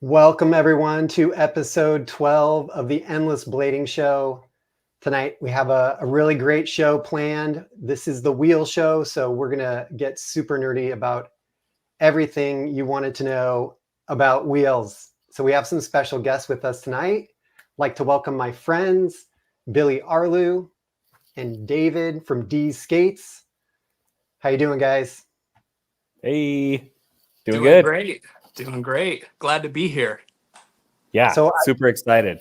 Welcome everyone to episode 12 of the Endless Blading Show. Tonight we have a really great show planned. This is the wheel show, so we're gonna get super nerdy about everything you wanted to know about wheels. So we have some special guests with us tonight. I'd like to welcome my friends, Billy Arlew and David from Deez Skates. How you doing, guys? Hey, Doing good. Great. Doing great. Glad to be here. Yeah, So super excited.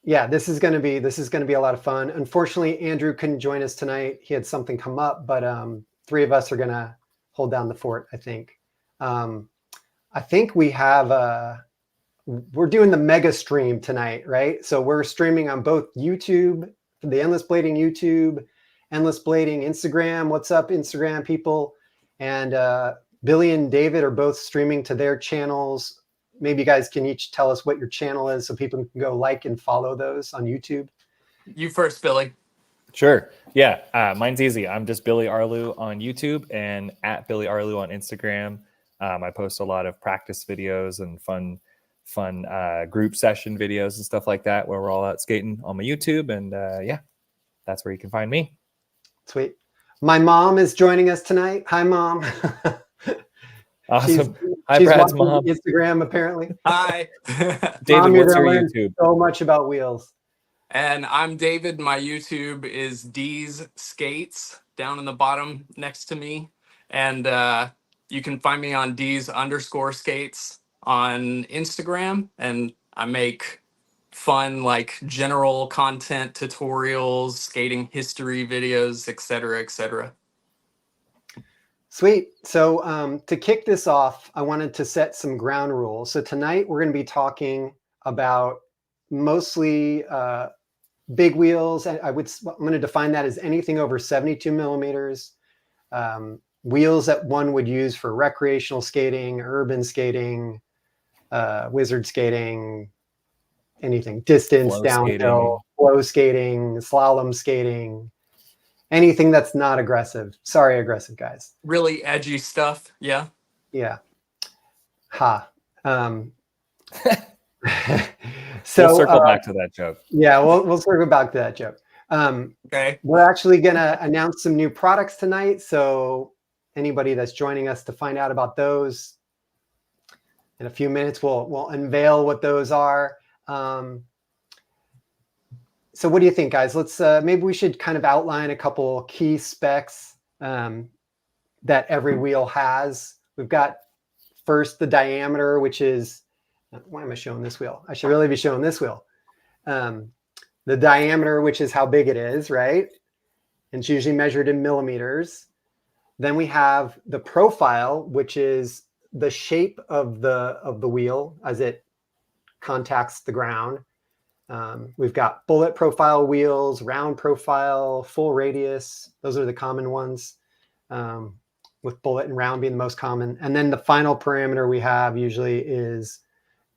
Yeah, this is gonna be a lot of fun. Unfortunately, Andrew couldn't join us tonight. He had something come up, but three of us are gonna hold down the fort, I think. I think we have we're doing the mega stream tonight, right? So we're streaming on both YouTube, the Endless Blading YouTube, Endless Blading Instagram. What's up, Instagram people? And Billy and David are both streaming to their channels. Maybe you guys can each tell us what your channel is so people can go like and follow those on YouTube. You first, Billy. Sure. Yeah, mine's easy. I'm just Billy Arlew on YouTube and at Billy Arlew on Instagram. I post a lot of practice videos and fun group session videos and stuff like that where we're all out skating on my YouTube. And yeah, that's where you can find me. Sweet. My mom is joining us tonight. Hi, Mom. Awesome. Hi, she's Brad's watching mom. Instagram, apparently. Hi. David, Mom, what's you're your gonna learn YouTube? so much about wheels. And I'm David. My YouTube is Deez Skates down in the bottom next to me. And you can find me on Deez_skates on Instagram. And I make fun, like general content tutorials, skating history videos, etc., etc. Sweet. So to kick this off, I wanted to set some ground rules. So tonight we're going to be talking about mostly big wheels. I'm going to define that as anything over 72 millimeters. Wheels that one would use for recreational skating, urban skating, wizard skating, anything, distance, Flow downhill, flow skating, slalom skating. Anything that's not aggressive. Sorry, aggressive guys. Really edgy stuff. Yeah. Yeah. Ha. So we'll circle back to that joke. Yeah, we'll circle back to that joke. Okay. We're actually gonna announce some new products tonight. So anybody that's joining us to find out about those, in a few minutes we'll unveil what those are. So what do you think, guys? Let's maybe we should kind of outline a couple key specs that every wheel has. We've got first the diameter, which is, why am I showing this wheel? I should really be showing this wheel. The diameter, which is how big it is, right? And it's usually measured in millimeters. Then we have the profile, which is the shape of the wheel as it contacts the ground. We've got bullet profile wheels, round profile, full radius. Those are the common ones, with bullet and round being the most common. And then the final parameter we have usually is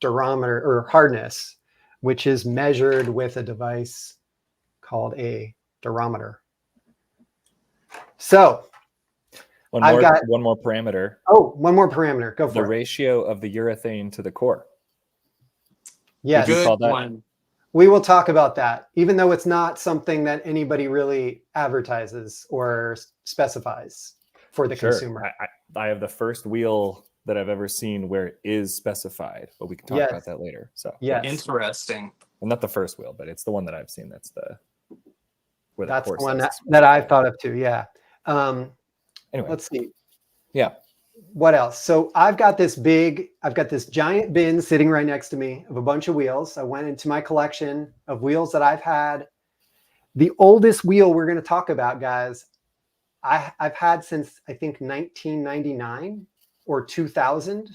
durometer or hardness, which is measured with a device called a durometer. So one more parameter. Oh, one more parameter. Go for it. The ratio of the urethane to the core. Yes. Did you call that? One. We will talk about that, even though it's not something that anybody really advertises or specifies for the consumer. I have the first wheel that I've ever seen where it is specified, but we can talk about that later. So yes. Interesting. And not the first wheel, but it's the one that I've seen. That's the one that I've thought of too. Yeah. Anyway, let's see. Yeah. What else? So I've got this giant bin sitting right next to me of a bunch of wheels. I went into my collection of wheels that I've had. The oldest wheel we're going to talk about, guys, I've had since I think 1999 or 2000.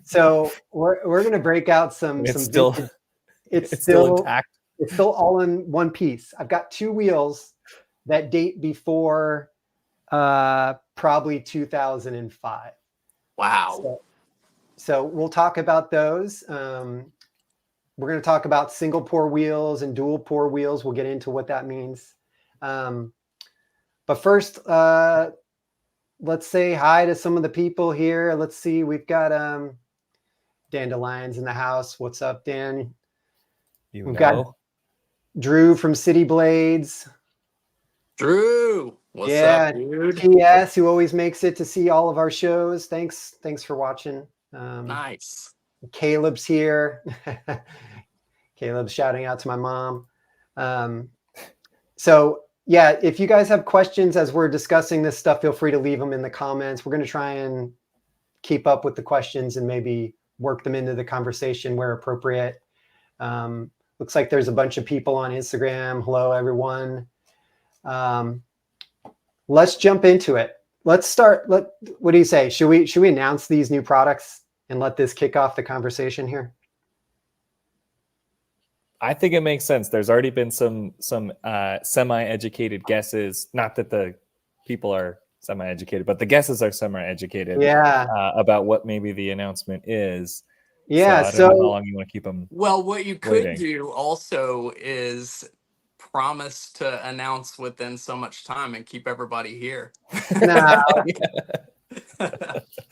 So we're going to break out some. It's still intact. It's still all in one piece. I've got two wheels that date before probably 2005. Wow. So we'll talk about those. We're going to talk about single pour wheels and dual pour wheels. We'll get into what that means. But first, let's say hi to some of the people here. Let's see. We've got Dandelion's in the house. What's up, Dan? You We've know. got Drew from City Blades. Drew, what's Yeah, up, dude? TS, who always makes it to see all of our shows. Thanks for watching. Nice. Caleb's here. Caleb's shouting out to my mom. So yeah, if you guys have questions as we're discussing this stuff, feel free to leave them in the comments. We're going to try and keep up with the questions and maybe work them into the conversation where appropriate. Looks like there's a bunch of people on Instagram. Hello, everyone. Let's jump into it. Let's start. What do you say? Should we announce these new products and let this kick off the conversation here? I think it makes sense. There's already been some semi-educated guesses. Not that the people are semi-educated, but the guesses are semi-educated. Yeah. About what maybe the announcement is. Yeah. So I don't know how long you want to keep them. Well, what you could waiting. do also is promise to announce within so much time and keep everybody here. No,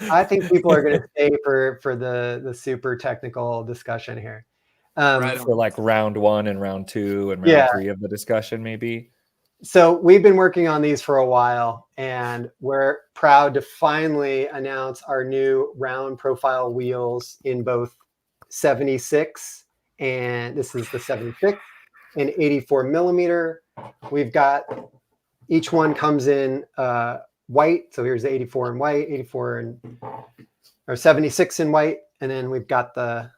I think people are going to stay for the super technical discussion here. Right For like round 1 and round 2 and round Yeah. 3 of the discussion, maybe. So we've been working on these for a while, and we're proud to finally announce our new round profile wheels in both 76, and this is the 76, and 84 millimeter. We've got, each one comes in white. So here's the 84 in white, 76 in white, and then we've got the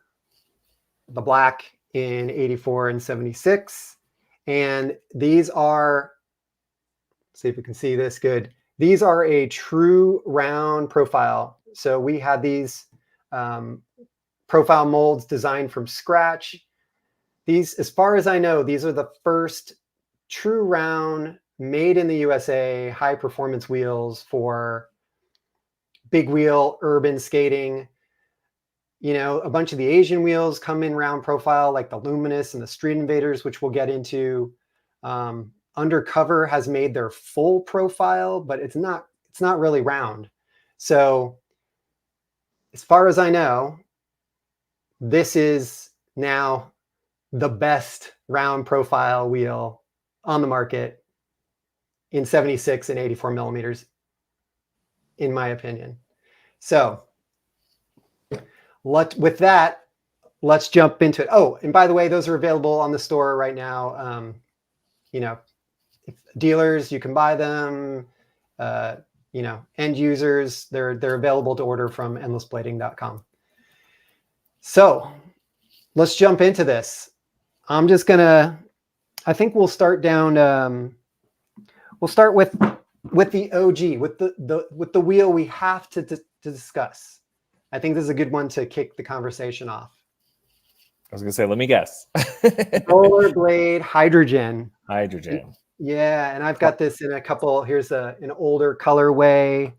black in 84 and 76. And these are, see if you can see this good. These are a true round profile. So we had these profile molds designed from scratch. These, as far as I know, these are the first true round, made in the USA, high performance wheels for big wheel urban skating. You know, a bunch of the Asian wheels come in round profile, like the Luminous and the Street Invaders, which we'll get into. Undercover has made their full profile, but it's not really round. So as far as I know, this is now the best round profile wheel on the market in 76 and 84 millimeters, in my opinion. So with that, let's jump into it. Oh, and by the way, those are available on the store right now. You know, dealers, you can buy them. You know, end users, they're available to order from endlessblading.com. So let's jump into this. I'm just gonna, I think we'll start down. We'll start with the OG, with the wheel we have to discuss. I think this is a good one to kick the conversation off. I was gonna say, let me guess. Rollerblade hydrogen. Hydrogen. Yeah, and I've got this in a couple. Here's an older colorway.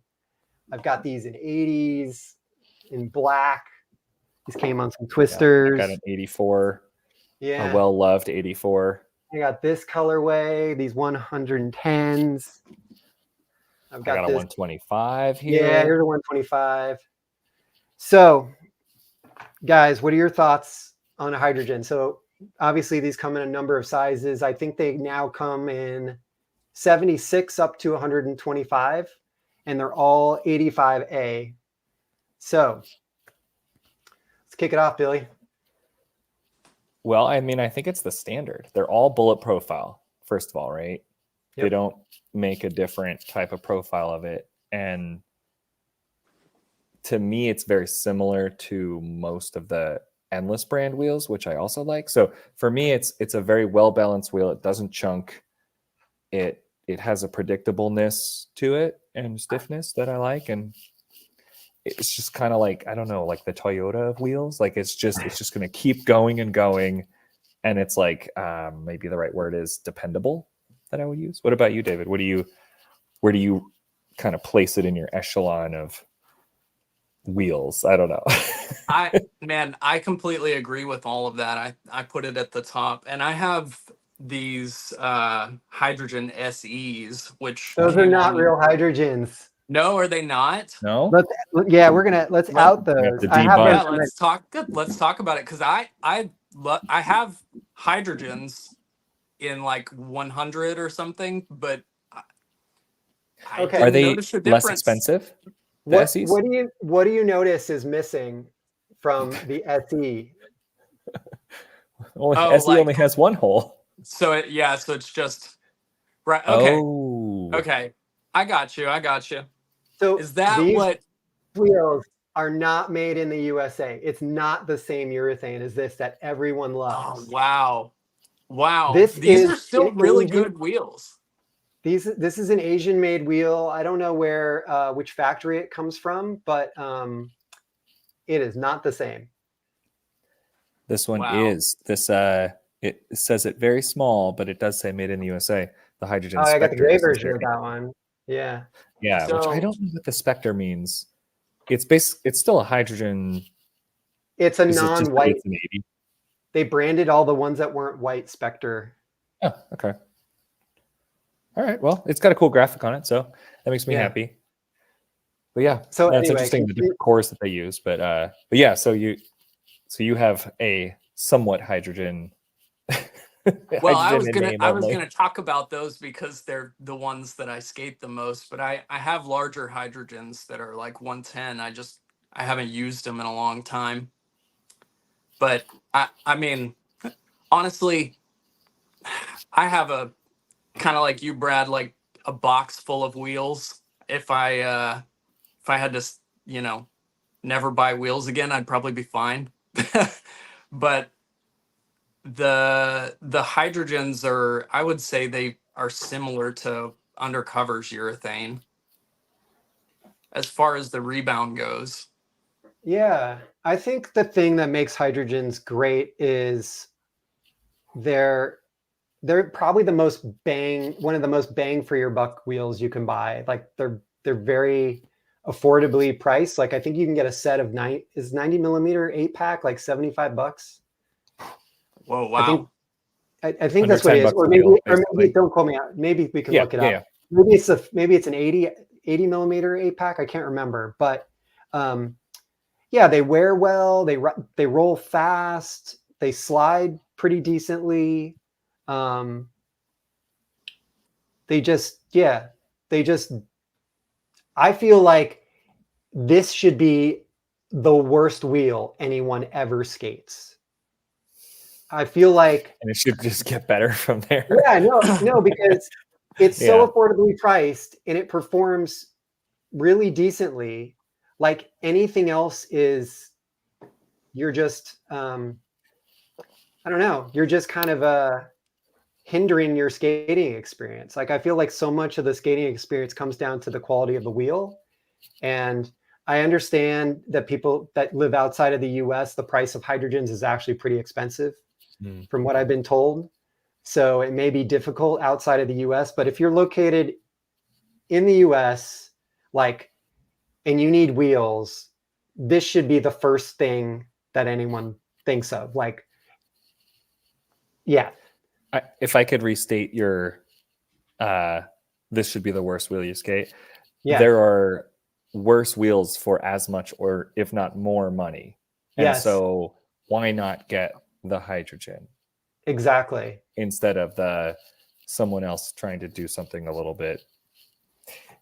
I've got these in 80s, in black. These came on some twisters. I got an 84. Yeah. A well-loved 84. I got this colorway, these 110s. I got a this 125 here. Yeah, here's a 125. So, guys, what are your thoughts on a hydrogen? So, obviously, these come in a number of sizes. I think they now come in 76 up to 125, and they're all 85A. So, let's kick it off, Billy. Well, I mean, I think it's the standard. They're all bullet profile, first of all, right? Yep. They don't make a different type of profile of it. And to me, it's very similar to most of the Endless brand wheels, which I also like. So for me, it's a very well-balanced wheel. It doesn't chunk. It has a predictableness to it and stiffness that I like. And it's just kind of like, I don't know, like the Toyota of wheels. Like it's just going to keep going and going. And it's like, maybe the right word is dependable that I would use. What about you, David? Where do you kind of place it in your echelon of wheels? I don't know. I completely agree with all of that. I put it at the top, and I have these hydrogen SEs, which those are not real hydrogens. No, are they not? No. Yeah, let's Let- out We have those. to I have Yeah, debug. those. let's talk about it because I have hydrogens in like 100 or something, but I Okay. Are didn't they notice a less difference. expensive? The What SEs? what do you notice is missing from the SE? Only Oh, SE like only has one hole. so so it's just right. Okay, Oh. okay, I got you. I got you. So Is that these what? wheels are not made in the USA. It's not the same urethane as this that everyone Oh loves. wow, wow! This These is are still an really Asian. good wheels. This is an Asian made wheel. I don't know where which factory it comes from, but it is not the same. This one Wow. is this. It says it very small, but it does say made in the USA. The hydrogen Oh, I got the Spectre gray distance version of urethane. that one. Yeah. Yeah, which I So don't know what the Spectre means. It's still a hydrogen. It's a Is it just that non-white. it's an 80? They branded all the ones that weren't white Spectre. Oh, okay. All right. Well, it's got a cool graphic on it, so that makes me Yeah. happy. But yeah, So no, it's anyway, interesting the different cores that they use. But yeah, so you have a somewhat hydrogen. well, hydrogen in name I was only. gonna talk about those because they're the ones that I skate the most. But I have larger hydrogens that are like 110. I haven't used them in a long time. But I mean, honestly, I have a kind of like you, Brad, like a box full of wheels. If I had to, never buy wheels again, I'd probably be fine. But the hydrogens are, I would say they are similar to Undercover's urethane as far as the rebound goes. yeah, I think the thing that makes hydrogens great is they're probably one of the most bang for your buck wheels you can buy. Like they're very affordably priced. Like I think you can get a set of 90 millimeter 8-pack like $75. Whoa, I think wow. I think Under that's what it is. $10 a wheel, Or maybe basically. don't quote me out. Maybe we can Yeah, look it yeah, up. yeah. Maybe it's an 80 millimeter 8-pack. I can't remember, but yeah, they wear well. They roll fast. They slide pretty decently. Um, they just I feel like this should be the worst wheel anyone ever skates. I feel like And it should just get better from there. yeah, no, because it's so Yeah. affordably priced and it performs really decently. Like anything else is you're just I don't know, you're just kind of hindering your skating experience. Like I feel like so much of the skating experience comes down to the quality of the wheel. And I understand that people that live outside of the US, the price of hydrogens is actually pretty expensive from what I've been told. So it may be difficult outside of the US, but if you're located in the US, like, and you need wheels, this should be the first thing that anyone thinks of. Like, yeah. If I could restate your, this should be the worst wheel you skate. Yeah. There are worse wheels for as much or if not more money. And Yes. so why not get the hydrogen Exactly. instead of someone else trying to do something a little bit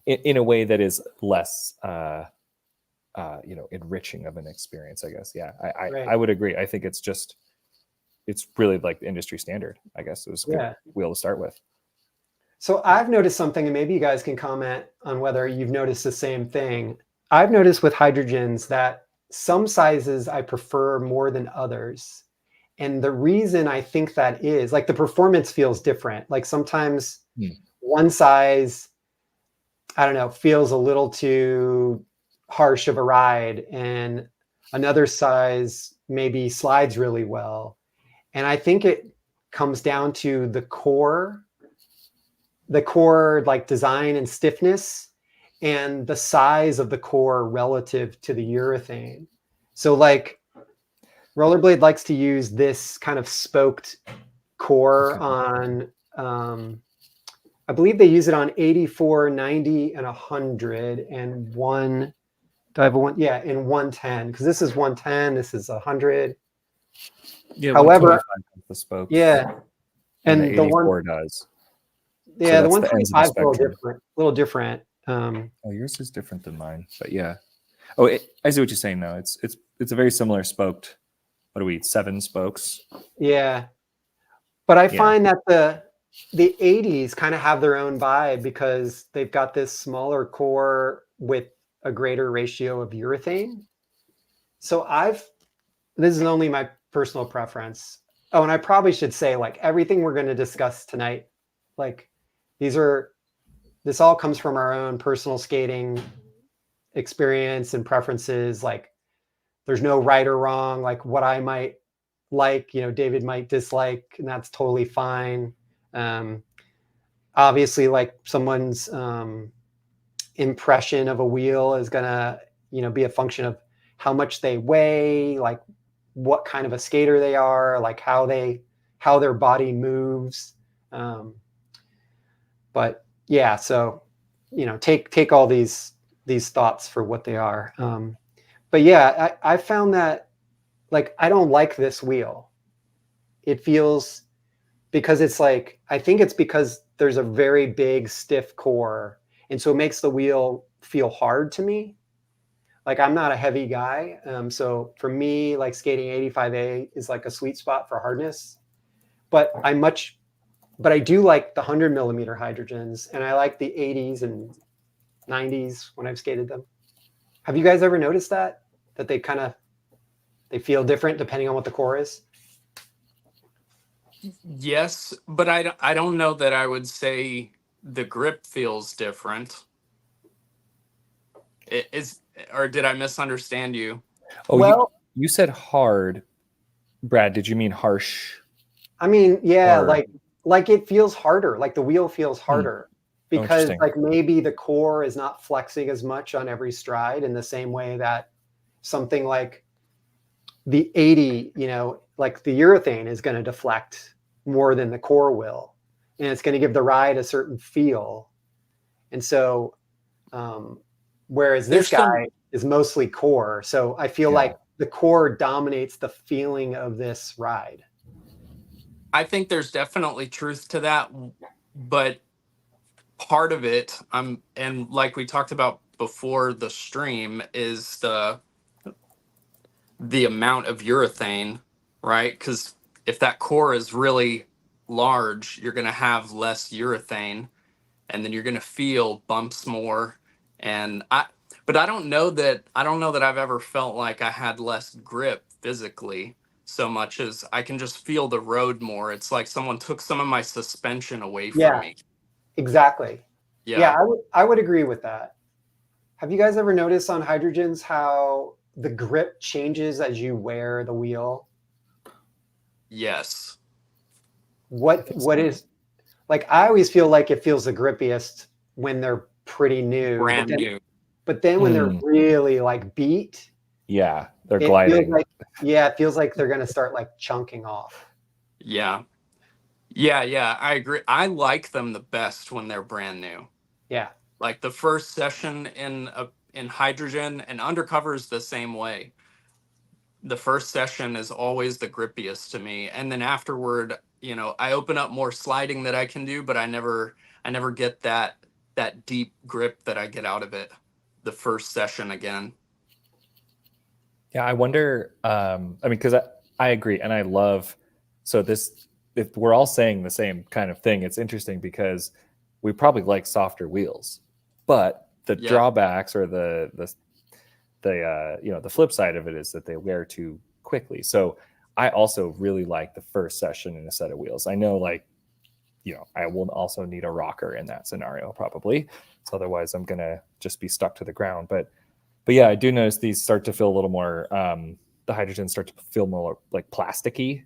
in a way that is less enriching of an experience, I guess. Yeah, Right. I would agree. I think it's really like the industry standard, I guess. It was a good wheel to start with. So I've noticed something, and maybe you guys can comment on whether you've noticed the same thing. I've noticed with hydrogens that some sizes I prefer more than others. And the reason I think that is, like, the performance feels different. Like sometimes one size, I don't know, feels a little too harsh of a ride, and another size maybe slides really well. And I think it comes down to the core like design and stiffness and the size of the core relative to the urethane. So like Rollerblade likes to use this kind of spoked core on a I believe they use it on 84, 90, and 100, and one. Do I have a one? Yeah, in 110, because this is 110, this is 100. Yeah, However, 125 has the spokes. yeah, And the and the 84 one, does. yeah, the that's the ends of the 125 is a little spectrum. different. A little different. Oh, yours is different than mine, but yeah. Oh, I see what you're saying though. It's a very similar spoked. What do we eat? 7 spokes. Yeah, but I Yeah. find that the 80s kind of have their own vibe because they've got this smaller core with a greater ratio of urethane. So this is only my personal preference. Oh, and I probably should say, like, everything we're going to discuss tonight, like, this all comes from our own personal skating experience and preferences. Like, there's no right or wrong. Like, what I might like, David might dislike, and that's totally fine. Obviously, like, someone's impression of a wheel is gonna, be a function of how much they weigh, like what kind of a skater they are, like how their body moves. But yeah, so take all these thoughts for what they are. But yeah, I found that, like, I don't like this wheel. It feels, because it's like, I think it's because there's a very big stiff core, and so it makes the wheel feel hard to me. Like, I'm not a heavy guy, so for me, like, skating 85A is like a sweet spot for hardness. But I do like the 100 millimeter hydrogens, and I like the 80s and 90s when I've skated them. Have you guys ever noticed that they feel different depending on what the core is? Yes, but I don't know that I would say the grip feels different. Or did I misunderstand you? Oh, Well, you said hard. Brad, did you mean harsh? I mean, yeah, Or- like it feels harder. Like, the wheel feels harder because, interesting. like, maybe the core is not flexing as much on every stride in the same way that something like the 80, like the urethane is going to deflect more than the core will, and it's going to give the ride a certain feel. And so, whereas this guy is mostly core, so I feel like the core dominates the feeling of this ride. I think there's definitely truth to that, but part of it, and like we talked about before the stream, is the amount of urethane, right? Because if that core is really large, you're going to have less urethane, and then you're going to feel bumps more. But I don't know that I've ever felt like I had less grip physically, so much as I can just feel the road more. It's like someone took some of my suspension away from me. Exactly. Yeah. I would agree with that. Have you guys ever noticed on hydrogens how the grip changes as you wear the wheel? Yes. What is, like, I always feel like it feels the grippiest when they're pretty new. Brand new. But then when they're really, like, beat, yeah, they're gliding. It feels like they're going to start, like, chunking off. Yeah, I agree. I like them the best when they're brand new. Yeah. Like the first session in hydrogen, and Undercover is the same way. The first session is always the grippiest to me, and then afterward, I open up more sliding that I can do, but I never get that deep grip that I get out of it the first session again. Yeah, I wonder. I mean, because I agree, and I love. So this, if we're all saying the same kind of thing, it's interesting because we probably like softer wheels, but the drawbacks or the flip side of it is that they wear too quickly. So I also really like the first session in a set of wheels. I know, like, I will also need a rocker in that scenario probably. So otherwise I'm gonna just be stuck to the ground. But yeah, I do notice these start to feel a little more. The hydrogens start to feel more like plasticky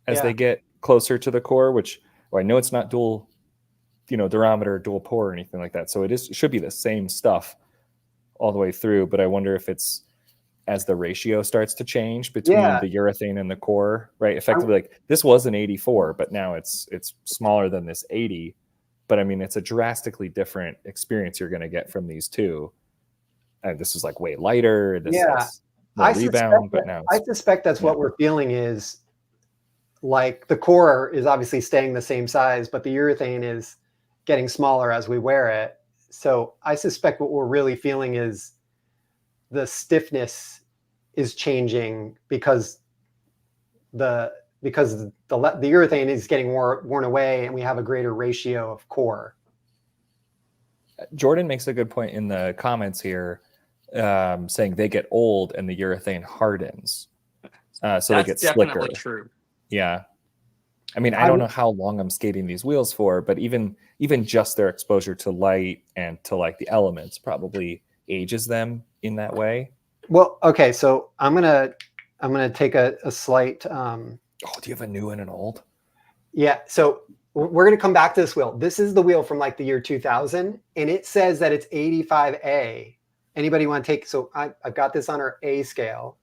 as they get closer to the core. Which, I know it's not dual, durometer, dual pore, or anything like that. So it should be the same stuff all the way through. But I wonder if it's as the ratio starts to change between the urethane and the core, right? Effectively, like, this was an 84, but now it's smaller than this 80. but I mean, it's a drastically different experience you're going to get from these two. And this is like way lighter. This has more rebound, but now I suspect that's what we're feeling is like the core is obviously staying the same size, but the urethane is getting smaller as we wear it. So I suspect what we're really feeling is the stiffness is changing because the urethane is getting worn away and we have a greater ratio of core. Jordan makes a good point in the comments here, saying they get old and the urethane hardens. So they get slicker. Definitely true. Yeah. I mean, I don't know how long I'm skating these wheels for, but even just their exposure to light and to like the elements probably ages them in that way. Well, okay, so I'm gonna take a slight. Do you have a new and an old? Yeah, so we're gonna come back to this wheel. This is the wheel from like the year 2000, and it says that it's 85A. Anybody want to take? So I've got this on our A scale.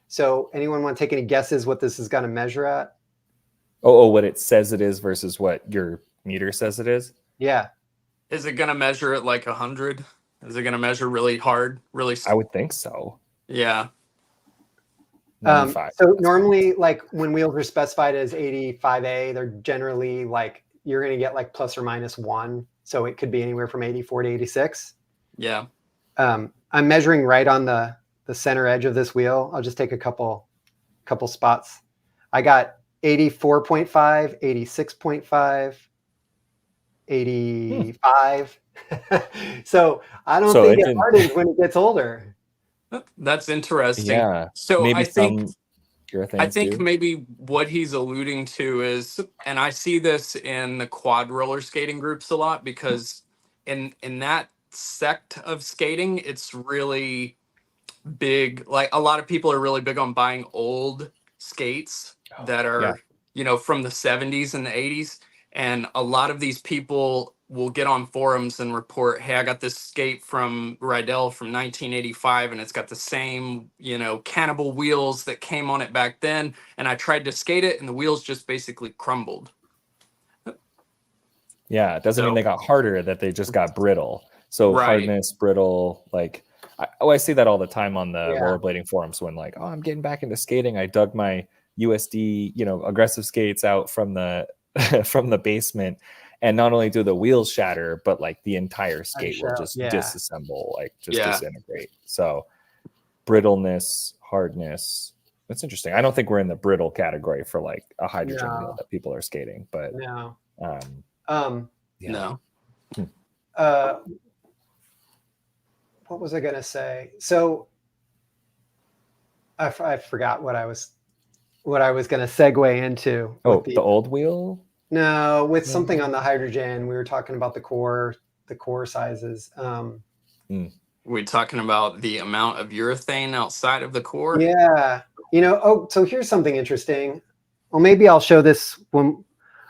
So anyone want to take any guesses what this is gonna measure at? Oh, what it says it is versus what your meter says it is? Yeah. Is it going to measure at like 100? Is it going to measure really hard? Really? I would think so. Yeah. 95. So normally, like when wheels are specified as 85A, they're generally like, you're going to get like plus or minus 1. So it could be anywhere from 84 to 86. Yeah. I'm measuring right on the center edge of this wheel. I'll just take a couple spots. I got 84.5, 86.5, 85. So I don't think it hardens when it gets older. That's interesting. Yeah. So maybe I think do. maybe what he's alluding to is, and I see this in the quad roller skating groups a lot, because in that sect of skating, it's really big. Like a lot of people are really big on buying old skates that are, from the 70s and the 80s. And a lot of these people will get on forums and report, hey, I got this skate from Rydell from 1985, and it's got the same, cannibal wheels that came on it back then. And I tried to skate it, and the wheels just basically crumbled. Yeah, it doesn't mean they got harder, that they just got brittle. So hardness, brittle, like, I see that all the time on the rollerblading forums when like, I'm getting back into skating. I dug my USD, aggressive skates out from the from the basement, and not only do the wheels shatter, but like the entire skate will just disassemble, like just disintegrate. So brittleness, hardness. That's interesting. I don't think we're in the brittle category for like a hydrogen wheel that people are skating, but no. No. What was I gonna say? So I forgot what I was gonna segue into. Oh, the old wheel? No, with something on the hydrogen. We were talking about the core sizes. We're talking about the amount of urethane outside of the core. Yeah. So here's something interesting. Well, maybe I'll show this when,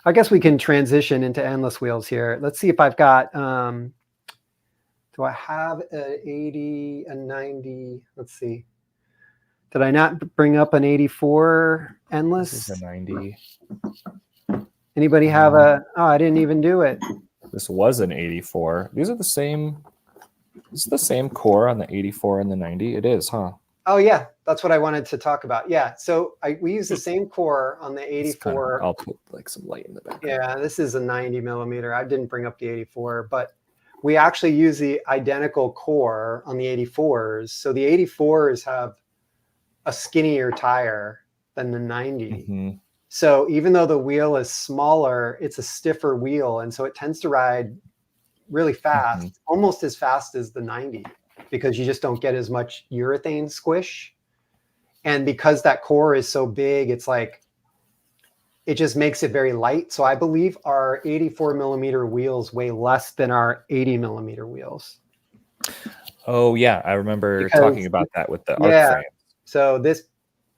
I guess we can transition into endless wheels here. Let's see if I've got, do I have an 80, a 90? Let's see. Did I not bring up an 84 endless? This is a 90. Anybody have I didn't even do it. This was an 84. These are the same. Is the same core on the 84 and the 90? It is, huh? Oh yeah, that's what I wanted to talk about. Yeah, so we use the same core on the 84. I'll put like some light in the background. Yeah, this is a 90 millimeter. I didn't bring up the 84, but we actually use the identical core on the 84s. So the 84s have a skinnier tire than the 90. Mm-hmm. So even though the wheel is smaller, it's a stiffer wheel, and so it tends to ride really fast, almost as fast as the 90, because you just don't get as much urethane squish. And because that core is so big, it's like, it just makes it very light. So I believe our 84 millimeter wheels weigh less than our 80 millimeter wheels. Oh yeah, I remember talking about that with the arc frame. So this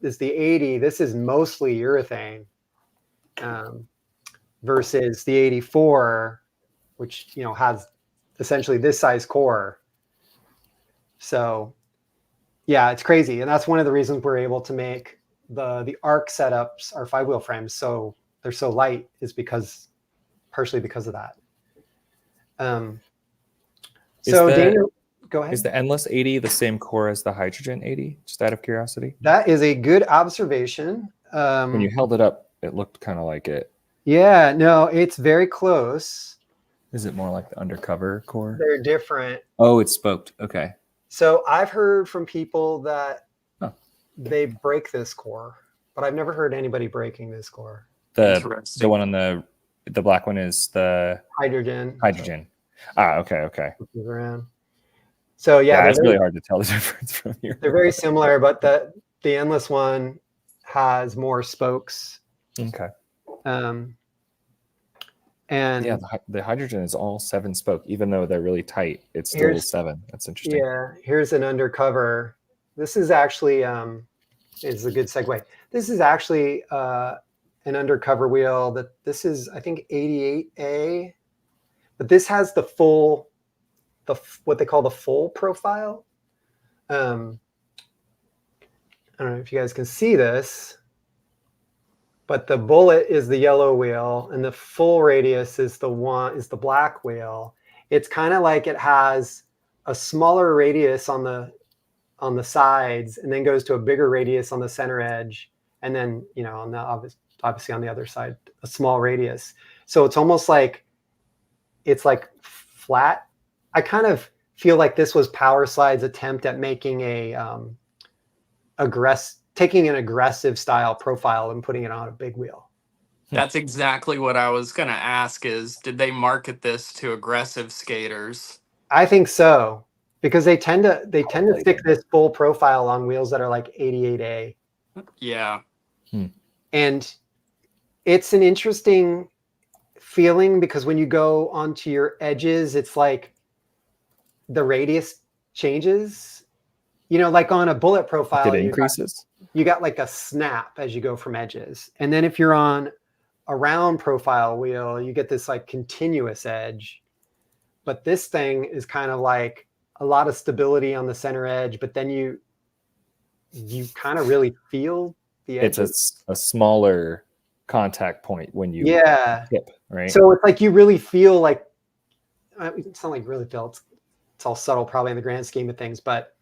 is the 80. This is mostly urethane, versus the 84, which has essentially this size core. So yeah, it's crazy, and that's one of the reasons we're able to make the arc setups, our 5-wheel frames, so they're so light, is partially because of that. Um, Is so the Daniel, go is ahead. the endless 80 the same core as the hydrogen 80? Just out of curiosity. That is a good observation. When you held it up, it looked kind of like it. Yeah, no, it's very close. Is it more like the Undercover core? They're different. Oh, it's spoked. Okay. So I've heard from people that Huh. they break this core, but I've never heard anybody breaking this core. The Interesting. one on the black one is the Hydrogen. hydrogen. Ah, okay, okay. Around. So yeah, Yeah, it's really hard to tell the difference from here. they're very similar, but the endless one has more spokes. Okay. And yeah, the hydrogen is all 7 spoke, even though they're really tight. It's still 7. That's interesting. Yeah, here's an Undercover. This is actually is a good segue. This is actually an Undercover wheel. This is, I think, 88A, but this has the full, what they call the full profile. I don't know if you guys can see this, but the bullet is the yellow wheel, and the full radius is the black wheel. It's kind of like it has a smaller radius on the sides, and then goes to a bigger radius on the center edge, and then on the obviously on the other side a small radius. So it's almost like it's like flat. I kind of feel like this was Powerslide's attempt at making taking an aggressive style profile and putting it on a big wheel. That's exactly what I was going to ask is, did they market this to aggressive skaters? I think so, because they tend to stick this full profile on wheels that are like 88A. Yeah. And it's an interesting feeling because when you go onto your edges, it's like the radius changes. Like on a bullet profile, It increases. You got like a snap as you go from edges. And then if you're on a round profile wheel, you get this like continuous edge. But this thing is kind of like a lot of stability on the center edge, but then you kind of really feel the edge. It's a smaller contact point when you hip, right? So it's like you really feel like, it's not like really feel, it's all subtle probably in the grand scheme of things, but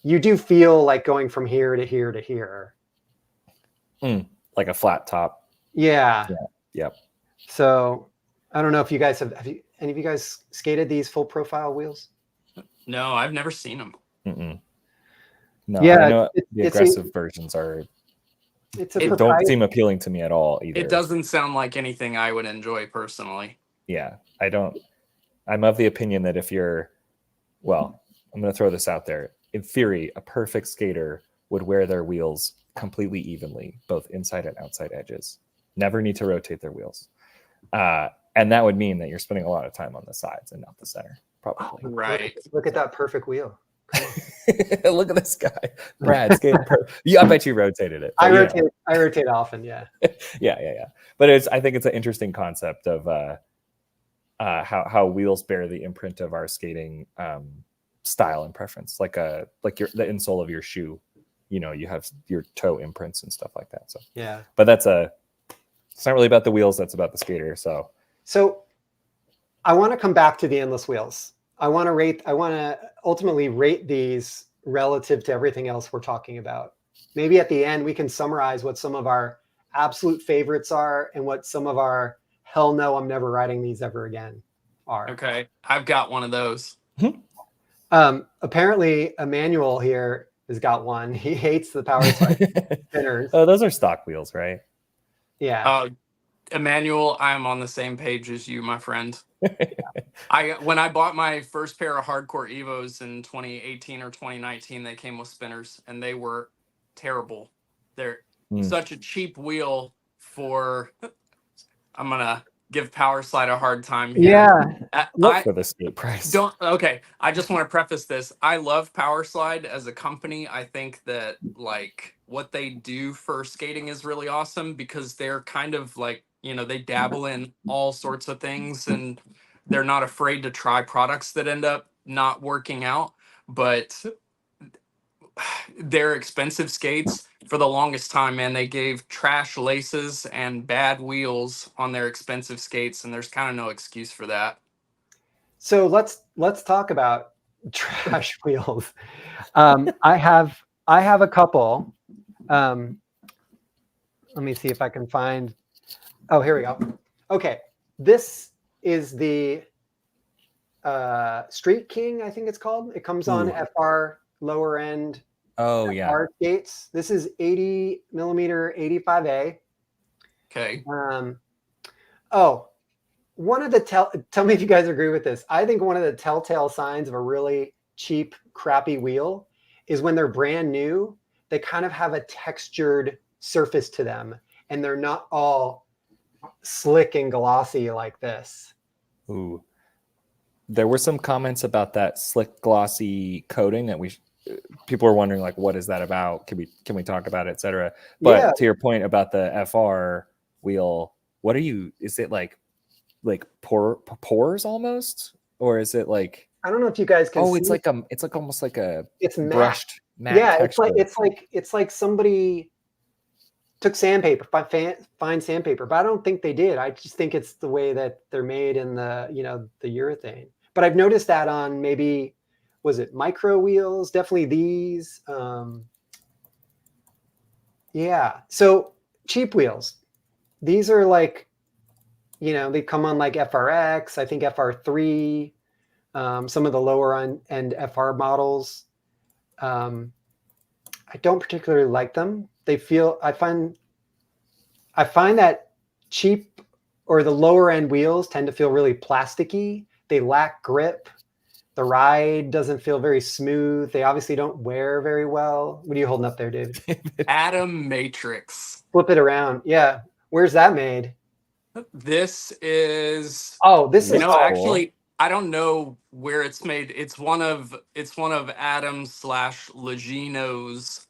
you do feel like going from here to here to here. Like a flat top. Yeah. Yep. So I don't know if you guys have any of you guys skated these full profile wheels? No, I've never seen them. No, yeah, I know the aggressive versions are. Don't seem appealing to me at all either. It doesn't sound like anything I would enjoy personally. Yeah, I don't. I'm of the opinion that if you're, well, I'm going to throw this out there. In theory, a perfect skater would wear their wheels completely evenly, both inside and outside edges. Never need to rotate their wheels. And that would mean that you're spending a lot of time on the sides and not the center, probably. Right. Look at that perfect wheel. Look at this guy, Brad. Skating I bet you rotated it. I rotate often. Yeah. yeah. But I think it's an interesting concept of how wheels bear the imprint of our skating style and preference, like the insole of your shoe. You have your toe imprints and stuff like that. So yeah. But it's not really about the wheels. That's about the skater. So I want to come back to the endless wheels. I want to ultimately rate these relative to everything else we're talking about. Maybe at the end, we can summarize what some of our absolute favorites are and what some of our hell no, I'm never riding these ever again are. Okay. I've got one of those. Apparently Emmanuel here has got one. He hates the Powerslide spinners. Oh, those are stock wheels, right? Yeah. Emmanuel, I'm on the same page as you, my friend. When I bought my first pair of hardcore Evos in 2018 or 2019, they came with spinners and they were terrible. They're such a cheap wheel for. I'm gonna give Powerslide a hard time here. Yeah. For the skate price. Okay. I just want to preface this. I love Powerslide as a company. I think that like what they do for skating is really awesome because they're kind of like, they dabble in all sorts of things and they're not afraid to try products that end up not working out. But they're expensive skates for the longest time, man. They gave trash laces and bad wheels on their expensive skates, and there's kind of no excuse for that. So let's talk about trash wheels. I have a couple. Let me see if I can find. Oh, here we go. Okay, this is the Street King, I think it's called. It comes on Ooh. FR lower end Oh yeah. FR skates. This is 80 millimeter 85A. Okay. Oh, one of the tell me if you guys agree with this. I think one of the telltale signs of a really cheap, crappy wheel is when they're brand new, they kind of have a textured surface to them, and they're not all slick and glossy like this. Ooh. There were some comments about that slick, glossy coating that people are wondering, like, what is that about? Can we talk about it, etc. But Yeah. to your point about the FR wheel, what are you? Is it like pores almost, or is it like? I don't know if you guys can. Oh, see. it's like almost like a matte. brushed matte Yeah, texture. it's like somebody took sandpaper, fine sandpaper, but I don't think they did. I just think it's the way that they're made in the the urethane. But I've noticed that on maybe, was it micro wheels? Definitely these. Yeah. So cheap wheels. These are like, they come on like FRX, I think FR3, some of the lower end FR models. I don't particularly like them. I find that cheap or the lower end wheels tend to feel really plasticky. They lack grip. The ride doesn't feel very smooth. They obviously don't wear very well. What are you holding up there, David? Atom Matrix. Flip it around. Yeah. Where's that made? This is. Oh, this is cool. Actually, I don't know where it's made. It's one of Adam / Legino's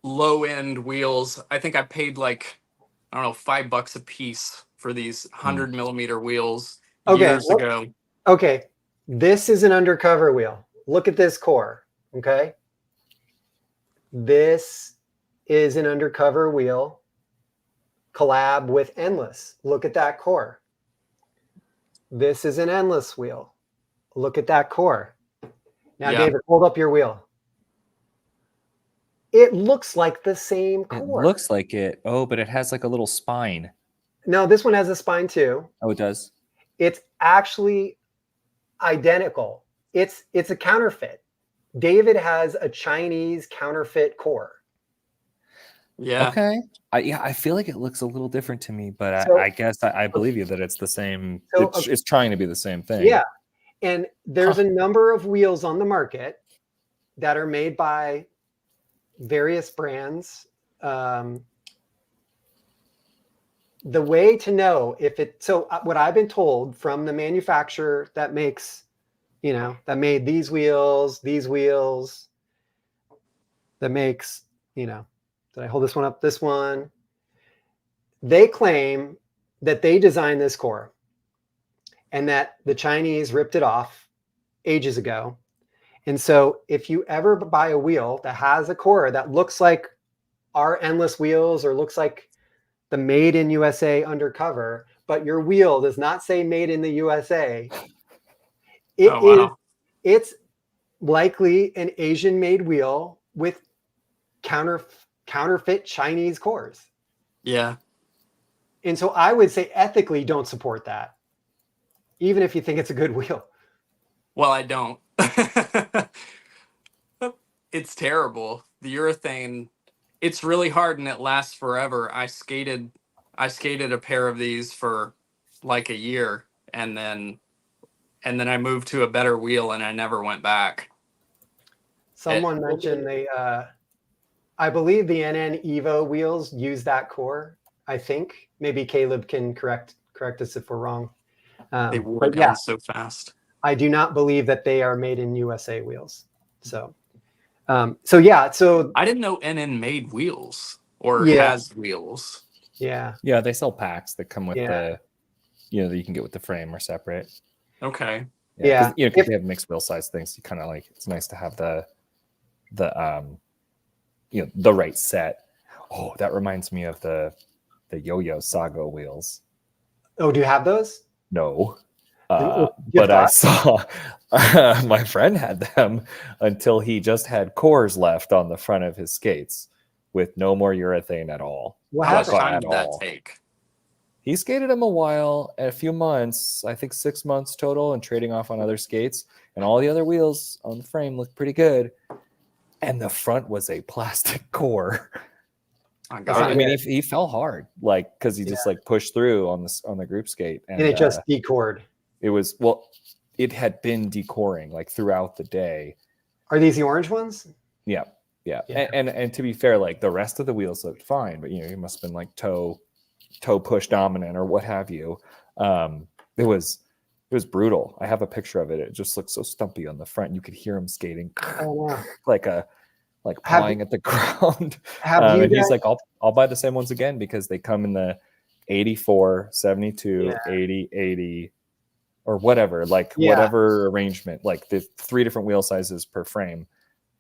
low end wheels. I think I paid like, I don't know, $5 a piece for these 100 millimeter wheels years ago. Okay. This is an Undercover wheel. Look at this core. Okay. This is an Undercover wheel collab with Endless. Look at that core. This is an Endless wheel. Look at that core. Now, Yeah. David, hold up your wheel. It looks like the same core. It looks like it. Oh, but it has like a little spine. No, this one has a spine too. Oh, it does? It's actually identical. It's a counterfeit. David has a Chinese counterfeit core. Yeah. Okay. I feel like it looks a little different to me, but So- I guess I believe you that it's the same. So, It's trying to be the same thing. Yeah. And there's a number of wheels on the market that are made by various brands. The way to know if what I've been told from the manufacturer that makes, that made these wheels, that makes, did I hold this one up? This one. They claim that they designed this core and that the Chinese ripped it off ages ago. And so if you ever buy a wheel that has a core that looks like our Endless wheels or looks like the Made in USA Undercover, but your wheel does not say Made in the USA, it's likely an Asian made wheel with counterfeit Chinese cores. Yeah. And so I would say ethically don't support that, even if you think it's a good wheel. Well, I don't. It's terrible. The urethane, it's really hard and it lasts forever. I skated a pair of these for like a year and then I moved to a better wheel and I never went back. Someone mentioned I believe the NN Evo wheels use that core. I think maybe Caleb can correct us if we're wrong. They wore down so fast. I do not believe that they are made in USA wheels. So I didn't know NN made wheels or has wheels. Yeah. Yeah, they sell packs that come with the, that you can get with the frame or separate. Okay. Yeah. Because they have mixed wheel size things. You kind of it's nice to have the right set. Oh, that reminds me of the Yo-Yo Sago wheels. Oh, do you have those? No. But I saw my friend had them until he just had cores left on the front of his skates with no more urethane at all. What How much happened? time did that take? He skated them a while, a few months, I think 6 months total, and trading off on other skates. And all the other wheels on the frame looked pretty good. And the front was a plastic core. Oh, God. I mean, he fell hard, like, because he just like pushed through on the group skate, And it just decored. It was it had been decoring like throughout the day. Are these the orange ones? Yeah. And to be fair, like the rest of the wheels looked fine, but you must have been like toe push dominant or what have you. It was brutal. I have a picture of it. It just looked so stumpy on the front. You could hear him skating like pawing at the ground. And he's like, I'll buy the same ones again because they come in the 84, 72, 80, 80, or whatever, whatever arrangement, like the 3 different wheel sizes per frame.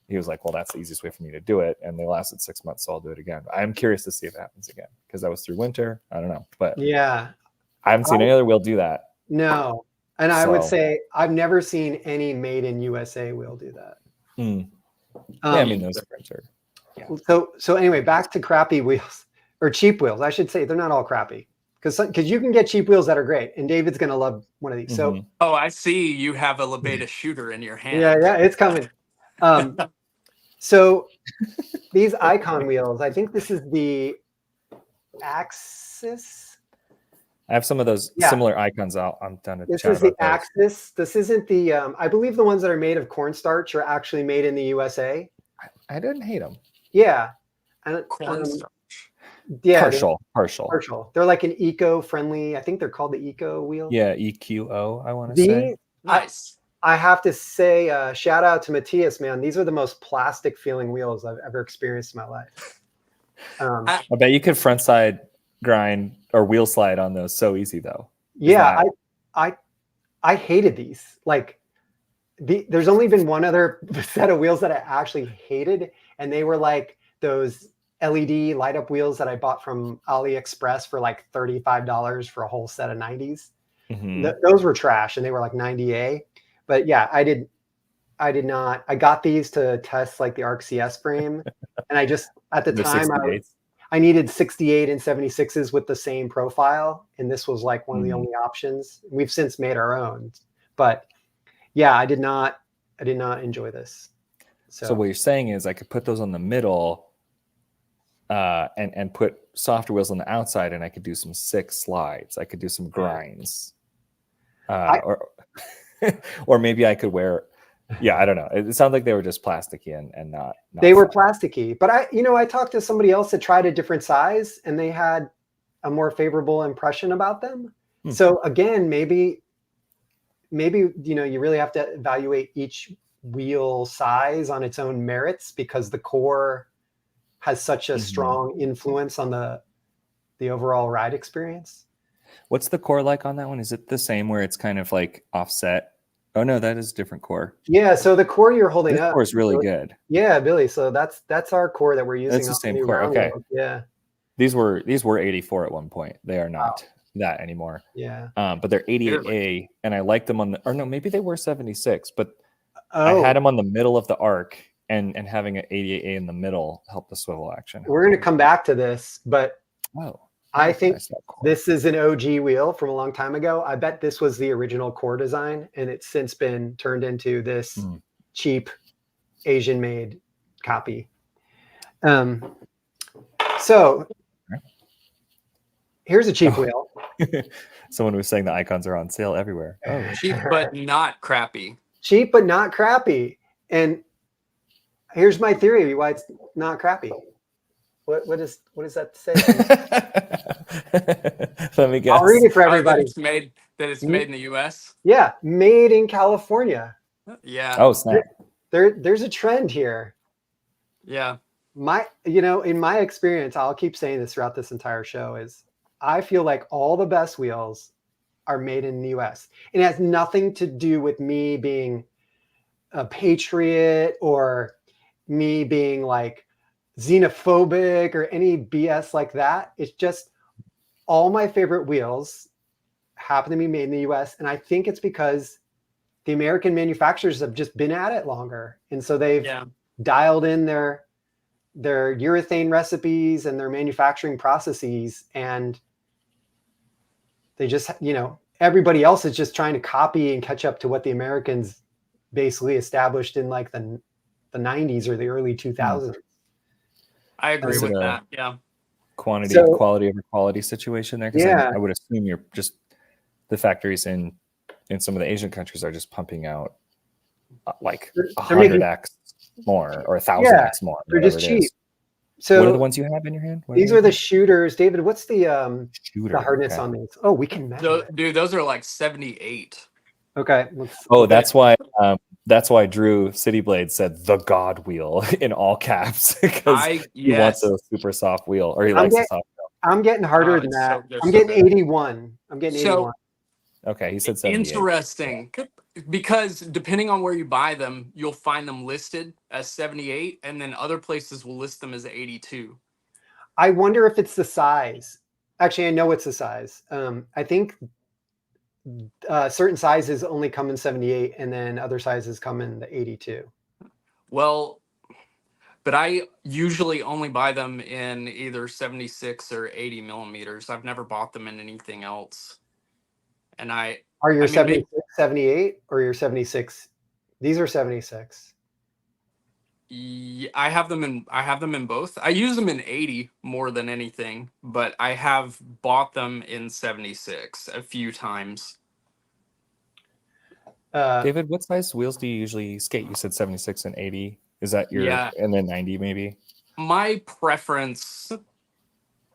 He was like, well, that's the easiest way for me to do it. And they lasted 6 months, so I'll do it again. I'm curious to see if it happens again because that was through winter. I don't know. But I haven't seen any other wheel do that. No. And I would say I've never seen any made in USA wheel do that. I mean, those frames are. Yeah. So anyway, back to crappy wheels or cheap wheels. I should say they're not all crappy because you can get cheap wheels that are great. And David's going to love one of these. So, I see you have a Labeda shooter in your hand. Yeah, it's coming. So these Iqon wheels, I think this is the Axis. I have some of those similar Iqons out. I'm done. This is the Axis. This isn't the. I believe the ones that are made of cornstarch are actually made in the USA. I didn't hate them. Yeah, and Cornstarch. Yeah, partial. They're like an eco-friendly. I think they're called the Eco wheel. Yeah, EQO. I want to say. Nice. I have to say, shout out to Matthias, man. These are the most plastic feeling wheels I've ever experienced in my life. I bet you could front side grind or wheel slide on those so easy though. I hated these. Like there's only been one other set of wheels that I actually hated, and they were like those LED light up wheels that I bought from AliExpress for like $35 for a whole set of 90s. Those were trash, and they were like 90A. But yeah, I did not. I got these to test like the ArcCS frame, and I just at the time I needed 68 and 76s with the same profile, and this was like one of the only options. We've since made our own, but yeah, I did not enjoy this. So what you're saying is I could put those on the middle, and put softer wheels on the outside, and I could do some sick slides. I could do some grinds, or maybe I could wear. Yeah, I don't know. It sounds like they were just plasticky and not they were plasticky. But I talked to somebody else that tried a different size, and they had a more favorable impression about them. So again, maybe you really have to evaluate each wheel size on its own merits, because the core has such a strong influence on the overall ride experience. What's the core like on that one? Is it the same where it's kind of like offset? Oh no, that is a different core. Yeah, so the core you're holding up. This core is really good. Yeah, Billy. So that's our core that we're using. It's the same core. Okay. Yeah. These were 84 at one point. They are not that anymore. Yeah. But they're 88A, and I liked them maybe they were 76, but I had them on the middle of the arc, and having an 88A in the middle helped the swivel action. We're going to come back to this, but I think this is an OG wheel from a long time ago. I bet this was the original core design, and it's since been turned into this cheap Asian-made copy. So here's a cheap wheel. Someone was saying the Iqons are on sale everywhere. Cheap but not crappy. Cheap but not crappy. And here's my theory why it's not crappy. What does that say? Let me guess. I'll read it for everybody. That it's made in the US? Yeah, made in California. Yeah. Oh, snap. There's a trend here. Yeah. In my experience, I'll keep saying this throughout this entire show, is I feel like all the best wheels are made in the US. It has nothing to do with me being a patriot or me being like xenophobic or any BS like that. It's just all my favorite wheels happen to be made in the US. And I think it's because the American manufacturers have just been at it longer. And so they've dialed in their urethane recipes and their manufacturing processes. And they just, you know, everybody else is just trying to copy and catch up to what the Americans basically established in like the 90s or the early 2000s. I agree with that. Yeah. Quality over quality situation there. Yeah. I would assume you're just the factories in some of the Asian countries are just pumping out like 100x more or 1,000x more. They're just cheap. So what are the ones you have in your hand? These are the shooters. David, what's the hardness on these? Oh, we can measure it. Dude, those are like 78. Okay. That's why Drew City Blade said the God wheel in all caps because he wants a super soft wheel, or he likes a soft wheel. I'm getting harder than that. I'm getting 81. I'm getting 81. Okay, he said 78. Interesting. Because depending on where you buy them, you'll find them listed as 78, and then other places will list them as 82. I wonder if it's the size. Actually, I know it's the size. I think certain sizes only come in 78, and then other sizes come in the 82. Well, but I usually only buy them in either 76 or 80 millimeters. I've never bought them in anything else. And are your 76, 78, or your 76? These are 76. Yeah, I have them in both. I use them in 80 more than anything, but I have bought them in 76 a few times. David, what size wheels do you usually skate? You said 76 and 80. Is that your and then 90 maybe? My preference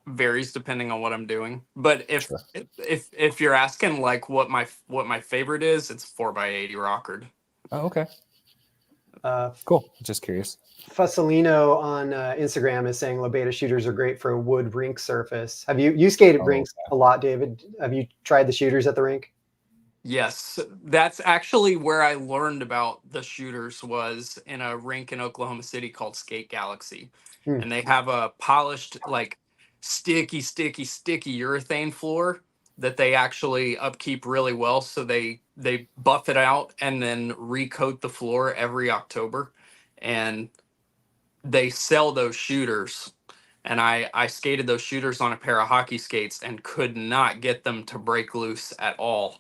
varies depending on what I'm doing. But if you're asking like what my favorite is, it's 4x80 Rockard. Oh, okay. Cool. Just curious. Fussolino on Instagram is saying Labeda shooters are great for a wood rink surface. Have you skated rinks a lot, David? Have you tried the shooters at the rink? Yes, that's actually where I learned about the shooters, was in a rink in Oklahoma City called Skate Galaxy. And they have a polished, like sticky urethane floor that they actually upkeep really well. So they buff it out and then recoat the floor every October. And they sell those shooters. And I skated those shooters on a pair of hockey skates and could not get them to break loose at all.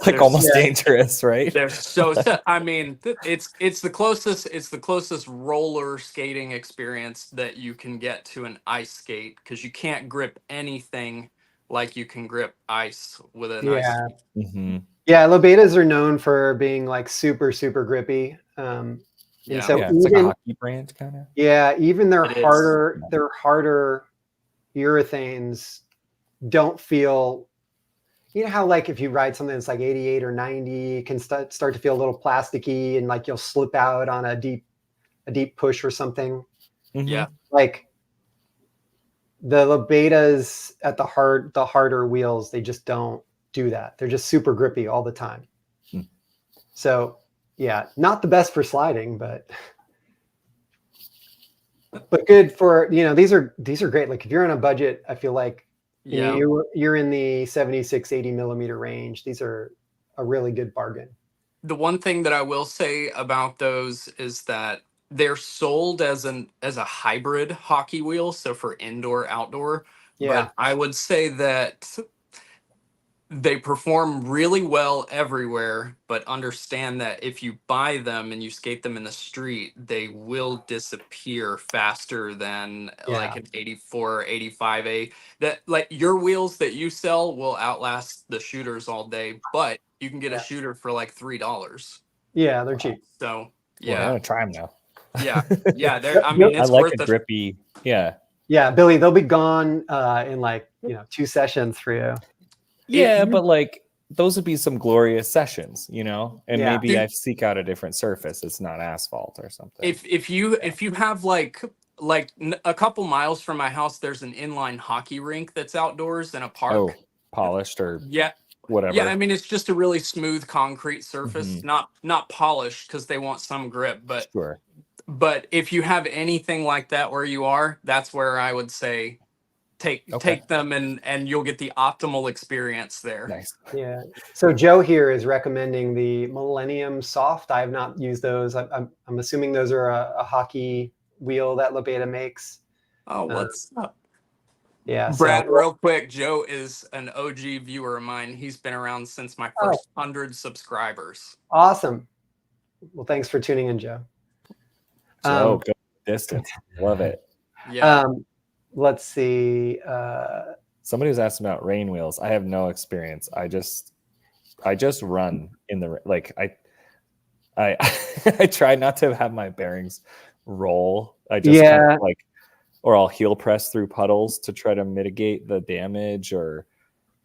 Like almost dangerous, right? They're so I mean, it's the closest roller skating experience that you can get to an ice skate, because you can't grip anything like you can grip ice with an ice skate. Mm-hmm. Yeah, Labedas are known for being like super grippy. And so it's like a hockey brand kind of. Yeah, even their harder urethanes don't feel. You know how like if you ride something that's like 88 or 90, it can start to feel a little plasticky, and like you'll slip out on a deep push or something. Mm-hmm. Yeah, like the Labedas at the harder wheels, they just don't do that. They're just super grippy all the time. So yeah, not the best for sliding, but good for, you know, these are great. Like if you're on a budget, I feel like you're in the 76, 80 millimeter range. These are a really good bargain. The one thing that I will say about those is that they're sold as a hybrid hockey wheel, so for indoor, outdoor. Yeah. But I would say that they perform really well everywhere, but understand that if you buy them and you skate them in the street, they will disappear faster than like an 84 or 85A. That like your wheels that you sell will outlast the shooters all day, but you can get a shooter for like $3. Yeah, they're cheap. So well, I'm gonna try them now. Yeah. They're, I mean, it's I like worth a grippy. Yeah, Billy, they'll be gone in like 2 sessions for you. Yeah, but like those would be some glorious sessions, you know, and maybe I seek out a different surface. It's not asphalt or something. If you have like a couple miles from my house, there's an inline hockey rink that's outdoors in a park. Oh, polished or whatever. Yeah, I mean it's just a really smooth concrete surface, not polished because they want some grip, but sure. But if you have anything like that where you are, that's where I would say take them, and you'll get the optimal experience there. Nice. Yeah. So Joe here is recommending the Millennium Soft. I have not used those. I'm assuming those are a hockey wheel that Labeda makes. Oh, what's up? Yeah. Brad, so, real quick, Joe is an OG viewer of mine. He's been around since my first 100 subscribers. Awesome. Well, thanks for tuning in, Joe. So go distance. Love it. Yeah. Let's see. Somebody was asking about rain wheels. I have no experience. I just run in the like I I try not to have my bearings roll. I just kind of like, or I'll heel press through puddles to try to mitigate the damage. Or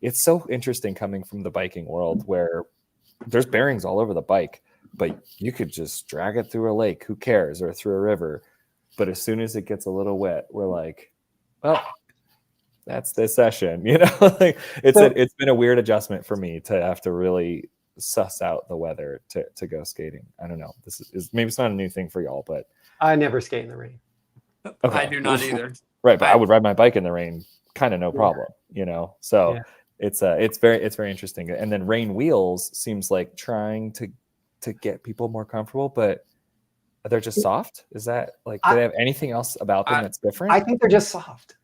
it's so interesting coming from the biking world where there's bearings all over the bike, but you could just drag it through a lake. Who cares? Or through a river. But as soon as it gets a little wet, we're like, well, that's this session, you know. Like it's been a weird adjustment for me to have to really suss out the weather to go skating. I don't know. This is maybe it's not a new thing for y'all, but I never skate in the rain. Okay. I do not either. Right, but I would ride my bike in the rain, kind of no problem, you know. So it's very interesting. And then rain wheels seems like trying to get people more comfortable, but they're just soft. Is that like, do they have anything else about them that's different? I think they're just soft.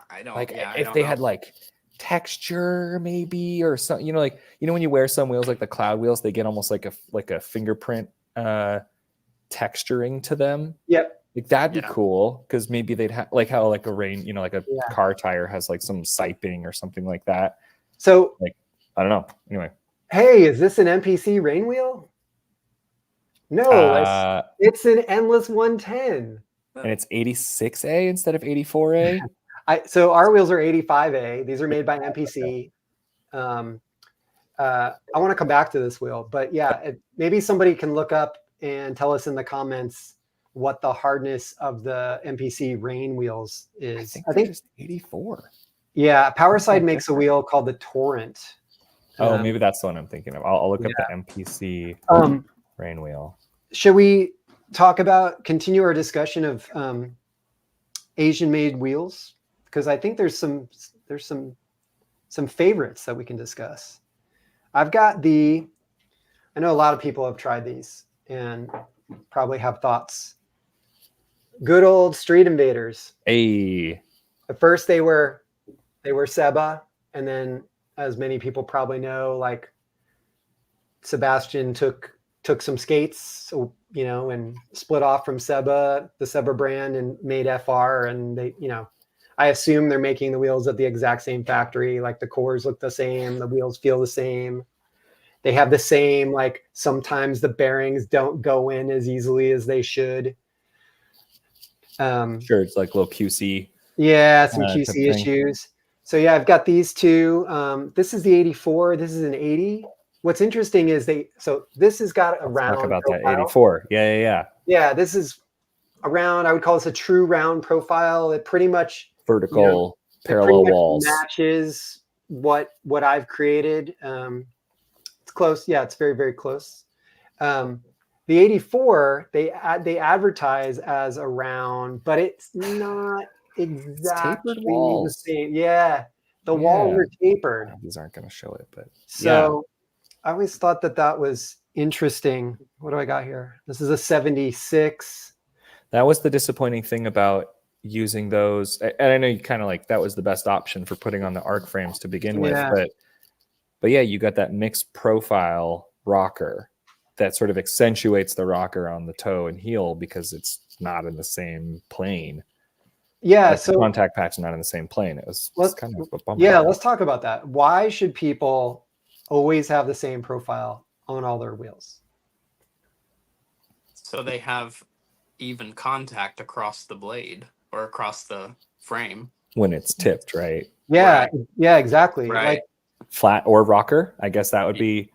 I don't like yeah, if they had like texture maybe, or something, you know, like, you know, when you wear some wheels like the cloud wheels, they get almost like a fingerprint texturing to them. Yep. Like that'd be cool, because maybe they'd have like how like a rain, you know, like a car tire has like some siping or something like that. So like, I don't know. Anyway. Hey, is this an NPC rain wheel? No, it's an Endless 110. And it's 86A instead of 84A. So our wheels are 85A. These are made by NPC. I want to come back to this wheel, but yeah, maybe somebody can look up and tell us in the comments what the hardness of the NPC rain wheels is. I think just 84. Yeah, Powerside makes a wheel called the Torrent. Oh, maybe that's the one I'm thinking of. I'll look up the NPC rain wheel. Should we continue our discussion of Asian-made wheels? Because I think there's some favorites that we can discuss. I've got I know a lot of people have tried these and probably have thoughts. Good old Street Invaders. Hey. At first they were Seba, and then, as many people probably know, like Sebastian took some skates, you know, and split off from Seba, the Seba brand, and made FR. And they, you know, I assume they're making the wheels at the exact same factory. Like the cores look the same, the wheels feel the same. They have the same, like sometimes the bearings don't go in as easily as they should. Sure, it's like a little QC. Yeah, some QC issues. So yeah, I've got these two. This is the 84. This is an 80. What's interesting is this has got a round. Talk about profile. that 84. Yeah. Yeah, this is a round. I would call this a true round profile. It pretty much vertical parallel walls matches what I've created. It's close. Yeah, it's very, very close. The 84 they advertise as a round, but it's not exactly the same. Yeah, the walls are tapered. These aren't going to show it, but so I always thought that was interesting. What do I got here? This is a 76. That was the disappointing thing about using those. And I know you kind of like that was the best option for putting on the arc frames to begin with, but yeah, you got that mixed profile rocker that sort of accentuates the rocker on the toe and heel because it's not in the same plane. Yeah, like so the contact patch is not in the same plane. It was kind of a bummer. Yeah, let's talk about that. Why should people always have the same profile on all their wheels? So they have even contact across the blade or across the frame when it's tipped, right? Yeah, yeah, exactly. Right. Like flat or rocker. I guess that would be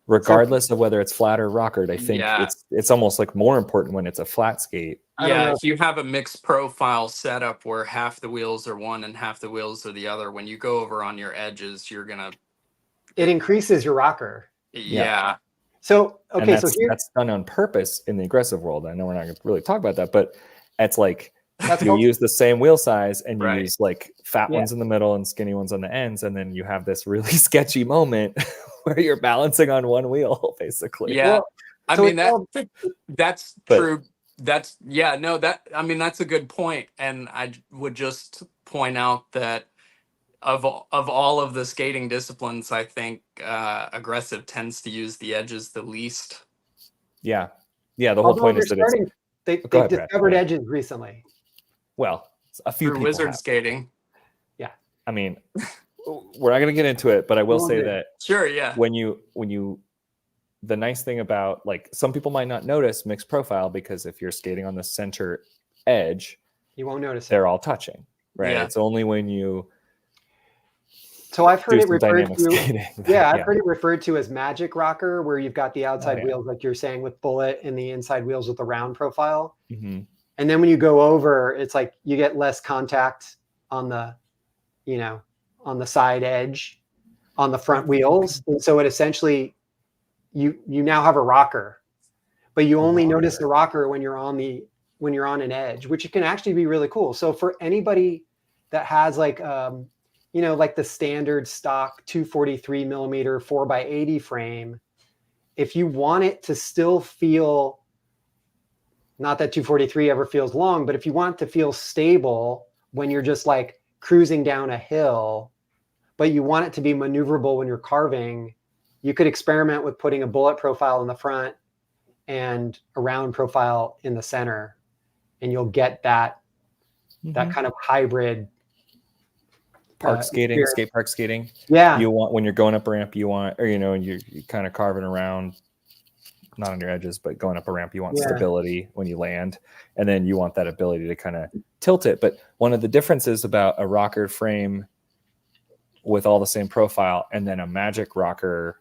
regardless of whether it's flat or rockered. I think it's almost like more important when it's a flat skate. Yeah, if you have a mixed profile setup where half the wheels are one and half the wheels are the other, when you go over on your edges, you're gonna. It increases your rocker. Yeah. So okay, that's done on purpose in the aggressive world. I know we're not going to really talk about that, but it's like That's You cool. use the same wheel size and you Right. use like fat Yeah. ones in the middle and skinny ones on the ends, and then you have this really sketchy moment where you're balancing on one wheel, basically. Yeah. Well, I so mean, it's all, that's But- true. That's yeah, no, I mean, that's a good point. And would just point out that of all of the skating disciplines, I think aggressive tends to use the edges the least. Yeah. The whole although point they're is that it's starting, they Go ahead, Brad. discovered Yeah. edges recently. well, a few Through people wizard have. skating. I mean, we're not going to get into it, but I will Won't say do. that Sure, yeah. when you the nice thing about, like, some people might not notice mixed profile because if you're skating on the center edge, You won't notice it. they're all touching, right? Yeah. It's only when you So I've heard do it some referred dynamic to. skating. Yeah, I've heard it referred to as magic rocker, where you've got the outside yeah. wheels, like you're saying, with bullet, and the inside wheels with the round profile. hmm And then when you go over, it's like you get less contact on the, on the side edge, on the front wheels. And so it essentially, you now have a rocker, but you only notice the rocker when you're on an edge, which can actually be really cool. So for anybody that has like, like the standard stock 243 millimeter 4x80 frame, if you want it to still feel, not that 243 ever feels long, but if you want it to feel stable when you're just like cruising down a hill, but you want it to be maneuverable when you're carving, you could experiment with putting a bullet profile in the front and a round profile in the center, and you'll get that kind of hybrid park skating, experience. skate park skating. Yeah. You want, when you're going up a ramp, you want, or and you're kind of carving around, not on your edges, but going up a ramp, you want stability when you land, and then you want that ability to kind of tilt it. But one of the differences about a rocker frame with all the same profile and then a magic rocker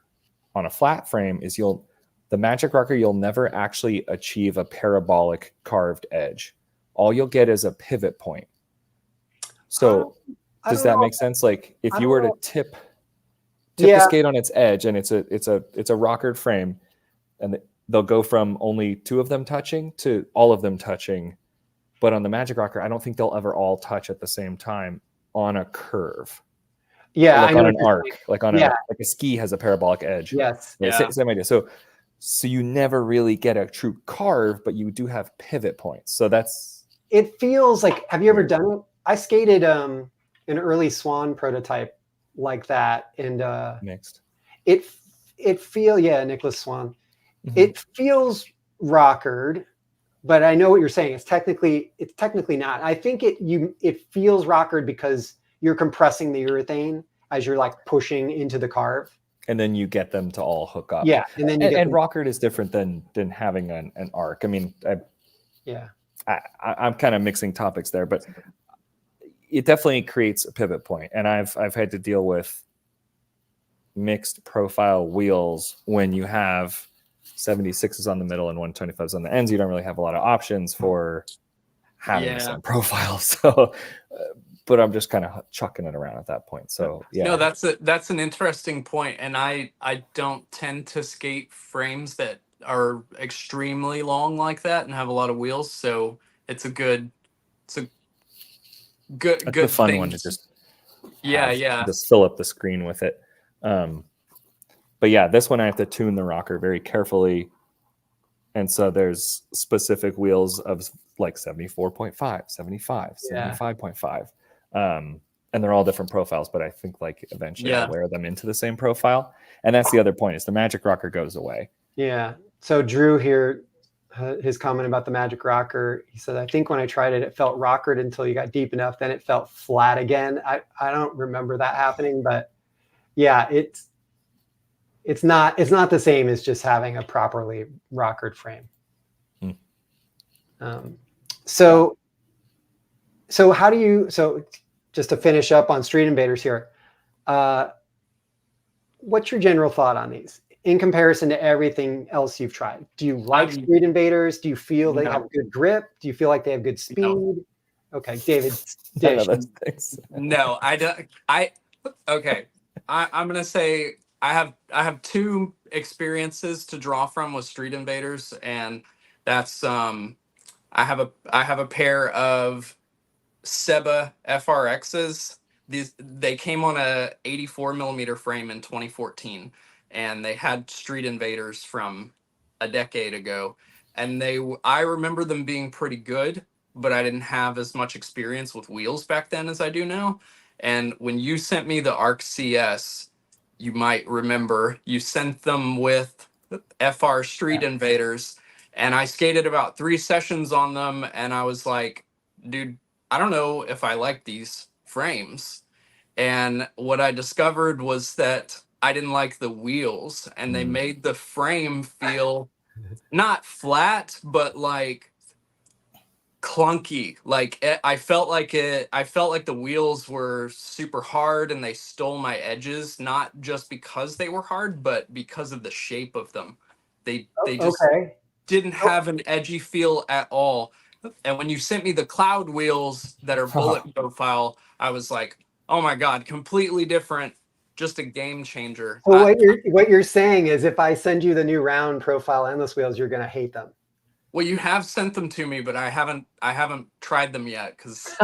on a flat frame is the magic rocker, you'll never actually achieve a parabolic carved edge. All you'll get is a pivot point. So does that make sense? Like if you were to tip the skate on its edge, and it's a rockered frame, and they'll go from only two of them touching to all of them touching. But on the magic rocker, I don't think they'll ever all touch at the same time on a curve. Yeah, like on an arc, like on like a ski has a parabolic edge. Yes. Yeah. Same idea. So you never really get a true carve, but you do have pivot points. So it feels like, have you ever done it? I skated an early Swan prototype like that, and mixed. It feels, Nicholas Swan. Mm-hmm. It feels rockered, but I know what you're saying. It's technically not. I think it feels rockered because you're compressing the urethane as you're like pushing into the carve. And then you get them to all hook up. Yeah. And then and rockered is different than having an arc. I mean, I'm kind of mixing topics there, but it definitely creates a pivot point. And I've had to deal with mixed profile wheels when you have 76s on the middle and 125s on the ends. You don't really have a lot of options for having the same profile. So but I'm just kind of chucking it around at that point. So no, that's an interesting point. And I don't tend to skate frames that are extremely long like that and have a lot of wheels. So it's a good fun thing one to just just fill up the screen with it. But yeah, this one I have to tune the rocker very carefully. And so there's specific wheels of like 74.5, 75, 75.5. And they're all different profiles, but I think like eventually I'll wear them into the same profile. And that's the other point, is the magic rocker goes away. Yeah. So Drew here, his comment about the magic rocker, he said, I think when I tried it, it felt rockered until you got deep enough. Then it felt flat again. I don't remember that happening, but yeah, it's not the same as just having a properly rockered frame. So how do you, just to finish up on Street Invaders here, what's your general thought on these in comparison to everything else you've tried? Do you like Street Invaders? Do you feel they have good grip? Do you feel like they have good speed? No. Okay, David. No, I don't. Okay. I'm gonna say I have two experiences to draw from with Street Invaders, and that's I have a pair of Seba FRXs. They came on a 84 millimeter frame in 2014, and they had Street Invaders from a decade ago. And I remember them being pretty good, but I didn't have as much experience with wheels back then as I do now. And when you sent me the Arc CS, you might remember you sent them with FR Street Invaders, and I skated about 3 sessions on them, and I was like, dude, I don't know if I like these frames. And what I discovered was that I didn't like the wheels, and they made the frame feel not flat, but like clunky. I felt like the wheels were super hard and they stole my edges, not just because they were hard, but because of the shape of them. They just Okay. didn't have an edgy feel at all. And when you sent me the cloud wheels that are bullet profile, I was like, oh my God, completely different. Just a game changer. So what you're saying is if I send you the new round profile endless wheels, you're going to hate them. Well, you have sent them to me, but I haven't tried them yet because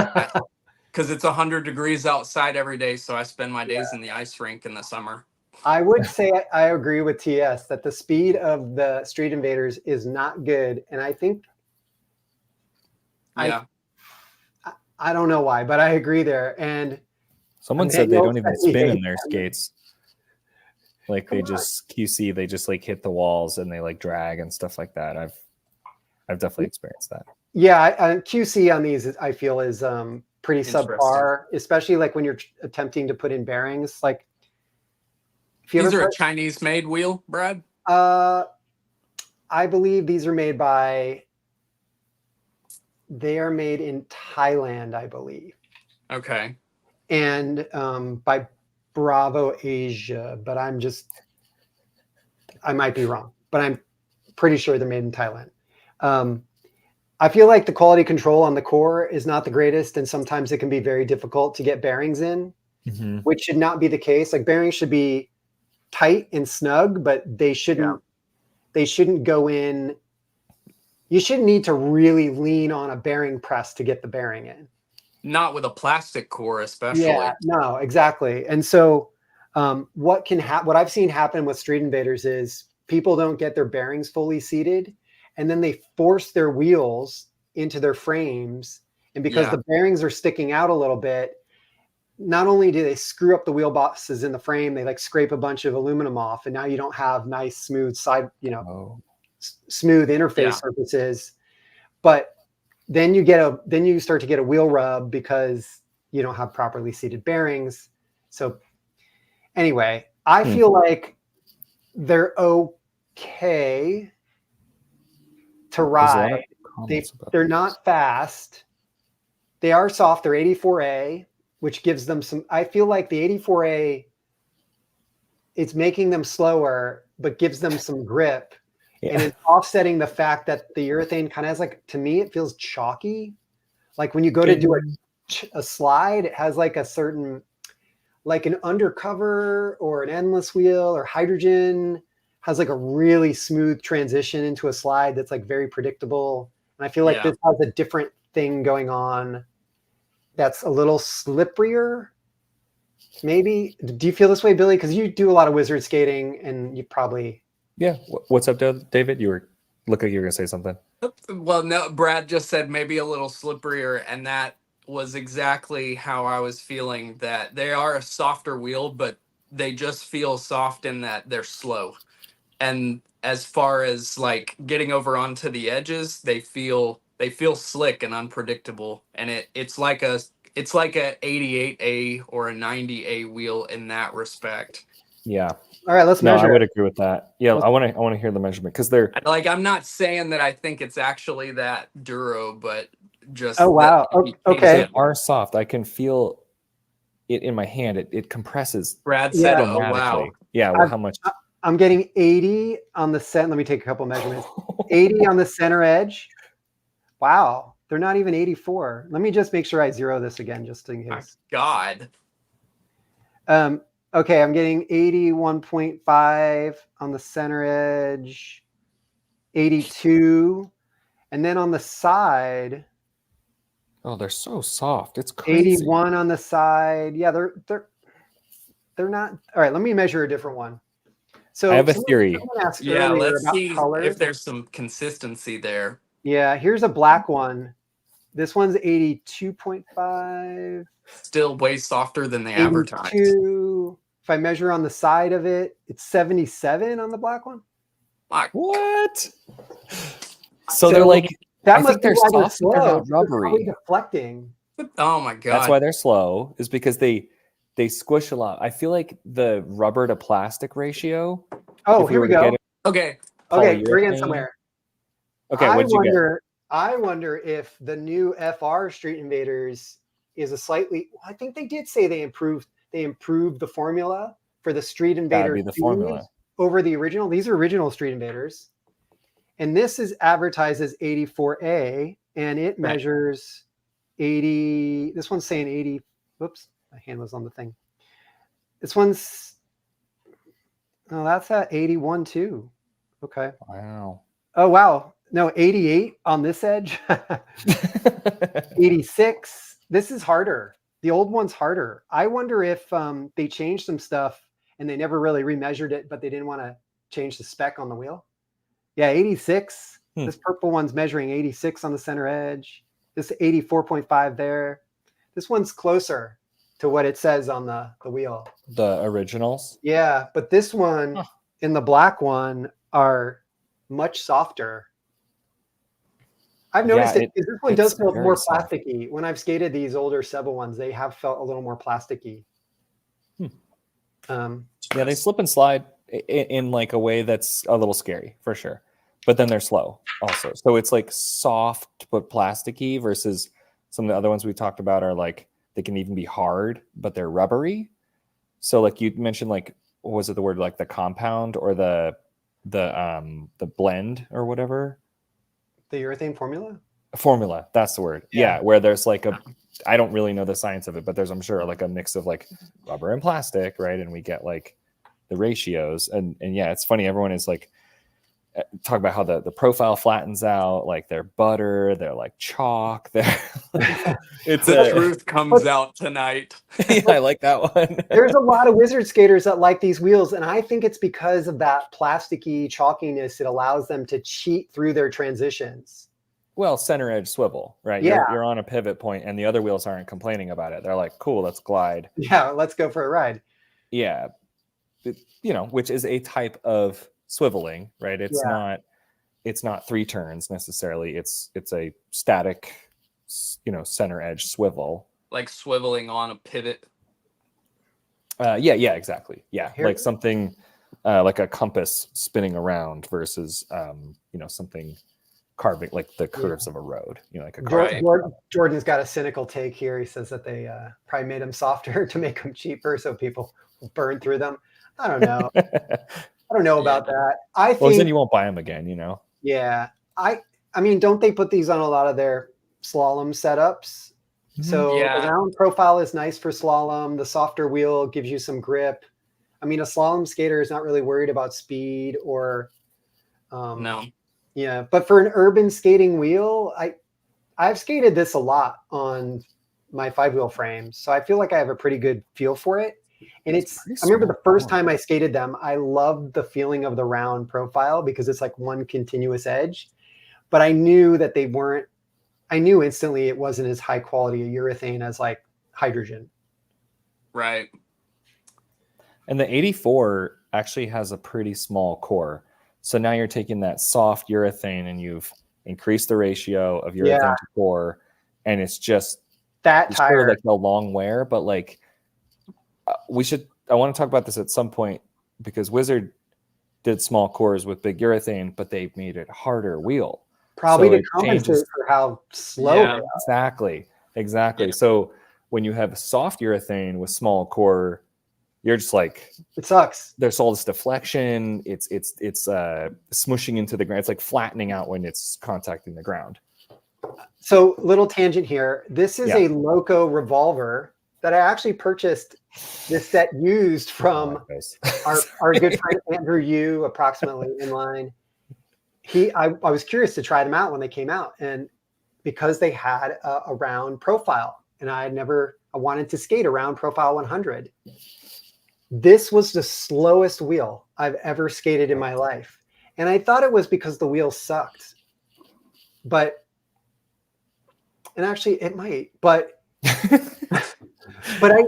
it's 100 degrees outside every day. So I spend my days in the ice rink in the summer. I would say I agree with TS that the speed of the Street Invaders is not good. And I think, Yeah. I don't know why, but I agree there. And someone said they don't even spin in their skates. Like they just QC, they just like hit the walls and they like drag and stuff like that. I've definitely experienced that. Yeah, QC on these I feel is pretty subpar, especially like when you're attempting to put in bearings. Like these are a Chinese made wheel, Brad? I believe these are made by, they are made in Thailand, I believe. Okay. And by Bravo Asia, but I might be wrong, but I'm pretty sure they're made in Thailand. I feel like the quality control on the core is not the greatest, and sometimes it can be very difficult to get bearings in, which should not be the case. Like bearings should be tight and snug, but they shouldn't go in. You shouldn't need to really lean on a bearing press to get the bearing in. Not with a plastic core, especially. Yeah, no, exactly. And so what I've seen happen with Street Invaders is people don't get their bearings fully seated, and then they force their wheels into their frames. And because the bearings are sticking out a little bit, not only do they screw up the wheel boxes in the frame, they like scrape a bunch of aluminum off, and now you don't have nice, smooth smooth interface surfaces. But then you start to get a wheel rub because you don't have properly seated bearings. So anyway, I feel like they're okay to ride. They're not fast. They are soft. They're 84A, which gives them some, I feel like the 84A, it's making them slower, but gives them some grip. Yeah. And it's offsetting the fact that the urethane kind of has like, to me, it feels chalky. Like when you go to do a slide, it has like a certain, like an Undercover or an endless wheel or hydrogen has like a really smooth transition into a slide that's like very predictable. And I feel like this has a different thing going on that's a little slipperier. Maybe. Do you feel this way, Billy? Because you do a lot of wizard skating and you probably... Yeah. What's up, David? You look like you were going to say something. Well, no, Brad just said maybe a little slipperier, and that was exactly how I was feeling, that they are a softer wheel, but they just feel soft in that they're slow. And as far as like getting over onto the edges, they feel slick and unpredictable. And it's like a 88A or a 90A wheel in that respect. Yeah. All right, let's measure. I would agree with that. Yeah, I want to hear the measurement because they're like, I'm not saying that I think it's actually that duro, but just wow. Okay. They are soft. I can feel it in my hand. It compresses. Brad said, "Oh wow." Yeah. Well, how much? I'm getting 80 on the center. Let me take a couple measurements. 80 on the center edge. Wow, they're not even 84. Let me just make sure I zero this again, just in case. God. Okay, I'm getting 81.5 on the center edge, 82, And then on the side, Oh, they're so soft. It's crazy. 81 on the side. Yeah, they're not. All right, let me measure a different one. So I have a theory. Someone asked Yeah, earlier let's about see colors. if there's some consistency there. Yeah, here's a black one. This one's 82.5. Still way softer than they advertised. 82. If I measure on the side of it, it's 77 on the black one. What? So they're like, that I must think they're be why soft, but they're slow. not They're probably rubbery. deflecting. Oh my god. That's why they're slow, is because they squish a lot. I feel like the rubber to plastic ratio. Oh, if here were we to go. get Okay. Okay, we're getting polyurethane- somewhere. Okay, what'd you get? I wonder if the new FR Street Invaders is a slightly. I think they did say they improved the formula for the Street That'd Invader be the formula. over the original. These are original Street Invaders, and this is advertised as 84A, and it measures 80. This one's saying 80. Whoops, my hand was on the thing. This one's. Oh, that's at 81 too. Okay. Wow. Oh, wow. No, 88 on this edge. 86. This is harder. The old one's harder. I wonder if they changed some stuff and they never really remeasured it, but they didn't want to change the spec on the wheel. Yeah, 86. This purple one's measuring 86 on the center edge. This 84.5 there. This one's closer to what it says on the wheel. The originals? Yeah, but this one and the black one are much softer. I've noticed it. This one does feel more plasticky. When I've skated these older Seba ones, they have felt a little more plasticky. Yeah, they slip and slide in like a way that's a little scary for sure. But then they're slow also. So it's like soft but plasticky versus some of the other ones we talked about are like they can even be hard, but they're rubbery. So like you mentioned, like what was it the word, like the compound or the blend or whatever? The urethane formula? Formula, that's the word. Yeah, where there's like I don't really know the science of it, but there's, I'm sure, like a mix of like rubber and plastic, right? And we get like the ratios. And yeah, it's funny. Everyone is like, talk about how the profile flattens out, like they're butter, they're like chalk. It's the truth comes out tonight. Yeah, I like that one. There's a lot of wizard skaters that like these wheels, and I think it's because of that plasticky chalkiness. It allows them to cheat through their transitions. Well, center edge swivel, right? Yeah. You're on a pivot point, and the other wheels aren't complaining about it. They're like, cool, let's glide. Yeah, let's go for a ride. Yeah, which is a type of swiveling, right? It's not three turns necessarily. It's a static, center edge swivel, like swiveling on a pivot. Yeah, exactly. Yeah, like something like a compass spinning around versus something carving, like the curves of a road. Like a Jordan's got a cynical take here. He says that they probably made them softer to make them cheaper, so people burn through them. I don't know. I don't know about that. I think then you won't buy them again, Yeah. I mean, don't they put these on a lot of their slalom setups? So the round profile is nice for slalom. The softer wheel gives you some grip. I mean, a slalom skater is not really worried about speed or no. Yeah, but for an urban skating wheel, I've skated this a lot on my 5-wheel frames. So I feel like I have a pretty good feel for it. And I remember the first time I skated them, I loved the feeling of the round profile because it's like one continuous edge. But I knew that I knew instantly it wasn't as high quality a urethane as like hydrogen. Right. And the 84 actually has a pretty small core. So now you're taking that soft urethane and you've increased the ratio of urethane to core. And it's just that tire, like a long wear, but like, I want to talk about this at some point because Wizard did small cores with big urethane, but they made it harder wheel. Probably to compensate for how slow they are. Exactly. Yeah. So when you have soft urethane with small core, you're just like, it sucks. There's all this deflection. It's smushing into the ground. It's like flattening out when it's contacting the ground. So little tangent here. This is a Loco revolver that I actually purchased this set used from our good friend Andrew Yu, approximately inline. I was curious to try them out when they came out, and because they had a round profile, and I wanted to skate a round profile 100. This was the slowest wheel I've ever skated in my life. And I thought it was because the wheel sucked. And actually it might, but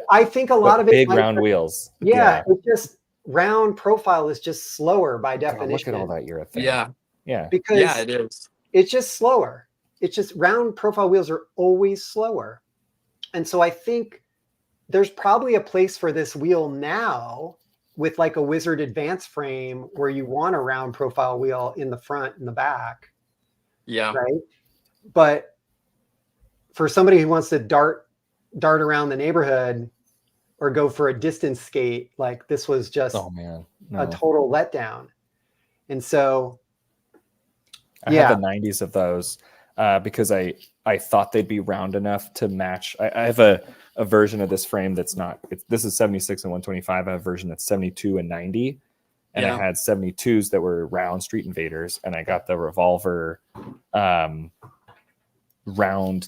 I think a lot of it big round wheels. Yeah, it just round profile is just slower by definition. God, look at all that urethane. Yeah. Yeah. Because it is. It's just slower. It's just round profile wheels are always slower. And so I think there's probably a place for this wheel now with like a Wizard Advance frame where you want a round profile wheel in the front and the back. Yeah. Right. But for somebody who wants to dart around the neighborhood or go for a distance skate, like this was just a total letdown. And so I had the 90s of those because I thought they'd be round enough to match. I have a version of this frame that's not, this is 76 and 125. I have a version that's 72 and 90. And I had 72s that were round Street Invaders. And I got the Revolver round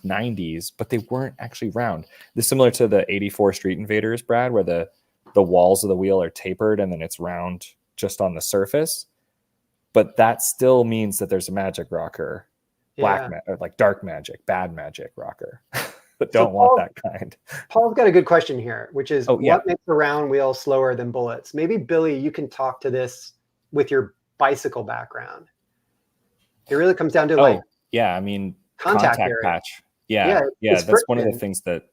90s, but they weren't actually round. They're similar to the 84 Street Invaders, Brad, where the walls of the wheel are tapered and then it's round just on the surface. But that still means that there's a magic rocker, or like dark magic, bad magic rocker. But don't want that kind. Paul's got a good question here, which is what makes a round wheel slower than bullets? Maybe Billy, you can talk to this with your bicycle background. It really comes down to I mean, contact patch. That's one of the things that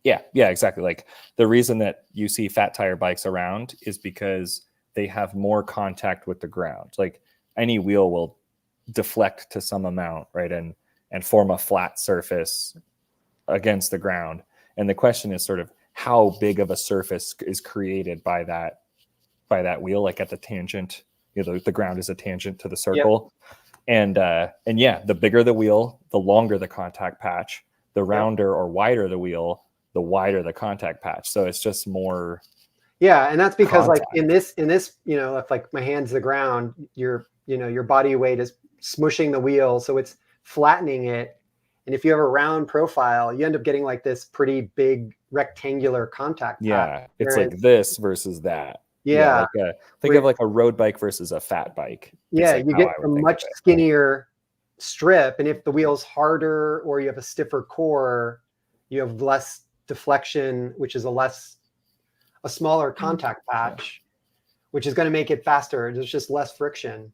exactly. Like the reason that you see fat tire bikes around is because they have more contact with the ground. Like any wheel will deflect to some amount, right, and form a flat surface against the ground. And the question is sort of how big of a surface is created by that wheel, like at the tangent. The ground is a tangent to the circle. And the bigger the wheel, the longer the contact patch. The rounder or wider the wheel, the wider the contact patch. So it's just more. Yeah, and that's because contact. Like in this, if like my hand's the ground, your body weight is smushing the wheel, so it's flattening it. And if you have a round profile, you end up getting like this pretty big rectangular contact patch. It's like this versus that. Think of like a road bike versus a fat bike. Yeah, you get a much skinnier strip, and if the wheel's harder or you have a stiffer core, you have less deflection, which is a smaller contact patch, which is going to make it faster. There's just less friction.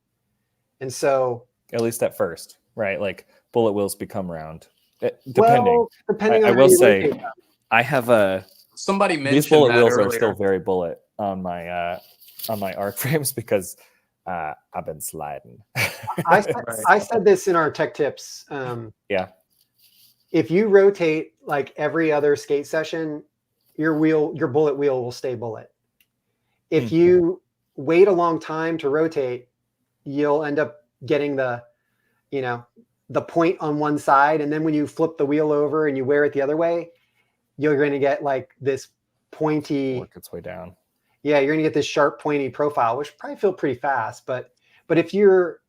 And so at least at first, right? Like bullet wheels become round. Depending on I will say I have somebody mentioned these bullet wheels earlier. Are still very bullet on my arc frames because I've been sliding. I said this in our tech tips. If you rotate like every other skate session, your bullet wheel will stay bullet. If you wait a long time to rotate, you'll end up getting the point on one side. And then when you flip the wheel over and you wear it the other way, you're going to get like this pointy. Work its way down. Yeah, you're going to get this sharp, pointy profile, which probably feel pretty fast. But if you're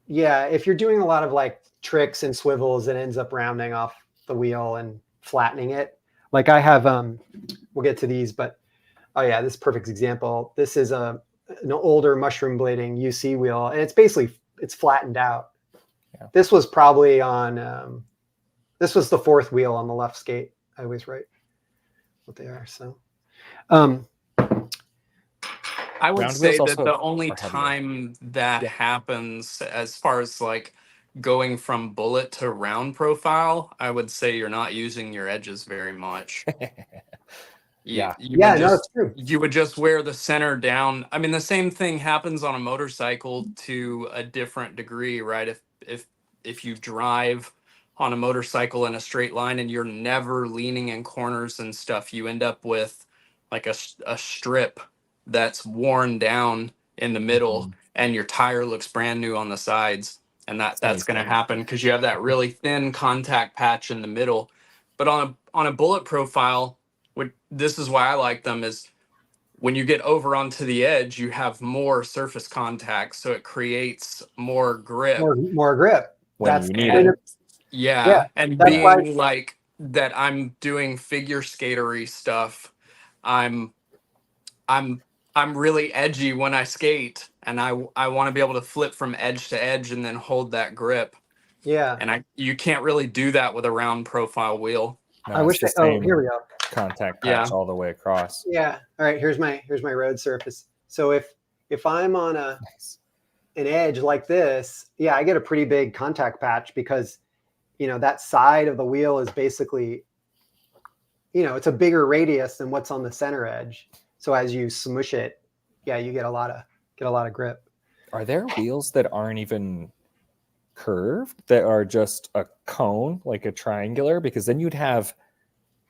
doing a lot of like tricks and swivels, it ends up rounding off the wheel and flattening it. Like I have, we'll get to these, but this is a perfect example. This is an older mushroom blading UC wheel, and it's flattened out. Yeah. This was probably on, this was the fourth wheel on the left skate. I always write what they are. So, I would say that the only time that happens as far as like going from bullet to round profile, I would say you're not using your edges very much. It's true. You would just wear the center down. I mean, the same thing happens on a motorcycle to a different degree, right? If you drive on a motorcycle in a straight line and you're never leaning in corners and stuff, you end up with like a strip that's worn down in the middle and your tire looks brand new on the sides. And that's going to happen because you have that really thin contact patch in the middle. But on a bullet profile, this is why I like them, is when you get over onto the edge, you have more surface contact, so it creates more grip. More grip. When That's you need kind it. of, Yeah, and that's why. being like that, I'm doing figure skatery stuff. I'm I'm I'm really edgy when I skate, and I want to be able to flip from edge to edge and then hold that grip. Yeah. And you can't really do that with a round profile wheel. No, I it's wish. the Oh, same here we go. contact Yeah. patch all the way across. Yeah. All right. Here's my road surface. So if I'm on an edge like this, yeah, I get a pretty big contact patch because, that side of the wheel is basically, it's a bigger radius than what's on the center edge. So as you smush it, yeah, you get a lot of grip. Are there wheels that aren't even curved, that are just a cone, like a triangular? Because then you'd have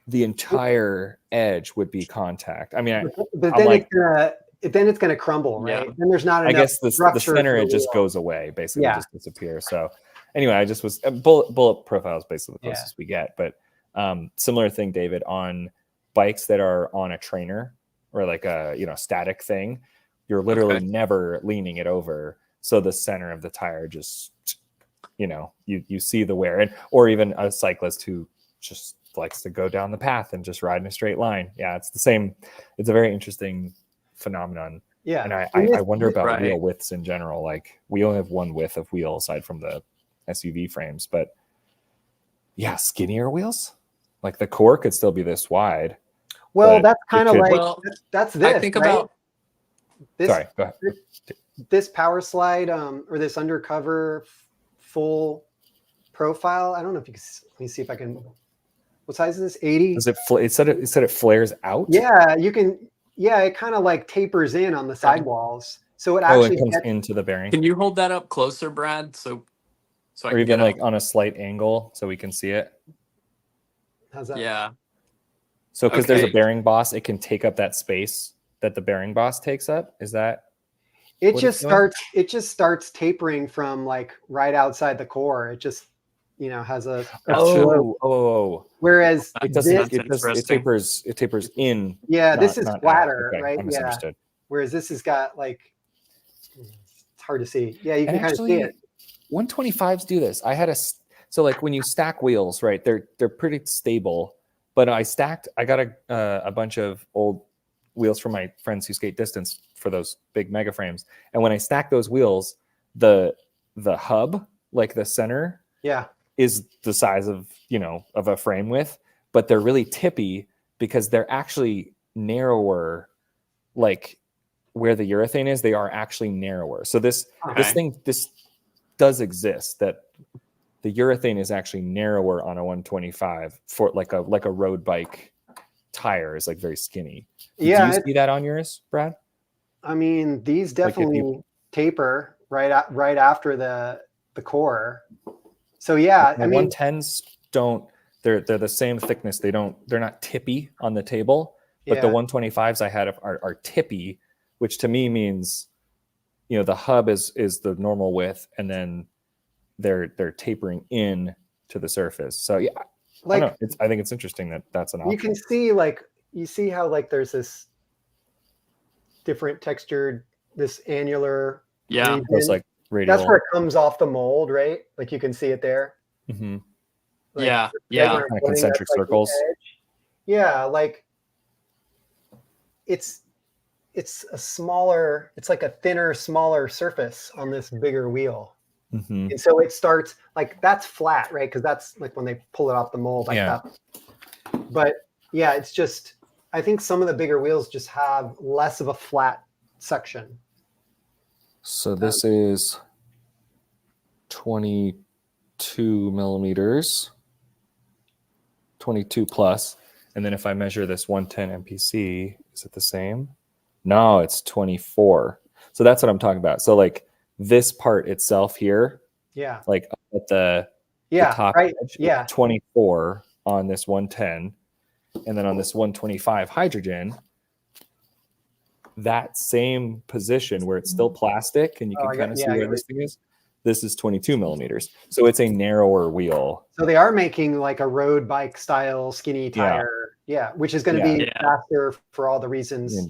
the entire edge would be contact. I mean, but I'm then it's gonna crumble, right? Yeah. Then there's not enough. I guess the structure center for the edge just wheel. goes away, basically, Yeah. just disappears. So anyway, I just was bullet profile is basically the Yeah. closest we get. But similar thing, David, on bikes that are on a trainer or like a static thing, you're literally never leaning it over, so the center of the tire just you see the wear. And or even a cyclist who just likes to go down the path and just ride in a straight line. Yeah, it's the same. It's a very interesting phenomenon. Yeah. And I wonder about Right. wheel widths in general. Like, we only have one width of wheel aside from the SUV frames, but yeah, skinnier wheels. Like the core could still be this wide. Well, but that's it kind of could- like Well, that's this. I think right? about this. Sorry, go ahead. This power slide or this undercover full profile. I don't know if you can. Let me see if I can. What size is this? 80. Does it said it flares out? Yeah, you can. Yeah, it kind of like tapers in on the sidewalls, so it Oh, actually it comes gets, into the bearing. Can you hold that up closer, Brad? So I Or can even get like on a slight angle so we can see it. how's that? Yeah. So because there's a Okay. bearing boss, it can take up that space that the bearing boss takes up. Is that It what just it's doing? starts tapering from like right outside the core. It just has a Oh, slope. Whereas it That's doesn't. this, It tapers in. yeah, this not is out. flatter, Okay, right? I misunderstood. Whereas this has got like, it's hard to see. Yeah, you can And kind of see it. 125s do this. I had so like when you stack wheels, right? They're pretty stable. But I got a bunch of old wheels from my friends who skate distance for those big mega frames. And when I stack those wheels, the hub, like the center, Yeah. is the size of a frame width, but they're really tippy because they're actually narrower. Like where the urethane is, they are actually narrower. So this does exist, that the urethane is actually narrower on a 125 for like a road bike tire is like very skinny. Do you see that on yours, Brad? I mean, these definitely taper right after the core. So yeah, The 110s don't. They're the same thickness. They're not tippy on the table, but the 125s I had are tippy, which to me means the hub is the normal width, and then they're tapering in to the surface. So yeah, like I think it's interesting that that's an option. You can see how like there's this different textured, this annular. Yeah. region. It's like radial. That's where it comes off the mold, right? Like you can see it there. Mm-hmm. Like, Yeah. regular Kind of footing, concentric that's, like, the circles. edge. Yeah, like it's a smaller, it's like a thinner, smaller surface on this bigger wheel. Mm-hmm. And so it starts like that's flat, right? Because that's like when they pull it off the mold, like that. But yeah, it's just, I think some of the bigger wheels just have less of a flat section. So this is 22 millimeters, 22 plus. And then if I measure this 110 MPC, is it the same? No, it's 24. So that's what I'm talking about. So like this part itself here, Yeah. like up at the top right. edge, Yeah. it's 24 on this 110. And then on this 125 hydrogen, that same position where it's still plastic and you can kind of see where this thing is, this is 22 millimeters. So it's a narrower wheel. So they are making like a road bike style skinny tire. Yeah. Which is going to be faster for all the reasons.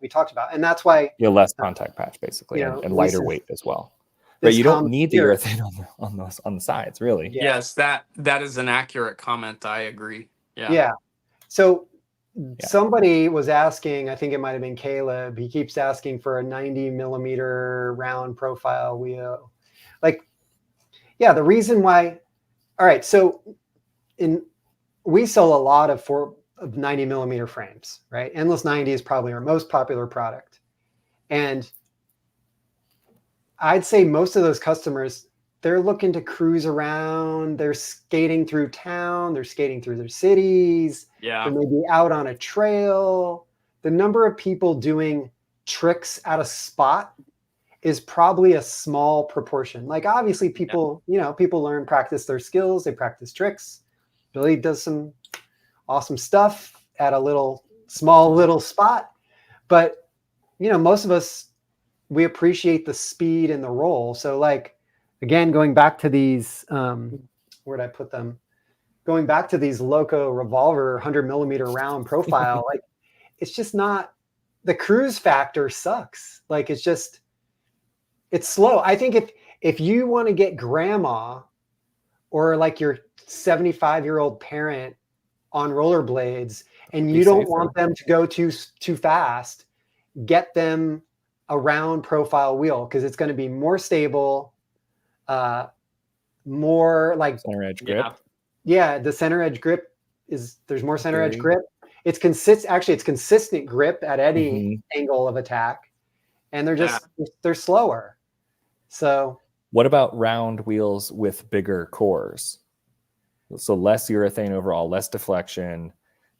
we talked about, and that's why less contact patch basically, you know, and lighter this is- weight as well. But this you don't comment need the here- urethane on the sides, really. Yeah. Yes, that is an accurate comment. I agree. Yeah. Yeah. So somebody was asking, I think it might have been Caleb. He keeps asking for a 90 millimeter round profile wheel. Like, yeah, the reason why. All right, so we sell a lot of 90 millimeter frames, right? Endless 90 is probably our most popular product, and I'd say most of those customers, they're looking to cruise around. They're skating through town. They're skating through their cities. Yeah. They may be out on a trail. The number of people doing tricks at a spot is probably a small proportion. Like, obviously people, you know, people learn, practice their skills. They practice tricks. Billy does some awesome stuff at a small little spot. But, you know, most of us, we appreciate the speed and the roll. So, like, again, going back to these, where'd I put them? Going back to these Loco Revolver 100 millimeter round profile, like, it's just not, the cruise factor sucks. Like, it's slow. I think if you want to get grandma or like your 75-year-old parent on rollerblades and you don't want them to go too fast, get them a round profile wheel, because it's going to be more stable, more like Center edge grip. Yeah, the center edge grip there's more center edge grip. It's consistent grip at any angle of attack, and they're slower. So what about round wheels with bigger cores? So less urethane overall, less deflection,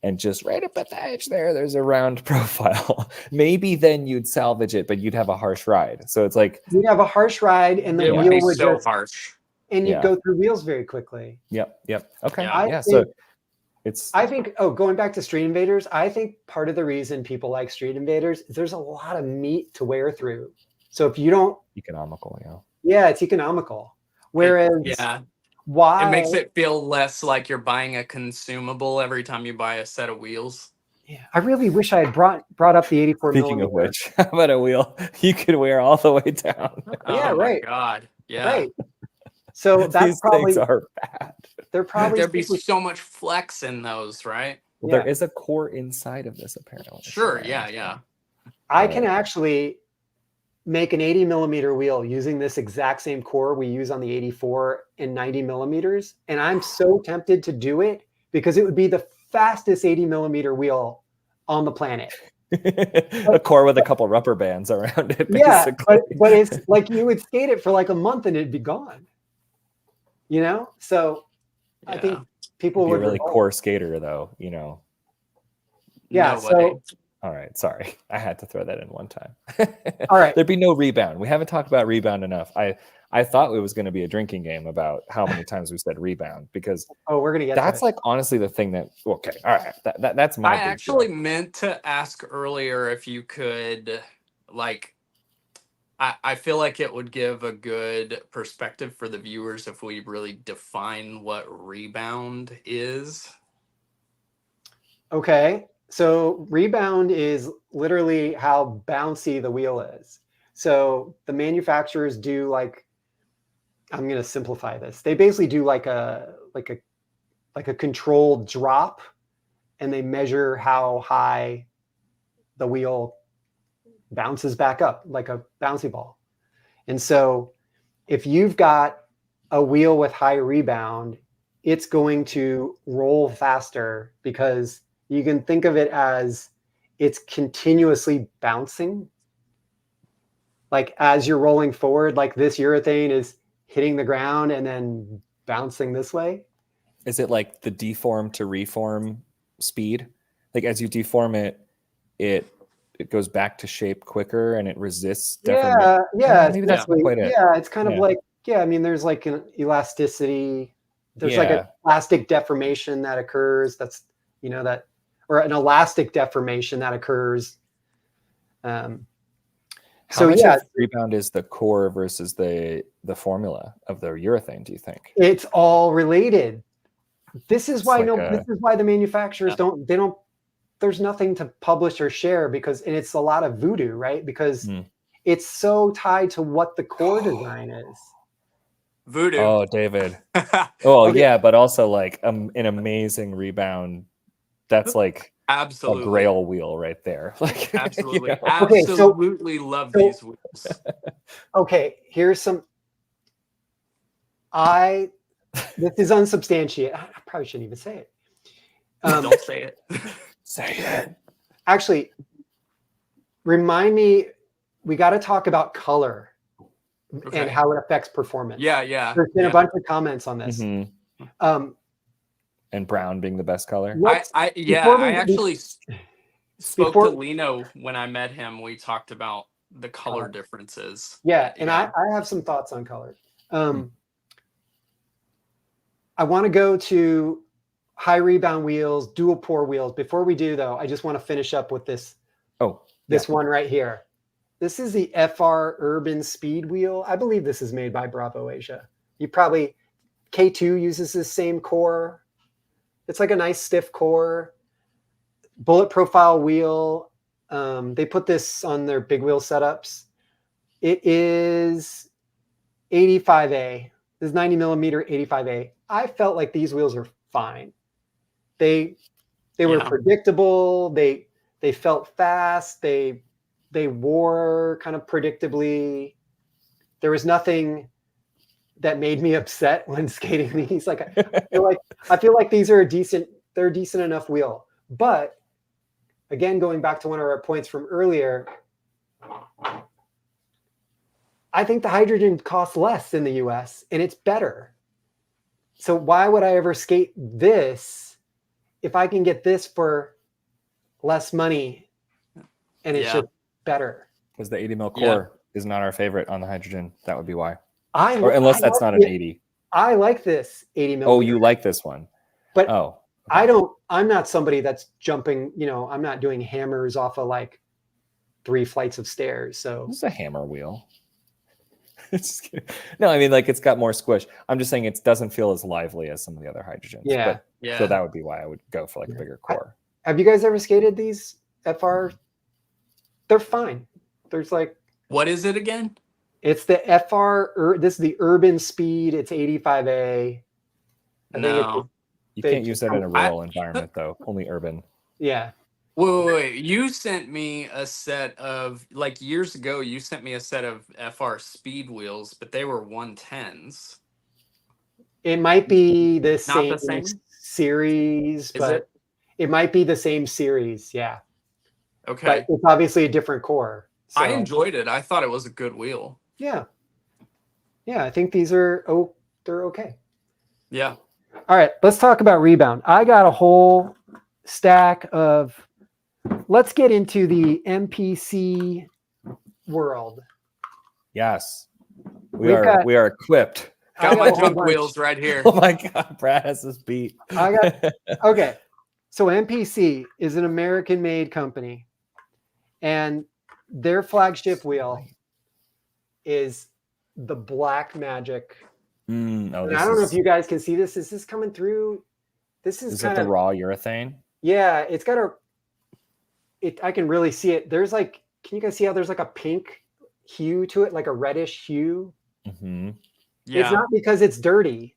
and just right up at the edge there's a round profile. Maybe then you'd salvage it, but you'd have a harsh ride. So it's like you'd have a harsh ride, and the wheel would so harsh, and you'd go through wheels very quickly. Yep. Okay. Yeah. I think, going back to Street Invaders, I think part of the reason people like Street Invaders is there's a lot of meat to wear through. So if you don't, economical, it's economical. Whereas, why it makes it feel less like you're buying a consumable every time you buy a set of wheels. Yeah, I really wish I had brought up the 84 Speaking millimeter. of which, how about a wheel you could wear all the way down? Yeah, Oh my right. God. Yeah. Right. So that's These probably things are bad. There'd be so much flex in those, right? Well, there is a core inside of this, apparently. Sure. Yeah. I can actually make an 80 millimeter wheel using this exact same core we use on the 84 and 90 millimeters. And I'm so tempted to do it because it would be the fastest 80 millimeter wheel on the planet. A core with a couple rubber bands around it. Yeah, Basically. but it's like you would skate it for like a month and it'd be gone. You know? So I think people would would be a really core skater, though, you know. Yeah. So all right, sorry, I had to throw that in one time. All right, there'd be no rebound. We haven't talked about rebound enough. I thought it was going to be a drinking game about how many times we said rebound, because we're gonna get that's like honestly the thing that all right, that's my. I actually meant to ask earlier if you could, like, I feel like it would give a good perspective for the viewers if we really define what rebound is. Okay. So rebound is literally how bouncy the wheel is. So the manufacturers do, like, I'm going to simplify this. They basically do like a controlled drop, and they measure how high the wheel bounces back up like a bouncy ball. And so if you've got a wheel with high rebound, it's going to roll faster, because you can think of it as it's continuously bouncing. Like, as you're rolling forward, like this urethane is hitting the ground and then bouncing this way. Is it like the deform to reform speed? Like, as you deform it, it goes back to shape quicker and it resists deformation. Maybe that's not quite it. Yeah, it's kind of like, I mean, there's like an elasticity. There's like a plastic deformation that occurs. That's, you know, that, or an elastic deformation that occurs. How much of rebound is the core versus the formula of the urethane, do you think? It's all related. This is why this is why the manufacturers don't there's nothing to publish or share because, and it's a lot of voodoo, right? Because it's so tied to what the core design is. Voodoo. Oh, David. Oh, Okay. yeah, but also like an amazing rebound. That's like Absolutely. a grail wheel right there. Like, Absolutely. you know? Okay, so- Absolutely love these wheels. Okay, here's some. This is unsubstantiated. I probably shouldn't even say it. Don't say it. Say it. Actually, remind me. We got to talk about color Okay. and how it affects performance. Yeah, yeah. There's been yeah. a bunch of comments on this. Mhm. And brown being the best color. I before we- actually spoke to before- Lino when I met him. We talked about the color differences. Yeah, and I have some thoughts on color. I want to go to high rebound wheels, dual pour wheels. Before we do, though, I just want to finish up with this. This one right here. This is the FR Urban Speed Wheel. I believe this is made by Bravo Asia. You probably, K2 uses the same core. It's like a nice stiff core. Bullet profile wheel. They put this on their big wheel setups. It is 85A. This is 90 millimeter 85A. I felt like these wheels are fine. They were predictable. They felt fast. They wore kind of predictably. There was nothing that made me upset when skating these. Like I feel like these are they're a decent enough wheel. But again, going back to one of our points from earlier, I think the hydrogen costs less in the US and it's better. So why would I ever skate this if I can get this for less money and it's just better? Because the 80 mil core is not our favorite on the hydrogen. That would be why. Unless that's not an 80. I like this 80 millimeter. Oh, you like this one? But okay. I'm not somebody that's jumping, I'm not doing hammers off of like 3 flights of stairs. So this is a hammer wheel. No, I mean, like, it's got more squish. I'm just saying it doesn't feel as lively as some of the other hydrogens. Yeah. But, so that would be why I would go for like a bigger core. Have you guys ever skated these FR? They're fine. There's like, what is it again? It's the FR. This is the Urban Speed. It's 85A. No, you can't use that in a rural environment though. Only urban. Yeah. Wait. You sent me a set of, like, years ago, you sent me a set of FR speed wheels, but they were 110s. It might be the Not same series, but it might be the same series. Yeah. Okay. But it's obviously a different core. So. I enjoyed it. I thought it was a good wheel. Yeah. Yeah, I think these are, they're okay. Yeah. All right, let's talk about rebound. I got a whole stack of, let's get into the MPC world. Yes. We are equipped. Got my junk wheels right here. Oh my God, Brad has this beat. Okay. So MPC is an American-made company, and their flagship wheel is the Black Magic. I don't know if you guys can see this. Is this coming through? This is it the raw urethane? Yeah, it's got I can really see it. There's like, can you guys see how there's like a pink hue to it, like a reddish hue? Mm-hmm. Yeah. It's not because it's dirty.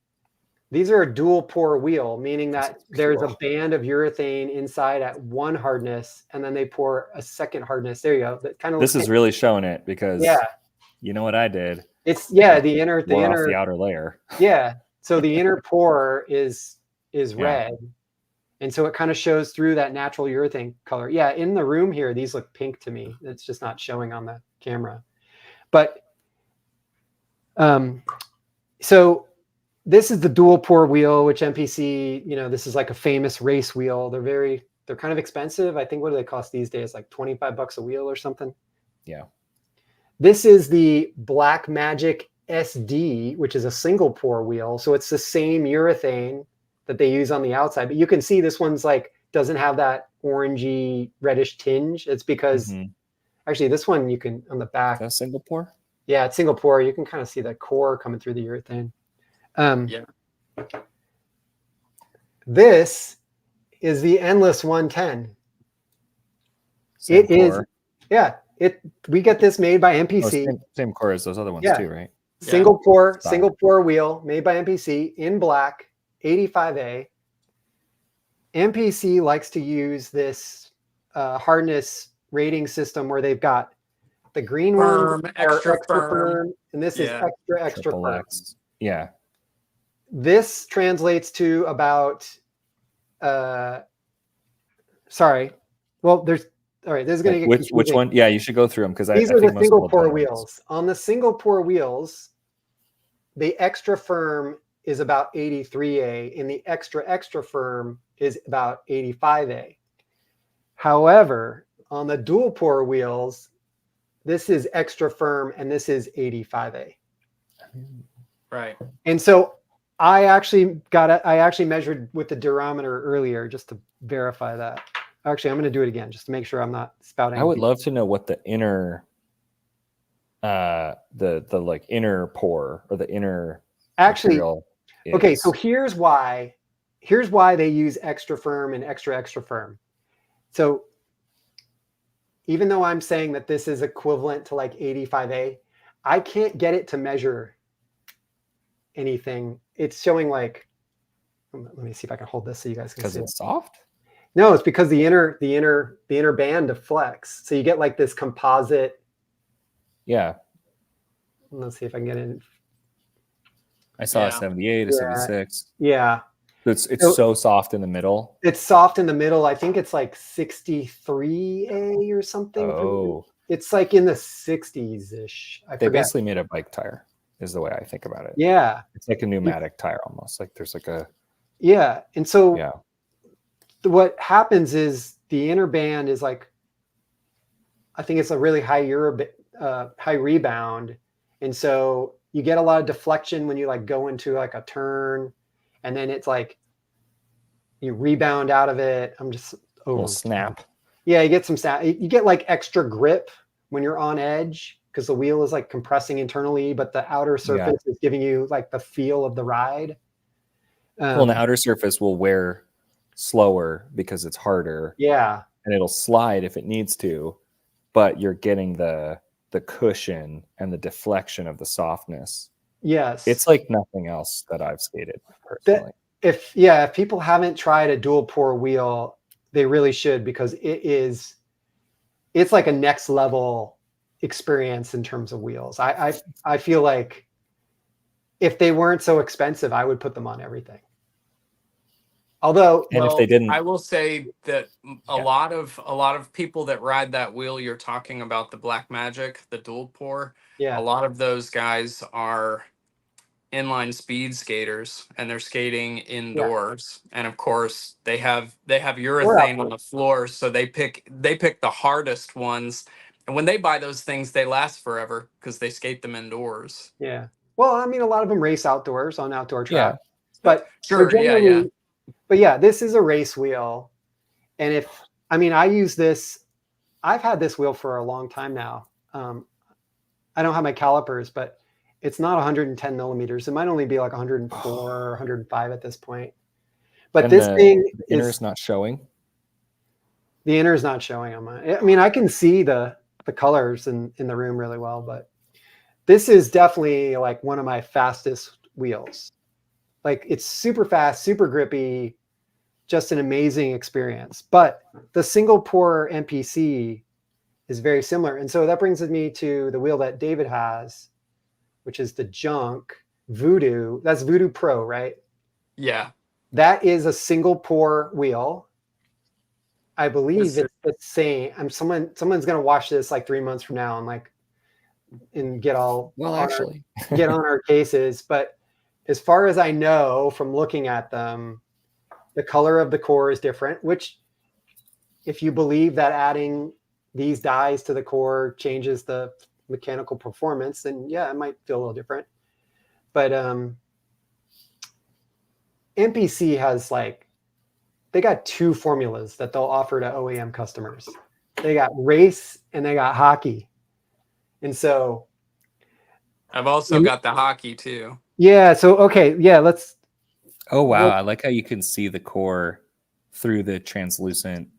These are a dual pour wheel, meaning that there's a band of urethane inside at 1 hardness, and then they pour a second hardness. There you go. That kind of. This is really showing it because you know what I did. It's the inner off the outer layer. Yeah. So the inner pour is red, and so it kind of shows through that natural urethane color. Yeah. In the room here, these look pink to me. It's just not showing on the camera, but so. This is the dual pour wheel, which MPC, this is like a famous race wheel. They're kind of expensive. I think, what do they cost these days? Like $25 a wheel or something. Yeah. This is the Black Magic SD, which is a single pour wheel. So it's the same urethane that they use on the outside, but you can see this one's like, doesn't have that orangey reddish tinge. It's because actually this one you can on the back. Is that single pour? Yeah, it's single pour. You can kind of see the core coming through the urethane. This is the Endless 110. Same It is, core. yeah. We get this made by Oh, MPC. same core as those other ones Yeah. too, right? Single pour Style. wheel made by MPC in black, 85A. MPC likes to use this hardness rating system where they've got the green Firm, ones are extra extra firm. firm, and this is Yeah. extra Triple firm. X. Yeah. This translates to about sorry. Well, there's all right. This is going to get Which confusing. one? Yeah, you should go through them because I These are think the most single people pour don't know this. wheels. On the single pour wheels, the extra firm is about 83A, and the extra firm is about 85A. However, on the dual pour wheels, this is extra firm and this is 85A. Right. And so I actually measured with the Durometer earlier just to verify that. Actually, I'm going to do it again just to make sure I'm not spouting. I would love to know what the inner the like inner pour or the inner actually material is. Okay, so here's why they use extra firm and extra firm. So even though I'm saying that this is equivalent to like 85A, I can't get it to measure anything. It's showing like, let me see if I can hold this so you guys can see because it's it. soft. No, it's because the inner band deflects. So you get like this composite. Yeah. Let's see if I can get in. I saw a 78, a 76. Yeah. It's so soft in the middle. It's soft in the middle. I think it's like 63A or something. Oh. It's like in the 60s-ish. They basically made a bike tire is the way I think about it. Yeah. It's like a pneumatic tire almost. Like there's like a And so yeah. What happens is the inner band is like, I think it's a really high rebound. And so you get a lot of deflection when you like go into like a turn, and then it's like you rebound out of it. I'm just little snap. Yeah, you get some snap. You get like extra grip when you're on edge because the wheel is like compressing internally, but the outer surface is giving you like the feel of the ride. Well, the outer surface will wear slower because it's harder. Yeah. And it'll slide if it needs to, but you're getting the cushion and the deflection of the softness. Yes. It's like nothing else that I've skated personally. If people haven't tried a dual pour wheel, they really should, because it's like a next level experience in terms of wheels. I feel like if they weren't so expensive, I would put them on everything. Although, and if they didn't, I will say that a lot of people that ride that wheel you're talking about, the Black Magic, the dual pour, a lot of those guys are inline speed skaters, and they're skating indoors. And of course, they have urethane on the floor, so they pick the hardest ones. And when they buy those things, they last forever because they skate them indoors. Yeah. Well, I mean, a lot of them race outdoors on outdoor track. But sure, But yeah, this is a race wheel. And I use this, I've had this wheel for a long time now. I don't have my calipers, but it's not 110 millimeters. It might only be like 104 or 105 at this point. But this thing the inner is not showing. The inner is not showing on mine. I mean, I can see the colors in the room really well, but this is definitely like one of my fastest wheels. Like, it's super fast, super grippy, just an amazing experience. But the single pour MPC is very similar. And so that brings me to the wheel that David has, which is the Junk Voodoo. That's Voodoo Pro, right? Yeah. That is a single pour wheel. I believe it's the same. Someone's going to watch this like 3 months from now and get all get on our cases. But as far as I know from looking at them, the color of the core is different, which, if you believe that adding these dyes to the core changes the mechanical performance, then yeah, it might feel a little different. But MPC has they got two formulas that they'll offer to OEM customers. They got race and they got hockey. And so I've also got the hockey too. Yeah. So, okay. Yeah. Let's. Oh, wow. I like how you can see the core through the translucent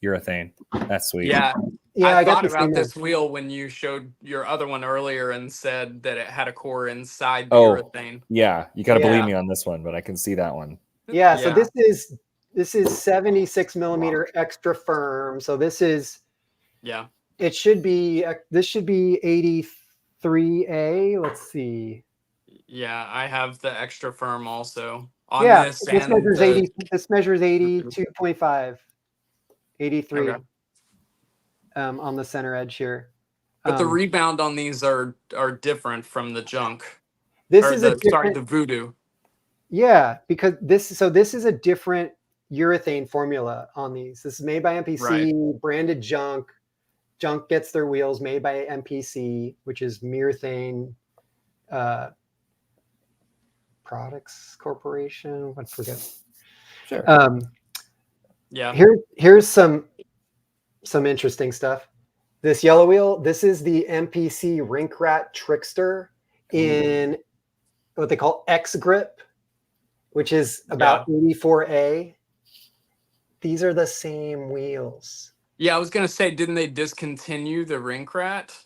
urethane. That's sweet. Yeah. Yeah, I got thought the about same this wheel when you showed your other one earlier and said that it had a core inside the Oh, urethane. yeah. You got to believe Yeah. me on this one, but I can see that one. Yeah, so Yeah. this is 76 millimeter extra firm. So this is Yeah. it should be this should be 83A. Let's see. Yeah. I have the extra firm also on Yeah, this this and measures the 80. This measures 82.5, 83 okay. on the center edge here. But the rebound on these are different from the junk. This Or is a the sorry, different. the voodoo. Yeah, because this is a different urethane formula on these. This is made by MPC, branded junk. Junk gets their wheels made by MPC, which is Murethane Products Corporation. I forget. Sure. Yeah. Here's some interesting stuff. This yellow wheel, this is the MPC Rink Rat Trickster in what they call X grip, which is about 84A. These are the same wheels. Yeah, I was gonna say, didn't they discontinue the Rink Rat?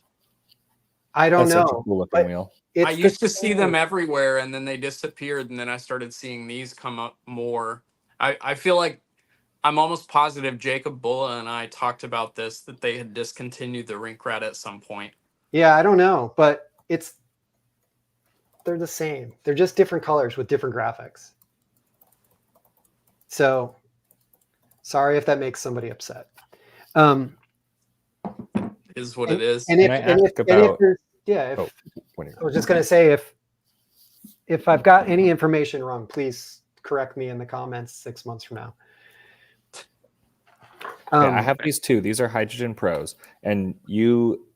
I don't That's know. such a cool looking wheel. I used to see them everywhere, and then they disappeared, and then I started seeing these come up more. I feel like I'm almost positive Jacob Bulla and I talked about this, that they had discontinued the Rink Rat at some point. Yeah, I don't know, but they're the same. They're just different colors with different graphics. So sorry if that makes somebody upset. Is what it is. And I was just going to say, if I've got any information wrong, please correct me in the comments 6 months from now. I have these two. These are Hydrogen Pros. And you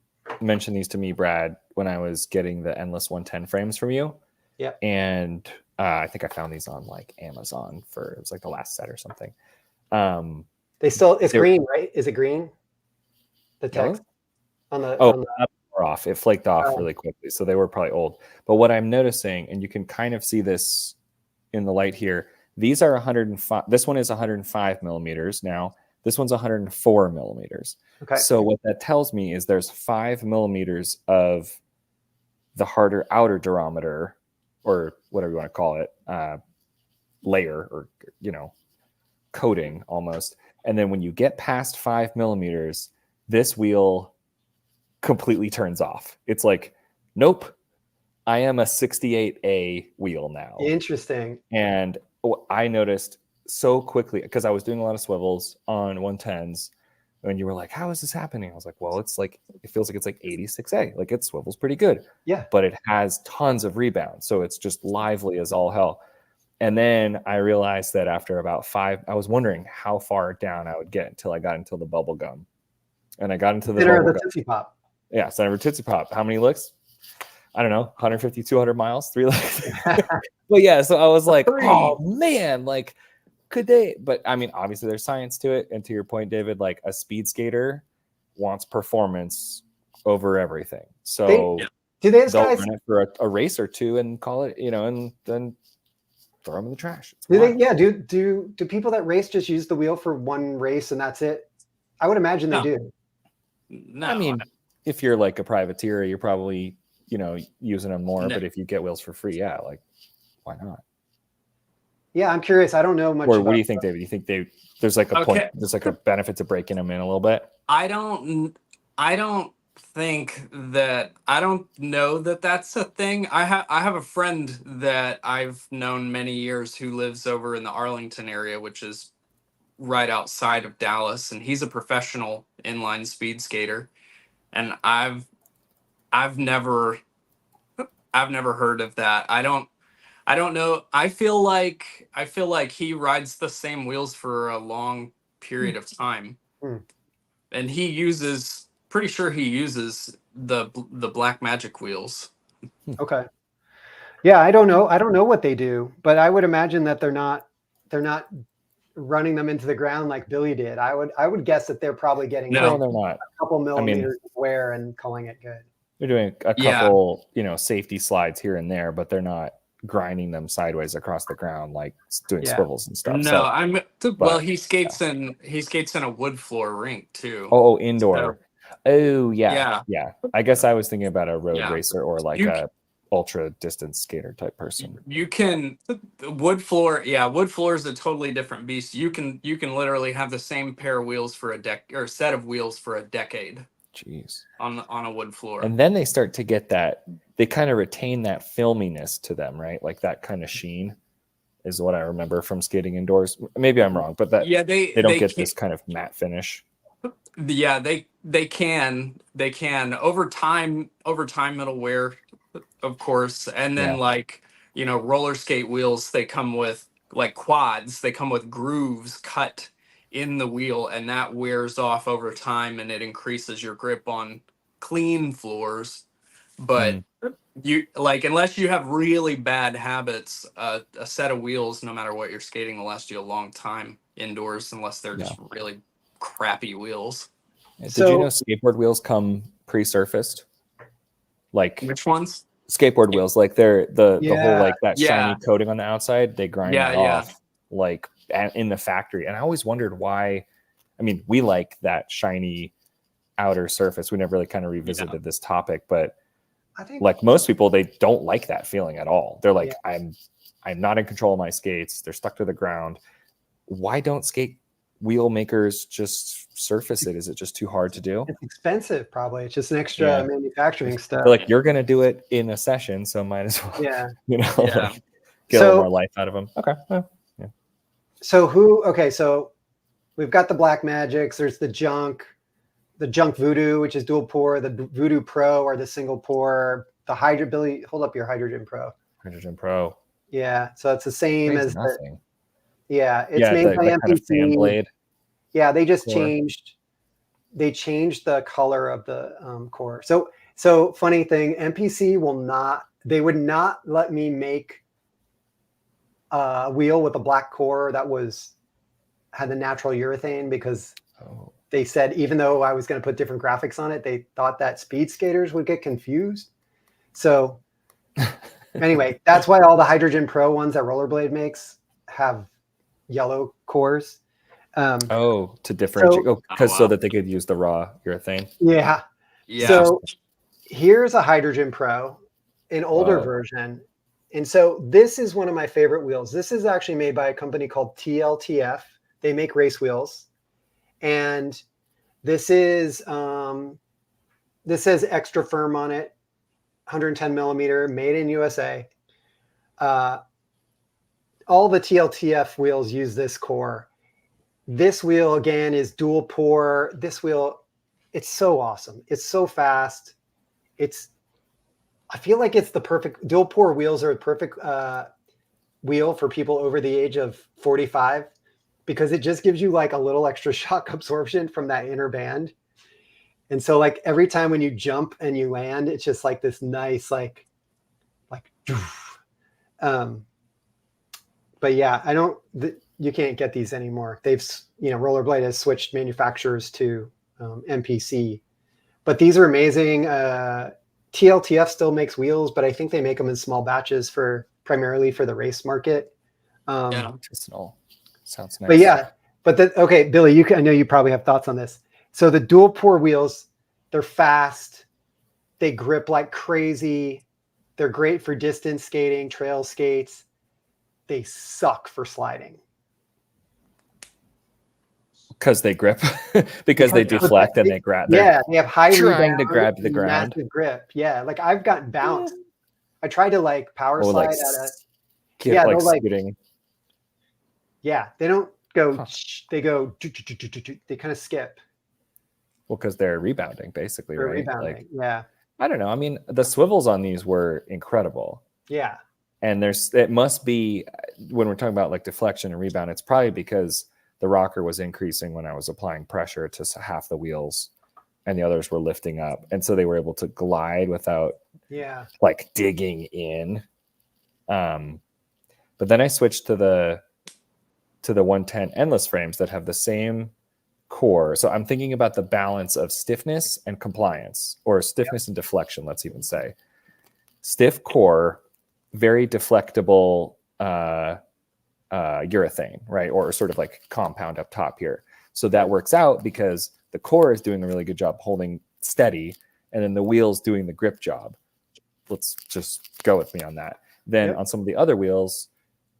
mentioned these to me, Brad, when I was getting the Endless 110 frames from you. Yeah. And I think I found these on like Amazon it was like the last set or something. It's green, right? Is it green? The text on the off. It flaked off really quickly. So they were probably old. But what I'm noticing, and you can kind of see this in the light here, these are 105. This one is 105 millimeters now. This one's 104 millimeters. Okay. So what that tells me is there's 5 millimeters of the harder outer durometer, or whatever you want to call it, layer, or coating almost. And then when you get past 5 millimeters, this wheel completely turns off. It's like, nope, I am a 68A wheel now. Interesting. And I noticed so quickly, because I was doing a lot of swivels on 110s, and you were like, how is this happening? I was like, well, it's like, it feels like it's like 86A. Like, it swivels pretty good. Yeah. But it has tons of rebound. So it's just lively as all hell. And then I realized that after about 5, I was wondering how far down I would get until I got into the bubble gum. And I got into the center bubble of the gum. Tootsie Pop. Yeah, center of Tootsie Pop. How many licks? I don't know, 150, 200 miles, 3 licks. But yeah, so I was like, oh man, like, could they? But I mean, obviously there's science to it. And to your point, David, like a speed skater wants performance over everything. So do those they'll guys run it for a race or two and call it, and then throw them in the trash. Do people that race just use the wheel for one race and that's it? I would imagine they do. No, I mean, if you're like a privateer, you're probably, using them more. No. But if you get wheels for free, yeah, like, why not? Yeah, I'm curious. I don't know much. Or what do you think, David? You think there's like a point, there's like a benefit to breaking them in a little bit? I don't think that, I don't know that that's a thing. I have a friend that I've known many years who lives over in the Arlington area, which is right outside of Dallas, and he's a professional inline speed skater. And I've never heard of that. I don't know. I feel like he rides the same wheels for a long period of time. And pretty sure he uses the Black Magic wheels. Okay. Yeah, I don't know. I don't know what they do, but I would imagine that they're not running them into the ground like Billy did. I would guess that they're probably getting No, they're not. a couple millimeters of wear and calling it good. They're doing a couple, safety slides here and there, but they're not grinding them sideways across the ground, like doing Yeah. swivels and stuff. No, So, well, but he skates in a wood floor rink too. oh, indoor. Oh yeah, Yeah. I guess I was thinking about a road Yeah. racer or like You a ultra distance skater type person. You can wood floor. Yeah, wood floor is a totally different beast. You can literally have the same pair of wheels for or set of wheels for a decade Jeez. on a wood floor. And then they start to get that, they kind of retain that filminess to them, right? Like that kind of sheen is what I remember from skating indoors. Maybe I'm wrong, but that they don't get this kind of matte finish. Yeah, they can over time it'll wear, of course, and then like roller skate wheels, they come with like quads, they come with grooves cut in the wheel, and that wears off over time, and it increases your grip on clean floors. But you like, unless you have really bad habits, a set of wheels, no matter what you're skating, will last you a long time indoors, unless they're just really crappy wheels. Did you know skateboard wheels come pre-surfaced? Like which ones? Skateboard wheels, like they're the whole like that shiny Yeah. coating on the outside, they grind that Yeah. off like in the factory. And I always wondered why. I mean, we like that shiny outer surface. We never really kind of revisited this topic, but I think like most people, they don't like that feeling at all. They're like, I'm not in control of my skates. They're stuck to the ground. Why don't skate wheel makers just surface it? Is it just too hard to do? it's expensive, probably. It's just an extra manufacturing stuff. They're like, you're going to do it in a session, so might as well, like, get a little more life out of them. Okay. So we've got the Black Magics. There's the junk Voodoo, which is dual pour, the Voodoo Pro or the single pour, the Billy, hold up your Hydrogen Pro. Hydrogen Pro. Yeah. So it's the same as nothing. It's made by MPC. Kind of fan blade. Yeah, they just changed the color of the core. So funny thing, MPC would not let me make a wheel with a black core that had the natural urethane, because they said, even though I was going to put different graphics on it, they thought that speed skaters would get confused. So anyway, that's why all the Hydrogen Pro ones that Rollerblade makes have yellow cores. To differentiate, so that they could use the raw urethane. Yeah. So here's a Hydrogen Pro, an older version. And so this is one of my favorite wheels. This is actually made by a company called Tltf. They make race wheels. And this says extra firm on it, 110 millimeter, made in USA. All the Tltf wheels use this core. This wheel, again, is dual pour. This wheel, it's so awesome. It's so fast. I feel like it's the perfect, dual pour wheels are a perfect wheel for people over the age of 45, because it just gives you like a little extra shock absorption from that inner band. And so like every time when you jump and you land, it's just like this nice, but yeah, you can't get these anymore. Rollerblade has switched manufacturers to MPC, but these are amazing. Tltf still makes wheels, but I think they make them in small batches primarily for the race market. Artisanal. Sounds nice. But yeah, Billy, I know you probably have thoughts on this. So the dual pour wheels, they're fast. They grip like crazy. They're great for distance skating, trail skates. They suck for sliding. Because they grip, because they deflect and they grab. They have high trying to grab the ground. Massive grip. Yeah, like I've gotten bounced. I tried to like power slide scooting. Yeah, they don't go. They go. They kind of skip. Well, because they're rebounding, basically, right? Rebounding. Yeah. I don't know. I mean, the swivels on these were incredible. Yeah. And it must be, when we're talking about like deflection and rebound, it's probably because the rocker was increasing when I was applying pressure to half the wheels, and the others were lifting up, and so they were able to glide without like digging in. But then I switched to the 110 endless frames that have the same core. So I'm thinking about the balance of stiffness and compliance, or stiffness and deflection, let's even say. Stiff core, very deflectable urethane, right? Or sort of like compound up top here. So that works out because the core is doing a really good job holding steady, and then the wheel's doing the grip job. Let's just go with me on that. Then on some of the other wheels,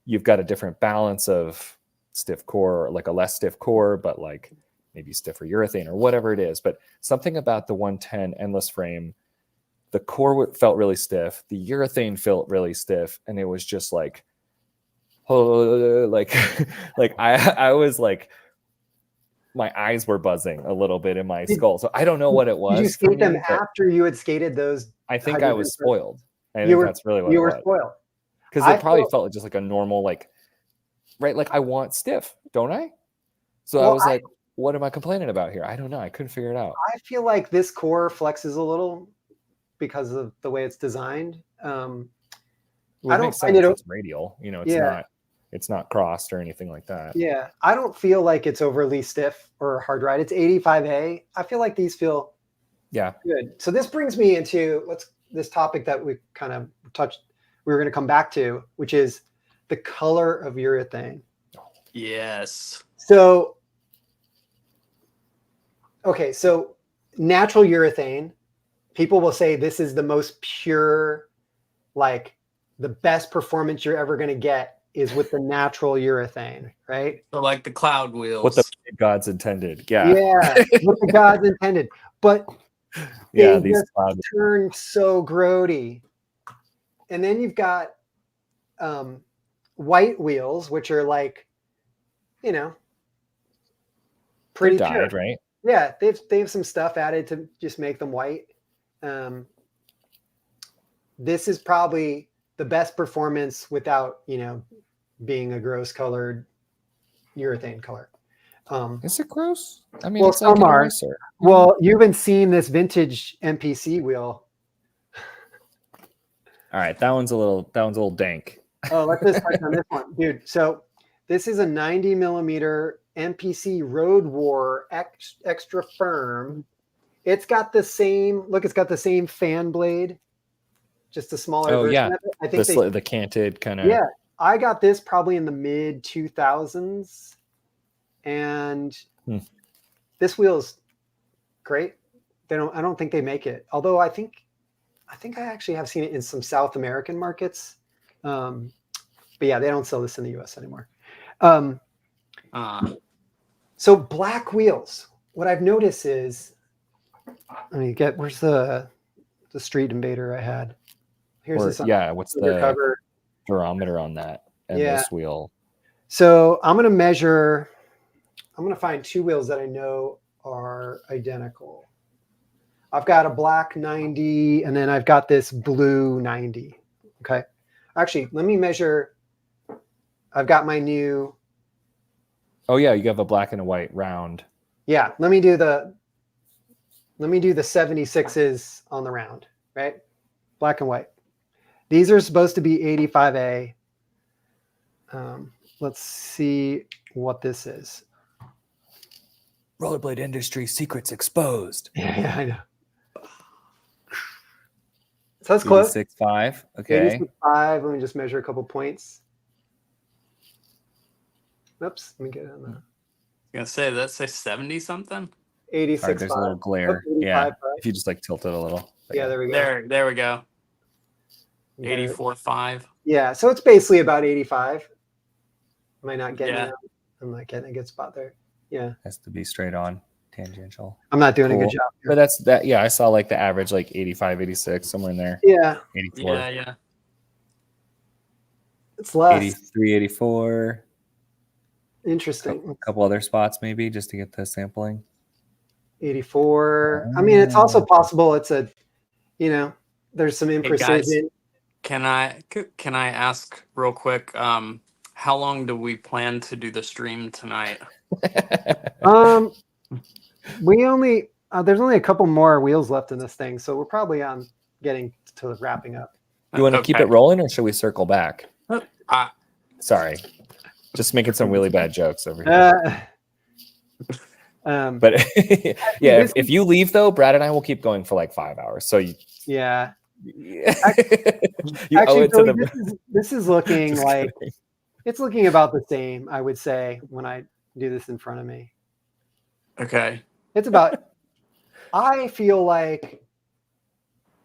you've got a different balance of stiff core, or like a less stiff core, but like maybe stiffer urethane or whatever it is. But something about the 110 endless frame, the core felt really stiff, the urethane felt really stiff, and it was just like, oh, like, like I was like, my eyes were buzzing a little bit in my skull. So I don't know what it was. Did you skate them after you had skated those? I think I was spoiled. I think that's really what it was. You were spoiled. Because it probably felt just like a normal, like, right? Like I want stiff, don't I? So I was like, what am I complaining about here? I don't know. I couldn't figure it out. I feel like this core flexes a little because of the way it's designed. Well, I don't find it's radial. You know, it's not crossed or anything like that. Yeah, I don't feel like it's overly stiff or hard ride. It's 85A. I feel like these feel good. So this brings me into this topic that we kind of touched. We were going to come back to, which is the color of urethane. Yes. So, okay, so natural urethane, people will say this is the most pure, like the best performance you're ever going to get is with the natural urethane, right? So like the cloud wheels. What the gods intended. Yeah. Yeah, what the gods intended. But yeah, they just turn so grody. And then you've got white wheels, which are like, you know, pretty dyed, pure. Right? Yeah, they have some stuff added to just make them white. This is probably the best performance without, you know, being a gross colored urethane color. Is it gross? I mean, well, it's like some are. eraser. Well, you've been seeing this vintage MPC wheel. All right, that one's a little dank. Oh, let's just touch on this one, dude. So this is a 90 millimeter MPC Road War extra firm. It's got the same look. It's got the same fan blade, just a smaller version of it. I think the canted kind of. Yeah, I got this probably in the mid 2000s, and this wheel's great. I don't think they make it. Although I think I actually have seen it in some South American markets. But yeah, they don't sell this in the US anymore. So black wheels. What I've noticed is, where's the street invader I had? Here's this. What's Undercover. The durometer on that and this wheel? So I'm going to find two wheels that I know are identical. I've got a black 90 and then I've got this blue 90. Okay. Actually, let me measure. I've got my new. Oh yeah, you have a black and a white round. Yeah, let me do the 76s on the round, right? Black and white. These are supposed to be 85A. Let's see what this is. Rollerblade industry secrets exposed. Yeah, I know. So that's close. 86.5. Okay. 86.5. Let me just measure a couple points. Oops. Let me get it on that. I was gonna say, let's say 70 something. 86. Right, there's a little glare. Yeah. If you just like tilt it a little. Yeah, there we go. There we go. 84.5. Yeah, so it's basically about 85. Am I not getting it? I'm not getting a good spot there. Yeah. Has to be straight on tangential. I'm not doing a good job here. But that's that. Yeah, I saw like the average like 85, 86, somewhere in there. Yeah. 84. Yeah. It's less. 83, 84. Interesting. A couple other spots maybe just to get the sampling. 84. I mean, it's also possible it's a, there's some imprecision. Hey guys, can I ask real quick, how long do we plan to do the stream tonight? We only there's only a couple more wheels left in this thing, so we're probably on getting to wrapping up. You want to keep it rolling, or should we circle back? Sorry, just making some really bad jokes over here. But yeah, if you leave though, Brad and I will keep going for like 5 hours. So yeah, you owe Actually, it to Billy, the. this is looking Just like kidding. it's looking about the same, I would say, when I do this in front of me. Okay. It's about, I feel like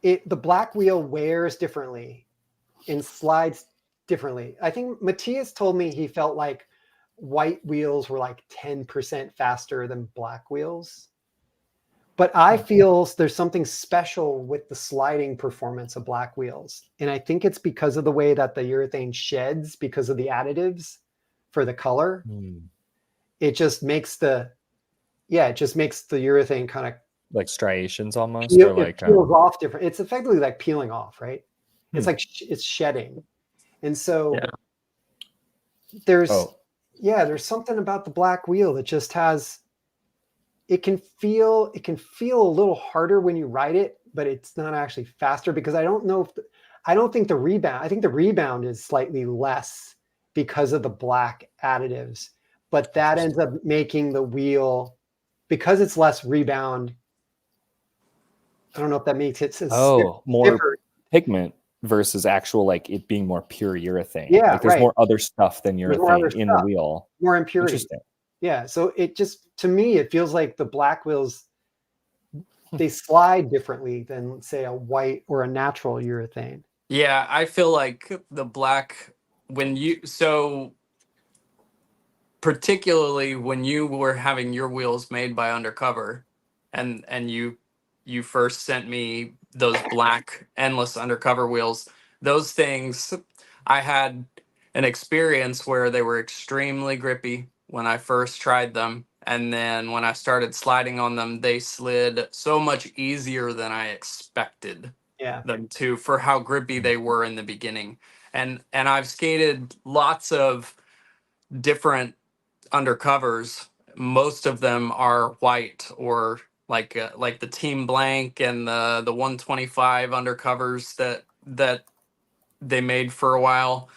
the black wheel wears differently and slides differently. I think Matthias told me he felt like white wheels were like 10% faster than black wheels. But I feel there's something special with the sliding performance of black wheels. And I think it's because of the way that the urethane sheds because of the additives for the color. It just makes the urethane kind of like striations almost, peel, or like it peels off different. It's effectively like peeling off, right? It's like it's shedding. And so there's something about the black wheel that just has, it can feel a little harder when you ride it, but it's not actually faster because I think the rebound is slightly less because of the black additives, but that ends up making the wheel, because it's less rebound. I don't know if that makes it more different. pigment versus actual, like it being more pure urethane. Yeah, like there's more other stuff than There's more other urethane in the stuff, wheel. more impurity. Interesting. Yeah, so it just, to me, it feels like the black wheels, they slide differently than, say, a white or a natural urethane. Yeah, I feel like the black, particularly when you were having your wheels made by Undercover, and you first sent me those black endless Undercover wheels, those things, I had an experience where they were extremely grippy when I first tried them, and then when I started sliding on them, they slid so much easier than I expected them to, for how grippy they were in the beginning. And I've skated lots of different Undercovers. Most of them are white, or like the Team Blank and the 125 Undercovers that they made for a while,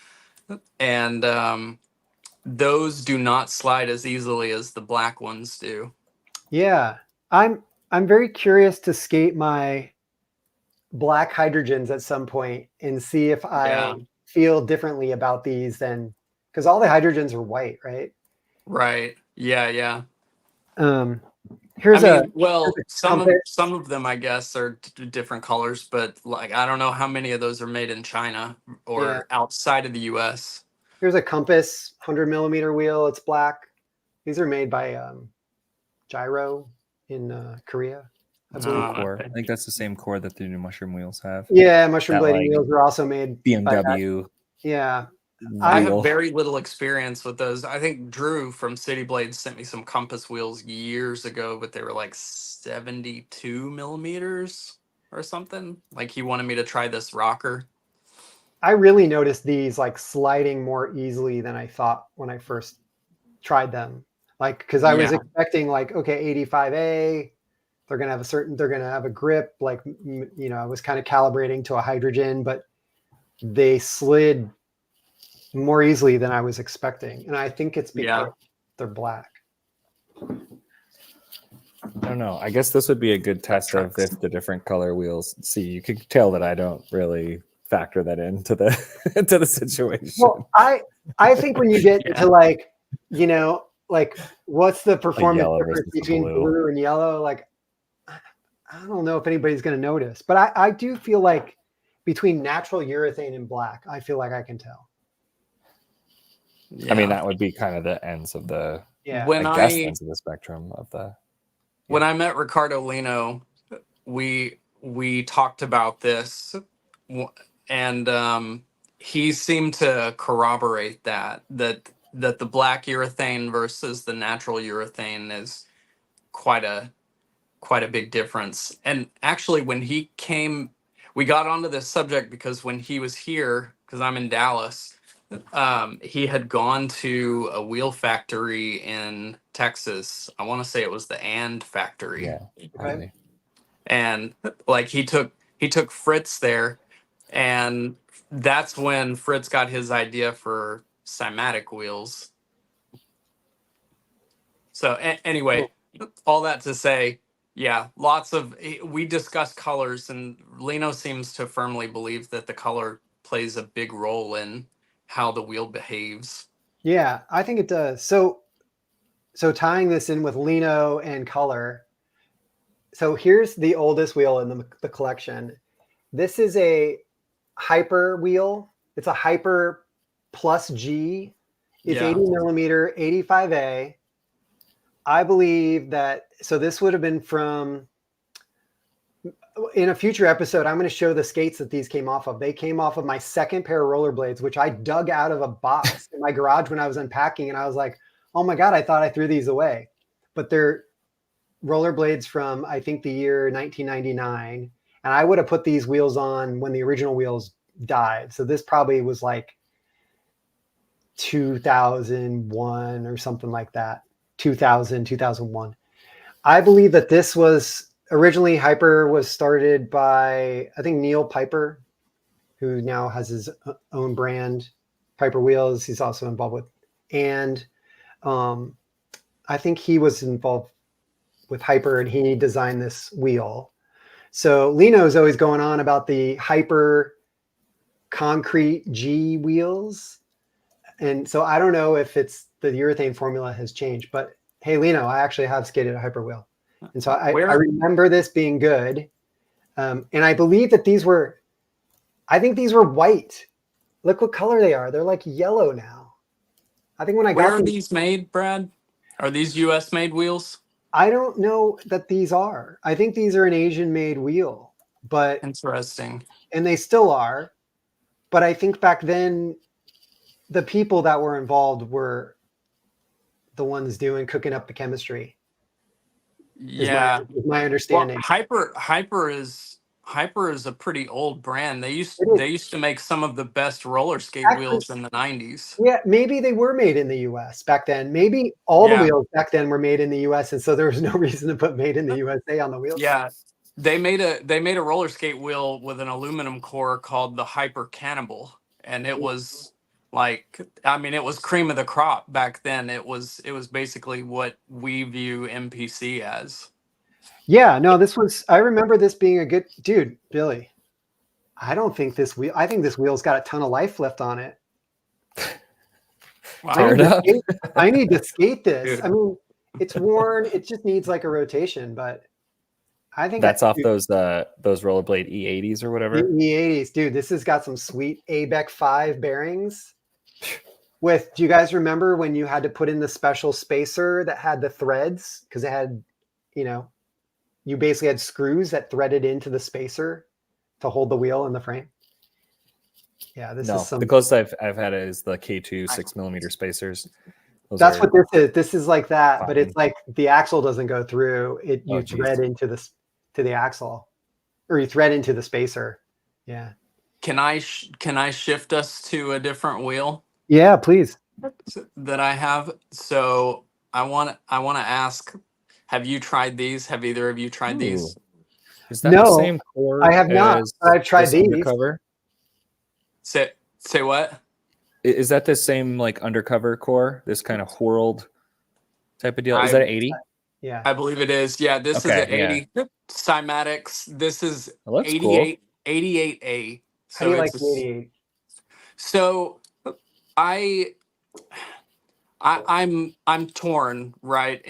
and those do not slide as easily as the black ones do. Yeah, I'm very curious to skate my black hydrogens at some point and see if I feel differently about these than, because all the hydrogens are white, right? Right. Yeah. Here's some of them, I guess, are different colors, but like I don't know how many of those are made in China or outside of the U.S. Here's a Compass 100mm wheel. It's black. These are made by Gyro in Korea. I think that's the same core that the new Mushroom wheels have. Yeah, Mushroom blading wheels are also made BMW. Yeah. I have very little experience with those. I think Drew from City Blades sent me some Compass wheels years ago, but they were like 72mm or something. Like he wanted me to try this rocker. I really noticed these like sliding more easily than I thought when I first tried them. Like, because I was expecting like, okay, 85A, they're gonna have a grip. Like, I was kind of calibrating to a hydrogen, but they slid more easily than I was expecting, and I think it's because they're black. I don't know. I guess this would be a good test of if the different color wheels. See, you could tell that I don't really factor that into the into the situation. Well, I think when you get to like, like what's the performance difference between blue and yellow? Like, I don't know if anybody's going to notice, but I do feel like between natural urethane and black, I feel like I can tell. I mean, that would be kind of the ends of the ends of the spectrum of the. When I met Ricardo Lino, we talked about this, and he seemed to corroborate that the black urethane versus the natural urethane is quite a big difference. And actually, when he came, we got onto this subject because when he was here, because I'm in Dallas, he had gone to a wheel factory in Texas. I want to say it was the And factory. Yeah, probably. And like he took Fritz there, and that's when Fritz got his idea for cymatic wheels. So anyway, all that to say, Yeah, lots of we discuss colors, and Lino seems to firmly believe that the color plays a big role in how the wheel behaves. Yeah, I think it does. So tying this in with Lino and color. So here's the oldest wheel in the collection. This is a hyper wheel. It's a hyper plus G. It's Yeah. 80 millimeter, 85A. I believe that, so this would have been from, in a future episode, I'm going to show the skates that these came off of. They came off of my second pair of rollerblades, which I dug out of a box in my garage when I was unpacking. And I was like, oh my God, I thought I threw these away. But they're rollerblades from, I think, the year 1999. And I would have put these wheels on when the original wheels died. So this probably was like 2001 or something like that. 2000, 2001. I believe that this was originally, Hyper was started by, I think, Neil Piper, who now has his own brand, Piper Wheels. He's also involved with, and I think he was involved with Hyper, and he designed this wheel. So Lino's always going on about the Hyper concrete G wheels. And so I don't know if it's the urethane formula has changed, but hey, Lino, I actually have skated a Hyper wheel. And so I remember this being good. And I believe that these were, I think these were white. Look what color they are. They're like yellow now. I think when I got Where are these made, Brad? Are these US made wheels? I don't know that these are. I think these are an Asian made wheel, but Interesting. And they still are. But I think back then, the people that were involved were the ones cooking up the chemistry. Yeah, is my understanding. Well, Hyper is a pretty old brand. They used to make some of the best roller skate wheels in the 90s. Yeah, maybe they were made in the US back then. Maybe all the wheels back then were made in the US, and so there was no reason to put made in the USA on the wheels. Yeah. They made a roller skate wheel with an aluminum core called the Hyper Cannibal, and it was like, I mean, it was cream of the crop back then. It was basically what we view MPC as. Yeah, no, I remember this being a good, dude, Billy. I think this wheel's got a ton of life left on it. Wow. I need to skate this. Dude. I mean, it's worn. It just needs like a rotation, but I think that's off those Rollerblade E80s or whatever. E80s, dude. This has got some sweet ABEC 5 bearings. Do you guys remember when you had to put in the special spacer that had the threads? Because it had, you basically had screws that threaded into the spacer to hold the wheel in the frame. Yeah, this is the closest I've had it is the K2 6mm spacers. That's what this is. This is like that, but it's like the axle doesn't go through. You thread into the axle, or you thread into the spacer. Yeah. Can I shift us to a different wheel? Yeah, please. That I have. So I want to ask, have you tried these? Have either of you tried these? Is that the same core? I have not. I've tried these. Undercover? Say what? Is that the same like Undercover core? This kind of whirled type of deal? Is that an 80? Yeah, I believe it is. Yeah, this is an 80. Cymatics. This is 88. 88A. So how do you like the 88? So I'm torn, right?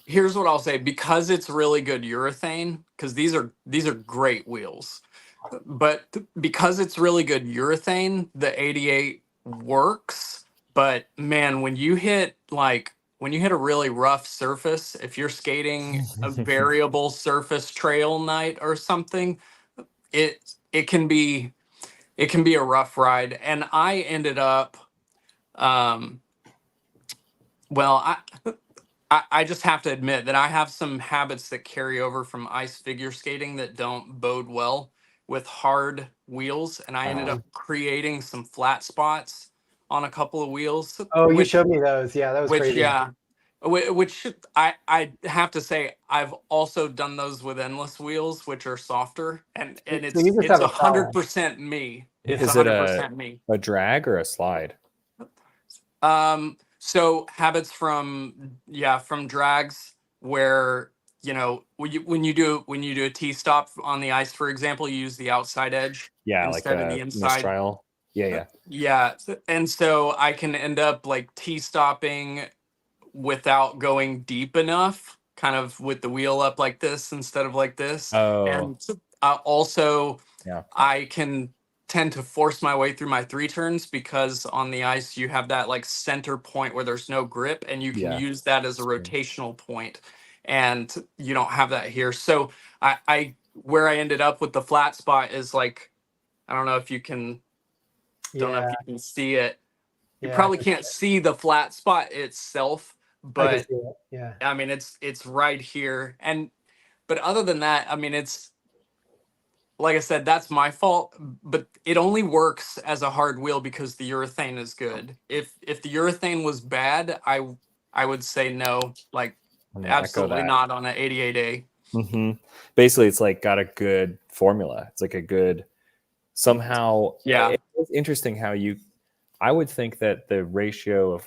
Here's what I'll say, because it's really good urethane, because these are great wheels. But because it's really good urethane, the 88 works. But man, when you hit a really rough surface, if you're skating a variable surface trail night or something, it can be a rough ride. And I ended up I just have to admit that I have some habits that carry over from ice figure skating that don't bode well with hard wheels, and I ended up creating some flat spots on a couple of wheels. Oh, you showed me those. Yeah, that was crazy. Yeah, which I have to say, I've also done those with endless wheels, which are softer, and it's 100% me. It's 100% me. A drag or a slide? So habits from drags where you know, when you do a T stop on the ice, for example, you use the outside edge Yeah, like instead of the a inside. mistrial. Yeah, yeah. Yeah, and so I can end up like T stopping without going deep enough, kind of with the wheel up like this instead of like this. Oh, And also, yeah. I can tend to force my way through my 3 turns because on the ice you have that like center point where there's no grip, and you can Yeah. use that as a rotational point, and you don't have that here. So I where I ended up with the flat spot is like, I don't know if you can, don't know if Yeah, you can see it. You yeah, probably can't see the flat spot itself, I can but see it. Yeah, I mean it's right here. And but other than that, I mean, it's like I said, that's my fault, but it only works as a hard wheel because the urethane is good. If the urethane was bad, I would say no, like I'm gonna echo absolutely that. not on an 88A. Basically, it's like got a good formula. It's like a good somehow. Yeah. It's interesting how I would think that the ratio of,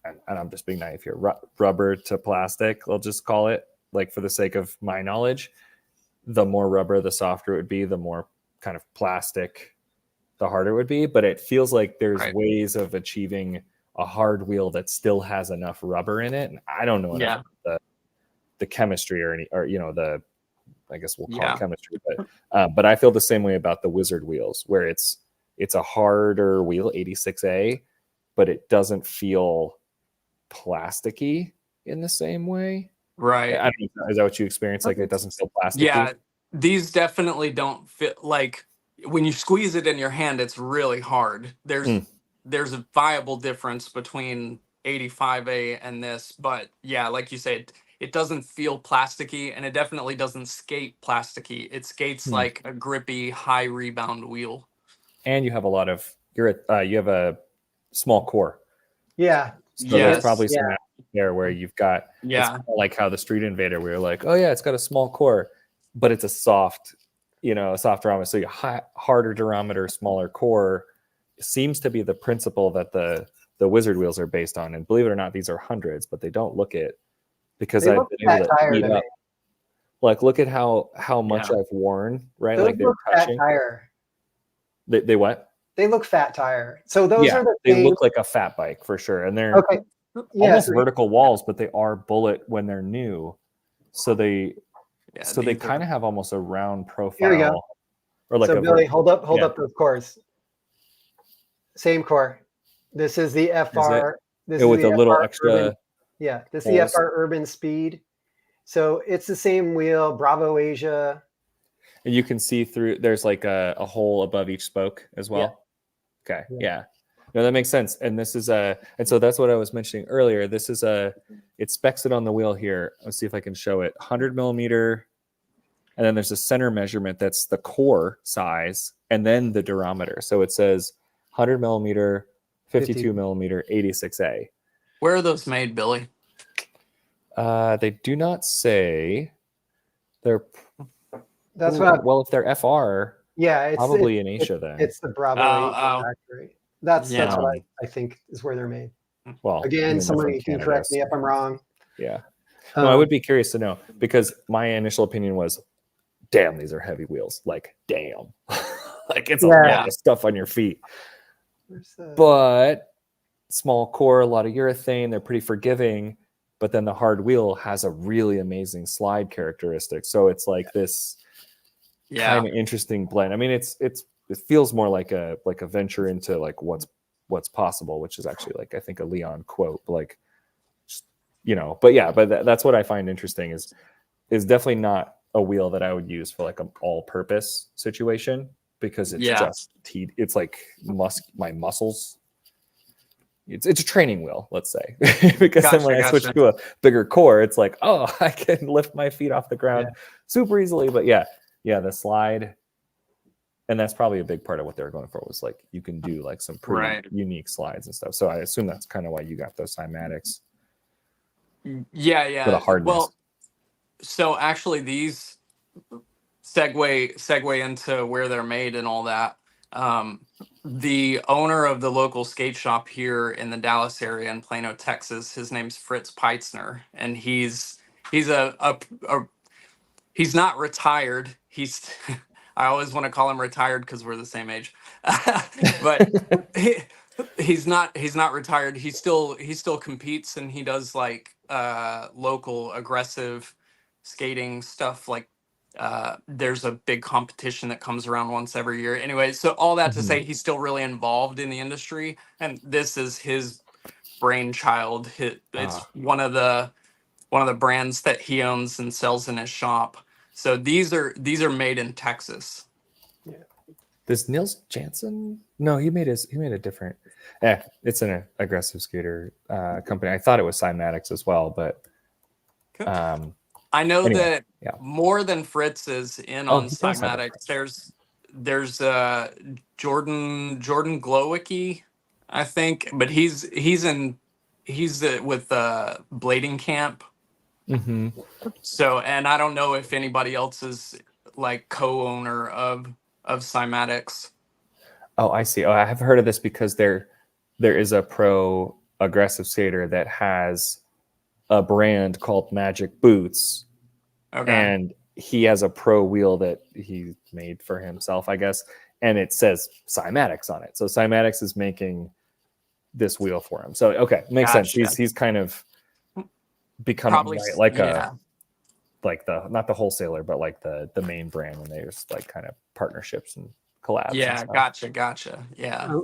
and I'm just being naive here, rubber to plastic, I'll just call it, like for the sake of my knowledge, the more rubber, the softer it would be, the more kind of plastic, the harder it would be. But it feels like there's Right. ways of achieving a hard wheel that still has enough rubber in it. And I don't know enough about the chemistry or the, I guess we'll call it chemistry, but I feel the same way about the Wizard wheels, where it's a harder wheel, 86A, but it doesn't feel plasticky in the same way. Right. I don't know, is that what you experience? Like it doesn't feel plasticky? Yeah, these definitely don't fit. Like when you squeeze it in your hand, it's really hard. There's a viable difference between 85A and this, but yeah, like you said, it doesn't feel plasticky, and it definitely doesn't skate plasticky. It skates like a grippy, high rebound wheel. And you have a lot of you have a small core. yeah, So there's probably some there where you've got, it's kind of like how the Street Invader, where you're like, oh yeah, it's got a small core, but it's a soft durometer. So you harder durometer, smaller core seems to be the principle that the Wizard wheels are based on. And believe it or not, these are hundreds, but they don't look it, because they I've look been able fat to tire eat to up. me. Like, look at how much I've worn, right? Those like they're look fat touching. tire. They what? They look fat tire. So those are the they things. look like a fat bike for sure, and they're Okay. Yeah, almost vertical walls, but they are bullet when they're new. So they kind of have almost a round profile. Here we go. Or like so a Billy, hold up those cores. Same core. This is the FR. This is with the a little FR extra. Urban. Yeah, this is the FR Urban Speed. So it's the same wheel, Bravo Asia. And you can see through. There's like a hole above each spoke as well. Yeah. Okay. Yeah. No, that makes sense. And this is and so that's what I was mentioning earlier. This is it specs it on the wheel here. Let's see if I can show it. 100 millimeter. And then there's a center measurement that's the core size, and then the durometer. So it says 100 millimeter, 52 millimeter, 86A. Where are those made, Billy? They do not say. They're That's what. Well, if they're FR, yeah, probably in Asia. Then it's the Bravo factory. That's what I think is where they're made. Well, again, somebody can correct me if I'm wrong. Yeah, no, I would be curious to know, because my initial opinion was, damn, these are heavy wheels. Like, damn, like it's a lot of stuff on your feet. But small core, a lot of urethane. They're pretty forgiving. But then the hard wheel has a really amazing slide characteristic. So it's like this kind of interesting blend. I mean, it feels more like a venture into like what's possible, which is actually like, I think, a Leon quote, like, but that's what I find interesting is definitely not a wheel that I would use for like an all-purpose situation, because it's just it's like my muscles. It's a training wheel, let's say, because then when I switch to a bigger core, it's like, oh, I can lift my feet off the ground super easily. But the slide, and that's probably a big part of what they were going for, was like you can do like some pretty unique slides and stuff. So I assume that's kind of why you got those cymatics. Yeah. For the hardness. Well, so actually these segue into where they're made and all that. The owner of the local skate shop here in the Dallas area in Plano, Texas, his name's Fritz Peitzner, and he's he's he's not retired. He's I always want to call him retired because we're the same age, but he's not retired. He still competes, and he does like local aggressive skating stuff. Like there's a big competition that comes around once every year. Anyway, so all that to say, he's still really involved in the industry, and this is his brainchild. It's one of the brands that he owns and sells in his shop. So these are made in Texas. Does Nils Janssen? No, he made a different. It's an aggressive skater company. I thought it was Cymatics as well, but I know anyway, that More Than Fritz is in on Cymatics. There's Jordan Glowicki, I think, but he's with Blading Camp. Mm-hmm. So, and I don't know if anybody else is like co-owner of Cymatics. Oh, I see. Oh, I have heard of this because there is a pro aggressive skater that has a brand called Magic Boots. Okay. And he has a pro wheel that he made for himself, I guess, and it says Cymatics on it. So Cymatics is making this wheel for him. So okay, makes sense. He's kind of becoming like the not the wholesaler, but like the main brand, and there's like kind of partnerships and collabs. Yeah, gotcha. Yeah.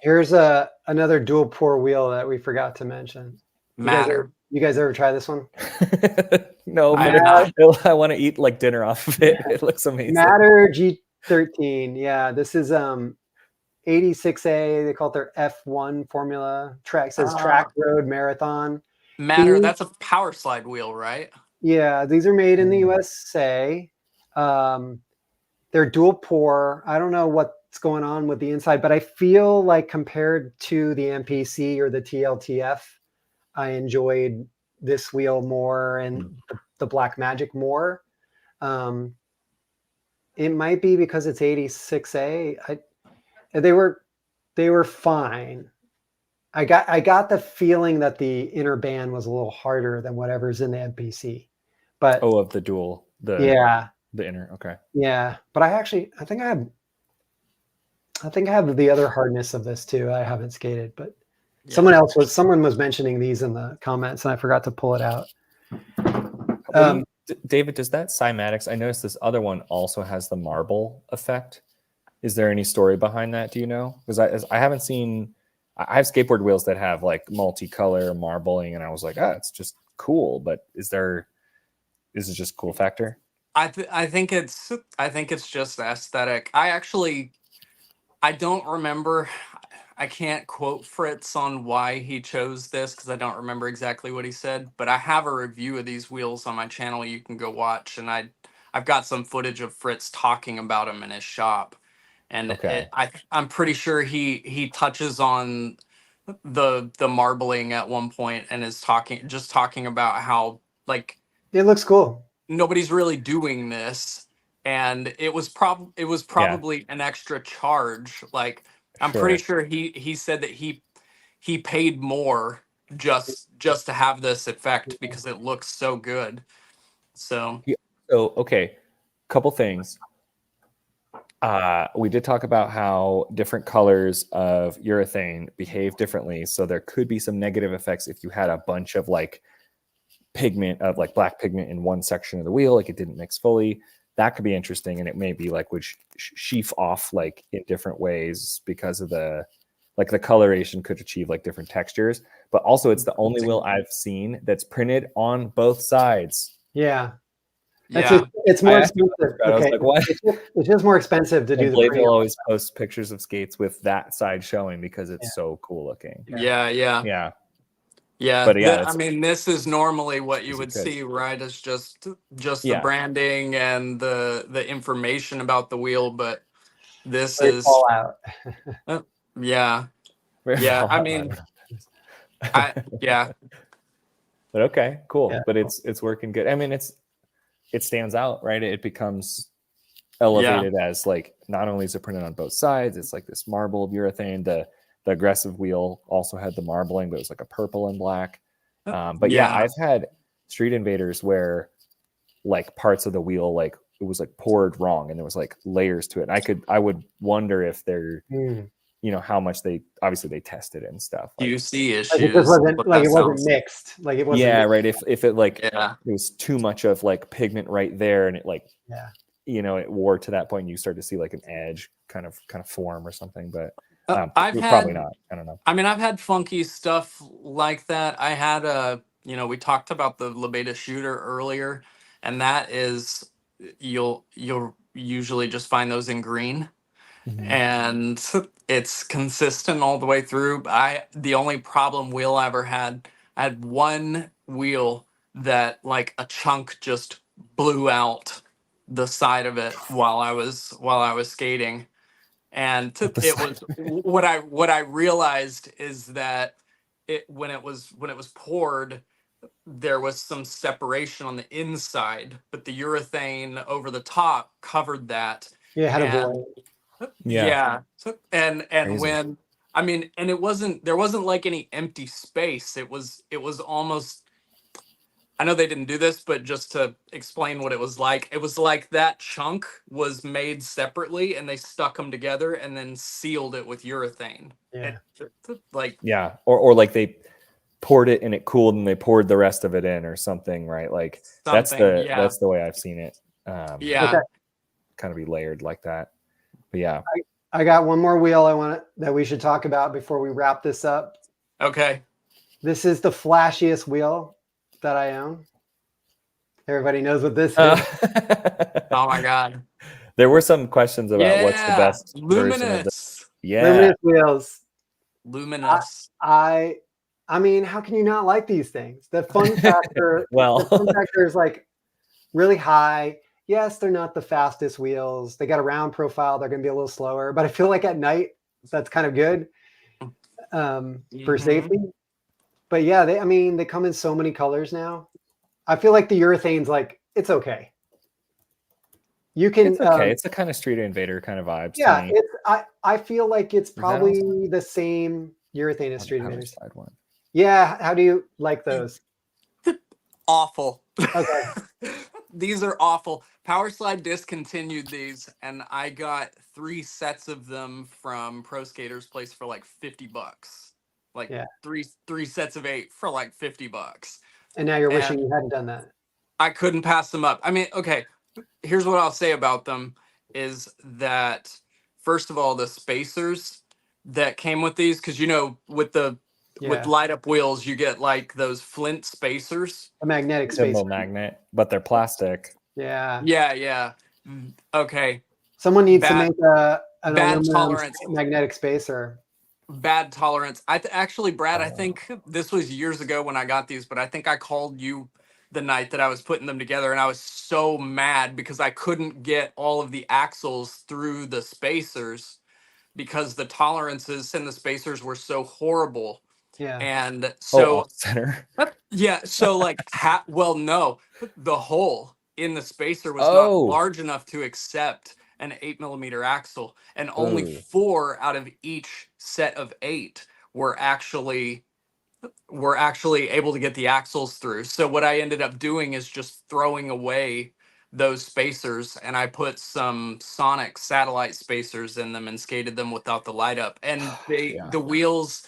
Here's another dual pour wheel that we forgot to mention. You guys ever try this one? No, but I want to eat like dinner off of it. It looks amazing. Matter G13. Yeah, this is 86A. They call it their F1 formula. Says track road marathon. Matter, that's a power slide wheel, right? Yeah, these are made in the USA. They're dual pour. I don't know what's going on with the inside, but I feel like compared to the MPC or the Tltf, I enjoyed this wheel more and the Black Magic more. It might be because it's 86A. They were fine. I got the feeling that the inner band was a little harder than whatever's in the MPC. But of the dual, the inner, okay. Yeah, but I think I have the other hardness of this too. I haven't skated, but someone was mentioning these in the comments, and I forgot to pull it out. David, does that Cymatics? I noticed this other one also has the marble effect. Is there any story behind that? Do you know? Because I haven't seen. I have skateboard wheels that have like multicolor marbling, and I was like, it's just cool. But is it just cool factor? I think it's just aesthetic. I don't remember. I can't quote Fritz on why he chose this because I don't remember exactly what he said. But I have a review of these wheels on my channel you can go watch, and I've got some footage of Fritz talking about them in his shop, and I'm pretty sure he touches on the marbling at one point and is talking about how like it looks cool. Nobody's really doing this, and it was probably an extra charge. Like I'm pretty sure he said that he paid more just to have this effect because it looks so good. So okay, couple things. We did talk about how different colors of urethane behave differently, so there could be some negative effects if you had a bunch of like pigment of like black pigment in one section of the wheel, like it didn't mix fully. That could be interesting, and it may be like would sheaf off like in different ways because of the coloration could achieve like different textures. But also, it's the only wheel I've seen that's printed on both sides. Yeah. It's more expensive. I was like, what? It's just more expensive to do the Blade will always post pictures of skates with that side showing because it's so cool looking. Yeah. But I mean, this is normally what you would see, right? It's just the branding and the information about the wheel, but this is all out. Yeah. I mean, But okay, cool. Yeah. But it's working good. I mean, it stands out, right? It becomes elevated as like not only is it printed on both sides, it's like this marbled urethane. The aggressive wheel also had the marbling, but it was like a purple and black. But I've had Street Invaders where like parts of the wheel, like it was like poured wrong and there was like layers to it. And I would wonder if they're, you know, how much they obviously they tested it and stuff. Like, QC Like it just issues. wasn't What like that it wasn't sounds. mixed. Like it wasn't. yeah, mixed. right. If it like Yeah. it was too much of like pigment right there and it like, Yeah. you know, it wore to that point, you start to see like an edge kind of form or something. But I've probably had, not. I don't know. I mean, I've had funky stuff like that. I had you know, we talked about the Labeda shooter earlier, and that is you'll usually just find those in green, and it's consistent all the way through. The only problem wheel I ever had, I had one wheel that like a chunk just blew out the side of it while I was skating, and What the it side was what I realized is that when it was poured, there was some separation on the inside, but the urethane over the top covered that. Yeah, it had a And void. Yeah. and Crazy. when, I mean, and there wasn't like any empty space. It was almost, I know they didn't do this, but just to explain what it was like that chunk was made separately and they stuck them together and then sealed it with urethane. Yeah. Like, Yeah. Or like they poured it and it cooled and they poured the rest of it in or something, right? Like that's something, yeah. that's the way I've seen it. Yeah. Okay. Kind of be layered like that. But yeah. I got one more wheel that we should talk about before we wrap this up. Okay. This is the flashiest wheel that I own. Everybody knows what this is. Oh my God. There were some questions about what's the best version of the Luminous. yeah. Luminous wheels. Luminous. I mean, how can you not like these things? The fun factor, Well. the fun factor is like really high. Yes, they're not the fastest wheels. They got a round profile. They're going to be a little slower, but I feel like at night that's kind of good for safety. But yeah, they come in so many colors now. I feel like the urethane's like, it's okay. You can. It's okay. It's a kind of Street Invader kind of vibes. Yeah, to me. I feel like it's probably also- the same urethane as Street Power Invaders. slide one. Yeah, how do you like those? Awful. Okay. These are awful. Power Slide discontinued these, and I got 3 sets of them from Pro Skater's place for like $50. Like Yeah. three sets of 8 for like $50. And now you're wishing you hadn't done that. I couldn't pass them up. I mean, okay, here's what I'll say about them is that, first of all, the spacers that came with these, because you know, with light up wheels, you get like those flint spacers. A magnetic Symbol spacer. magnet, but they're plastic. Yeah. Yeah. Okay. Someone needs to Bad- make an bad aluminum tolerance. magnetic spacer. Bad tolerance. Actually, Brad, I think this was years ago when I got these, but I think I called you the night that I was putting them together, and I was so mad because I couldn't get all of the axles through the spacers because the tolerances and the spacers were so horrible. Yeah. And so off center. yeah, so like well, no, the hole in the spacer was not large enough to accept an 8mm axle, and only 4 out of each set of 8 were actually able to get the axles through. So what I ended up doing is just throwing away those spacers, and I put some Sonic satellite spacers in them and skated them without the light up. And the wheels,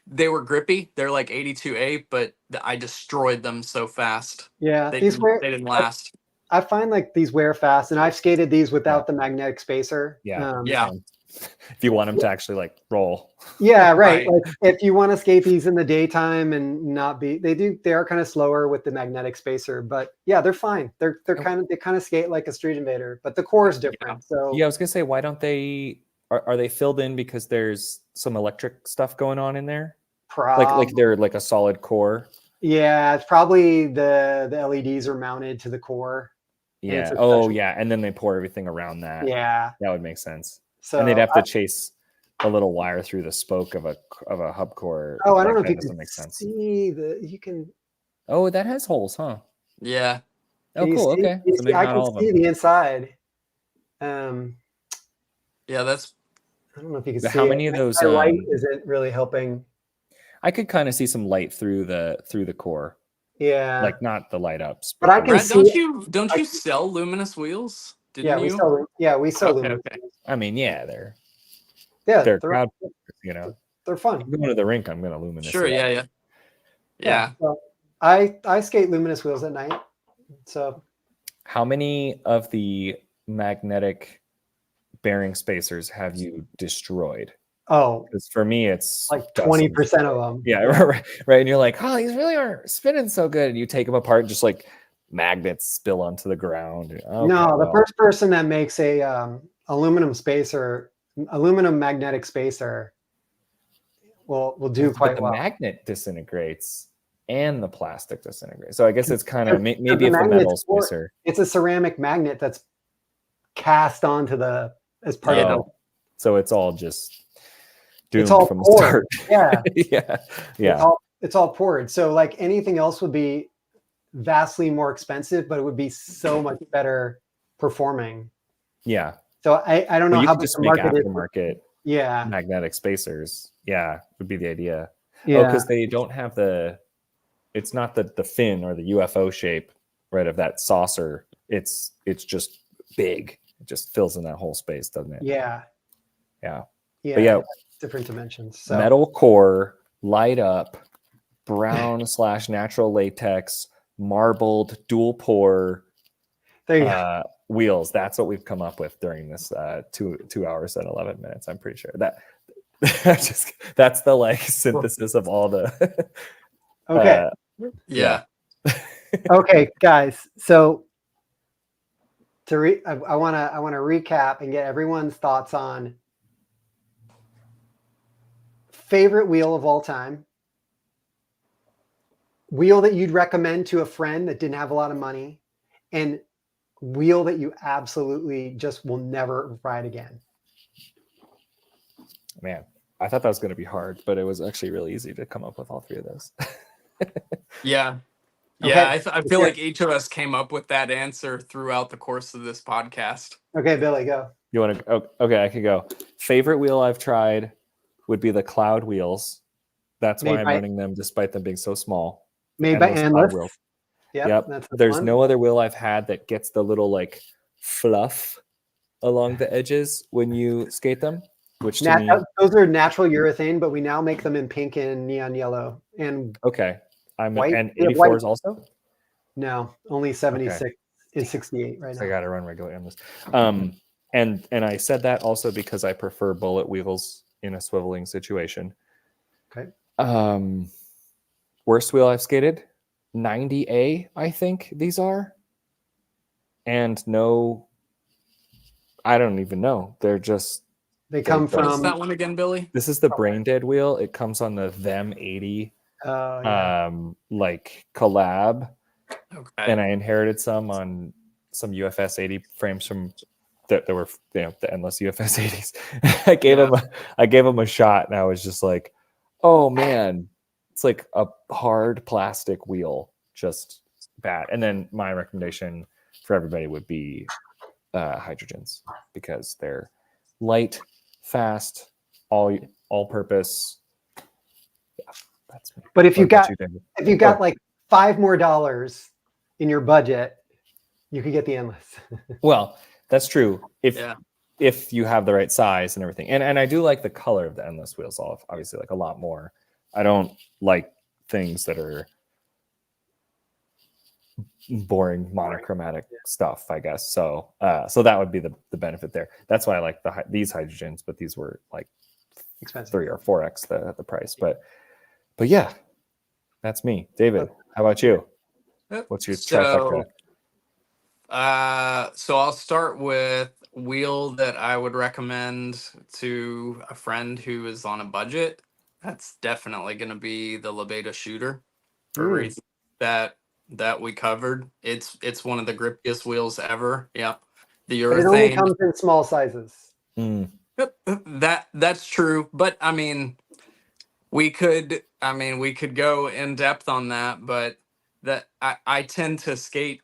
they were grippy. They're like 82A, but I destroyed them so fast. Yeah. They didn't last. I find like these wear fast, and I've skated these without the magnetic spacer. Yeah. Yeah. If you want them to actually like roll. Yeah, right. Right. Like if you want to skate these in the daytime and not be, they are kind of slower with the magnetic spacer, but yeah, they're fine. They kind of skate like a Street Invader, but the core is different. So Yeah, I was gonna say, why don't they? Are they filled in because there's some electric stuff going on in there? Like they're like a solid core. Yeah, it's probably the LEDs are mounted to the core. Yeah. Oh, yeah. And then they pour everything around that. Yeah, that would make sense. So and they'd have to chase a little wire through the spoke of a hub core. Oh, I don't know if you doesn't can make sense. see you can. Oh, that has holes, huh? Yeah. Oh, cool. Okay. So maybe I not all of can see them. the inside. Yeah, that's. I don't know if you can But see. how many of those? My light isn't really helping. I could kind of see some light through the core. Yeah. Like not the light ups, But I the can Brad, see don't you sell Luminous wheels? Didn't you? we sell Okay, Luminous. okay. I mean, yeah, Yeah, they're crowd, you know. they're fun. I'm going to the rink, I'm gonna Luminous. Sure, yeah. So I skate Luminous wheels at night. So How many of the magnetic bearing spacers have you destroyed? Because for me, it's like dozens. 20% of them. Yeah, right. And you're like, oh, these really aren't spinning so good. And you take them apart, and just like magnets spill onto the ground. Okay, No, the well, first person that makes a aluminum magnetic spacer will do but quite the well. magnet disintegrates and the plastic disintegrates. So I guess it's kind of maybe the if the metal magnet's spacer. It's a ceramic magnet that's cast onto as part of it. So it's all just doomed It's all from the poured. start. Yeah. Yeah. It's all poured. So like anything else would be vastly more expensive, but it would be so much better performing. Yeah. So I don't know you how could big just the make market is. aftermarket Yeah. magnetic spacers. Yeah, would be the idea. Yeah. Oh, because they don't have it's not the fin or the UFO shape, right, of that saucer. It's just big. It just fills in that whole space, doesn't it? Yeah. Yeah. Yeah. But yeah, different dimensions. So. metal core, light up, brown / natural latex, marbled, dual pour There you go. wheels. That's what we've come up with during this 2 hours and 11 minutes. I'm pretty sure that that's the like synthesis of all the Okay. Yeah. Okay, guys. So I want to recap and get everyone's thoughts on favorite wheel of all time, wheel that you'd recommend to a friend that didn't have a lot of money, and wheel that you absolutely just will never ride again. Man, I thought that was going to be hard, but it was actually really easy to come up with all three of those. Yeah. Okay. I feel like each of us came up with that answer throughout the course of this podcast. Okay, Billy, go. You want to? Oh, okay, I could go. Favorite wheel I've tried would be the Cloud wheels. That's why I'm running them, despite them being so small. Made by Endless. Yep. There's no other wheel I've had that gets the little like fluff along the edges when you skate them. Which to me, those are natural urethane, but we now make them in pink and neon yellow and okay. I'm white. And 84s also. No, only 76 and 68 right now. I got to run regular Endless. And I said that also because I prefer bullet wheels in a swiveling situation. Okay. Worst wheel I've skated, 90A, I think these are. And no, I don't even know. They're just come from. What is that one again, Billy? This is the Brain Dead wheel. It comes on the Them 80 like collab. Okay. And I inherited some on some UFS 80 frames from that were the Endless UFS 80s. I gave them a shot, and I was just like, oh man, it's like a hard plastic wheel, just bad. And then my recommendation for everybody would be hydrogens, because they're light, fast, all purpose. Yeah, that's me. But if you got like $5 more in your budget, you could get the Endless. Well, that's true. If you have the right size and everything. And I do like the color of the Endless wheels, obviously, like a lot more. I don't like things that are boring monochromatic stuff, I guess. So that would be the benefit there. That's why I like these hydrogens, but these were like expensive, 3 or 4x the price. But yeah, that's me. David, how about you? What's your trifecta? So I'll start with wheel that I would recommend to a friend who is on a budget. That's definitely going to be the Labeda shooter for reasons that we covered. It's one of the grippiest wheels ever. Yeah. The urethane. It only comes in small sizes. That's true. But I mean, we could go in depth on that, but I tend to skate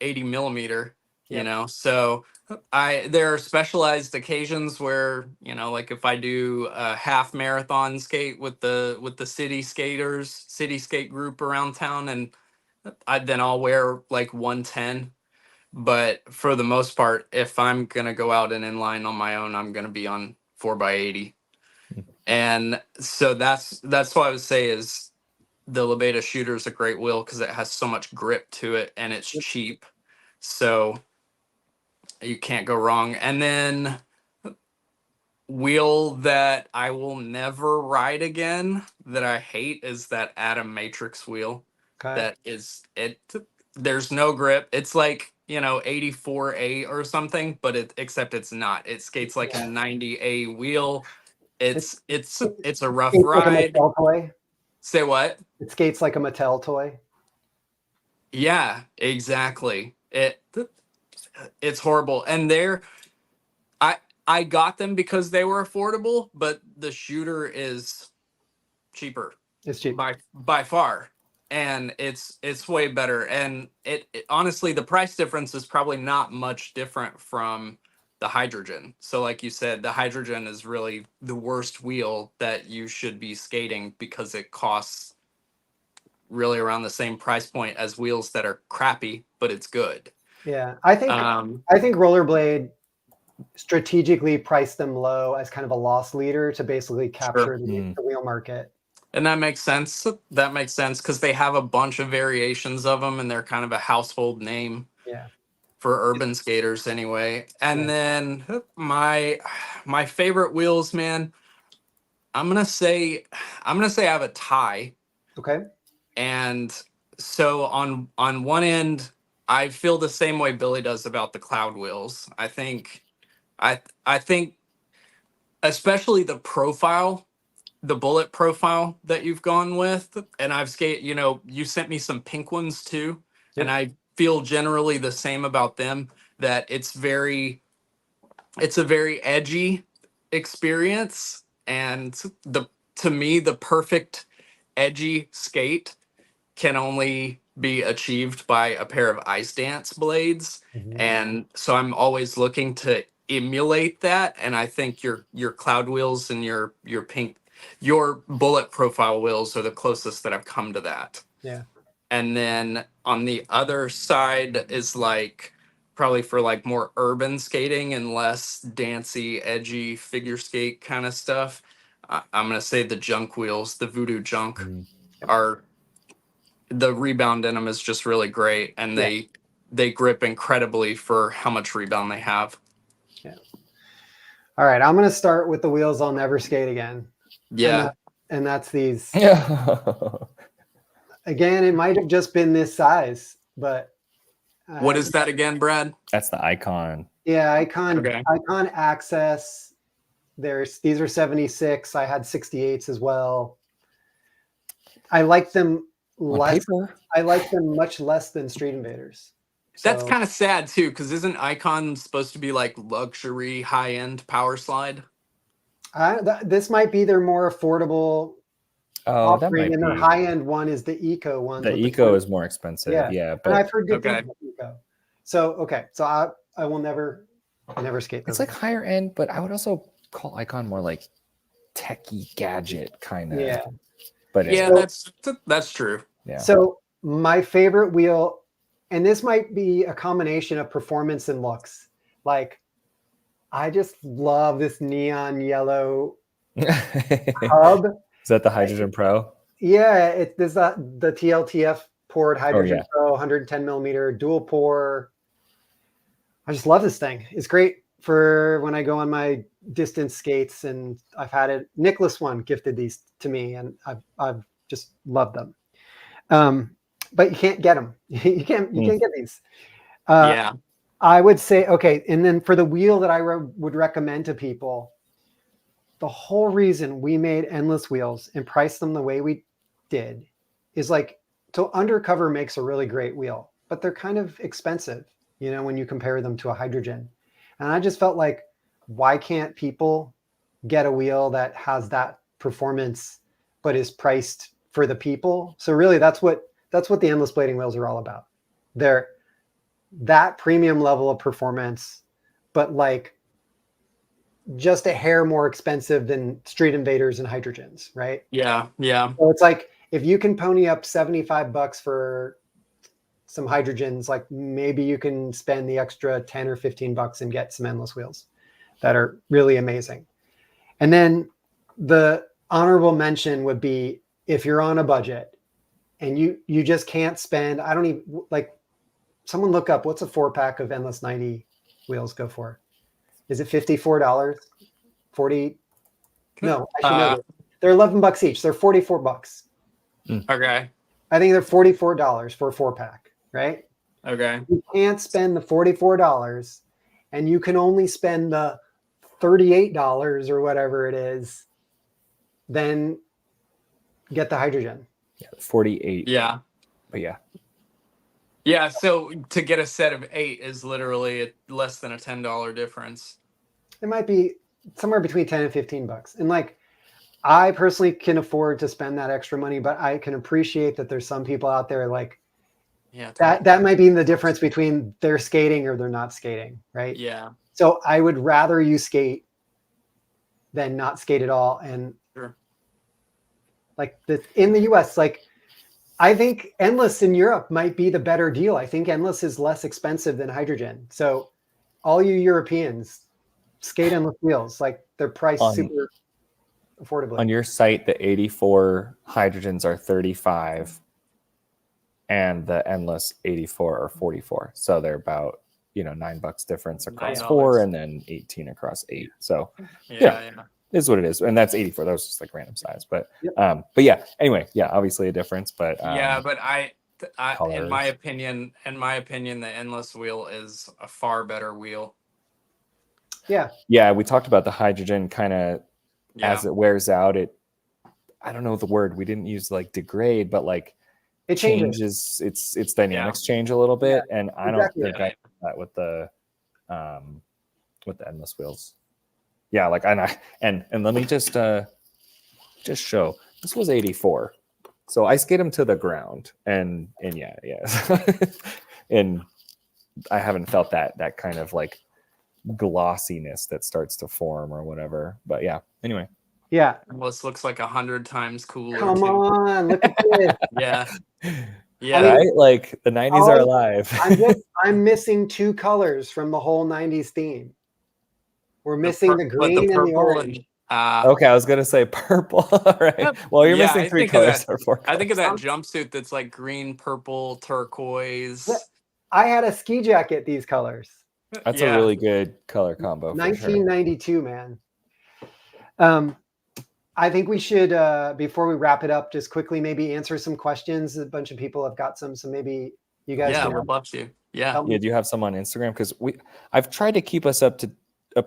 80 millimeter, you know, so there are specialized occasions where, you know, like if I do a half marathon skate with the city skate group around town, and then I'll wear like 110. But for the most part, if I'm gonna go out and inline on my own, I'm gonna be on 4x80. And so that's what I would say is the Labeda shooter is a great wheel because it has so much grip to it and it's cheap. So you can't go wrong. And then wheel that I will never ride again that I hate is that Atom Matrix wheel. Okay. That is it. There's no grip. It's like 84A or something, but except it's not. It skates like a 90A wheel. It's a rough Skates like a ride. Mattel toy. Say what? It skates like a Mattel toy. Yeah, exactly. It's horrible. And I got them because they were affordable, but the shooter is cheaper It's cheap. by far, and it's way better. And it honestly, the price difference is probably not much different from the hydrogen. So like you said, the hydrogen is really the worst wheel that you should be skating because it costs really around the same price point as wheels that are crappy, but it's good. Yeah, I think Rollerblade strategically priced them low as kind of a loss leader to basically capture the wheel market. And that makes sense. That makes sense because they have a bunch of variations of them, and they're kind of a household name. Yeah. For urban skaters, anyway. And then my favorite wheels, man. I'm gonna say I have a tie. Okay. And so on one end, I feel the same way Billy does about the cloud wheels. I think especially the profile, the bullet profile that you've gone with, and I've skated, you sent me some pink ones too, and I feel generally the same about them, that it's a very edgy experience, and to me the perfect edgy skate can only be achieved by a pair of ice dance blades. And so I'm always looking to emulate that, and I think your cloud wheels and your bullet profile wheels are the closest that I've come to that. Yeah. And then on the other side is like probably for like more urban skating and less dancey, edgy figure skate kind of stuff. I'm gonna say the junk wheels, the Voodoo Junk, are the rebound in them is just really great, and they grip incredibly for how much rebound they have. Yeah. All right, I'm gonna start with the wheels I'll never skate again. Yeah. And that's these. Yeah. Again, it might have just been this size, but What is that again, Brad? That's the Iqon. Yeah, Iqon. Okay. Iqon Access. These are 76. I had 68s as well. I like them less. I like them much less than Street Invaders. That's kind of sad too, because isn't Iqon supposed to be like luxury, high-end power slide? This might be their more affordable offering, and their be. high-end one is the Eco one. The Eco is more expensive. Yeah, but I've heard good things about Eco. So I will never skate those. It's like higher end, but I would also call Iqon more like techie gadget kind of. Yeah. But yeah, that's true. Yeah. So my favorite wheel, and this might be a combination of performance and looks. Like, I just love this neon yellow hub. Is that the Hydrogen Pro? Yeah, there's the Tltf poured Hydrogen Pro 110 millimeter dual pour. I just love this thing. It's great for when I go on my distance skates, and I've had it. Nicholas one gifted these to me, and I've just loved them. But you can't get them. you can't get these. Yeah. I would say, okay. And then for the wheel that I would recommend to people, the whole reason we made endless wheels and priced them the way we did is like, so Undercover makes a really great wheel, but they're kind of expensive, when you compare them to a hydrogen. And I just felt like, why can't people get a wheel that has that performance, but is priced for the people? So really that's what the endless blading wheels are all about. They're that premium level of performance, but like just a hair more expensive than Street Invaders and hydrogens, right? Yeah. So it's like, if you can pony up $75 for some hydrogens, like maybe you can spend the extra 10 or 15 bucks and get some endless wheels that are really amazing. And then the honorable mention would be if you're on a budget and you just can't spend, I don't even, like, someone look up what's a 4-pack of endless 90 wheels go for. Is it $54? 40? No, actually no. They're 11 bucks each. They're 44 bucks. Okay. I think they're $44 for a 4-pack, right? Okay. You can't spend the $44 and you can only spend the $38 or whatever it is, then get the hydrogen. Yeah, 48. Yeah. But yeah. Yeah, so to get a set of 8 is literally less than a $10 difference. It might be somewhere between 10 and 15 bucks. And like, I personally can afford to spend that extra money, but I can appreciate that there's some people out there like, yeah, that might be the difference between they're skating or they're not skating, right? Yeah. So I would rather you skate than not skate at all. And Sure. like in the US, like I think endless in Europe might be the better deal. I think endless is less expensive than hydrogen. So all you Europeans, skate endless wheels, like they're priced super affordably. On your site, the 84 hydrogens are 35 and the endless 84 are 44. So they're about, $9 difference across $9. 4 and then 18 across 8. So Yeah. is what it is. And that's 84. That was just like random size. But Yep. but yeah, anyway, yeah, obviously a difference. But Yeah, but I colors. in my opinion, the endless wheel is a far better wheel. Yeah. Yeah, we talked about the hydrogen kind of as it wears out, I don't know the word. We didn't use like degrade, but like it changes its dynamics change a little bit. Yeah, and I don't think I did that with the endless wheels. Yeah, like and let me just show. This was 84. So I skate them to the ground and yeah. And I haven't felt that kind of like glossiness that starts to form or whatever. But yeah, anyway. Yeah. This looks like 100 times cooler. Come on, look at this. Yeah. I mean, right? Like the 90s are alive. I'm missing 2 colors from the whole 90s theme. We're missing the green and the orange. Okay, I was gonna say purple. All right. Well, you're missing 3 colors or 4 colors. I think of that jumpsuit that's like green, purple, turquoise. I had a ski jacket these colors. That's a really good color combo. 1992, man. I think we should, before we wrap it up, just quickly maybe answer some questions. A bunch of people have got some, so maybe you guys. Yeah, we'd love to. Yeah. Yeah. Do you have some on Instagram? Because I've tried to keep us up to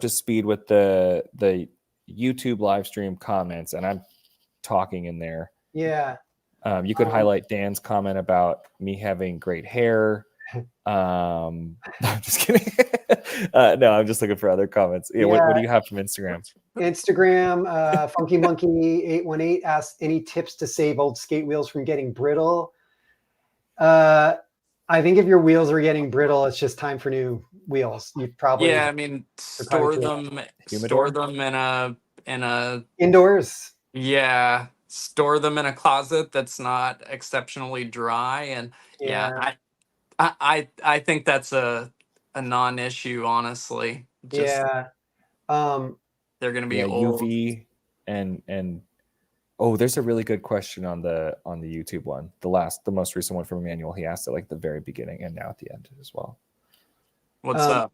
speed with the YouTube live stream comments, and I'm talking in there. Yeah. You could highlight Dan's comment about me having great hair. I'm just kidding. No, I'm just looking for other comments. Yeah. What do you have from Instagram? Funky Monkey 818 asks any tips to save old skate wheels from getting brittle. I think if your wheels are getting brittle, it's just time for new wheels. You probably I mean, store them in a indoors. Yeah, store them in a closet that's not exceptionally dry, and I think that's a non-issue, honestly. Just, they're gonna be old. UV and oh, there's a really good question on the YouTube one. The most recent one from Emmanuel. He asked it like the very beginning and now at the end as well. What's up?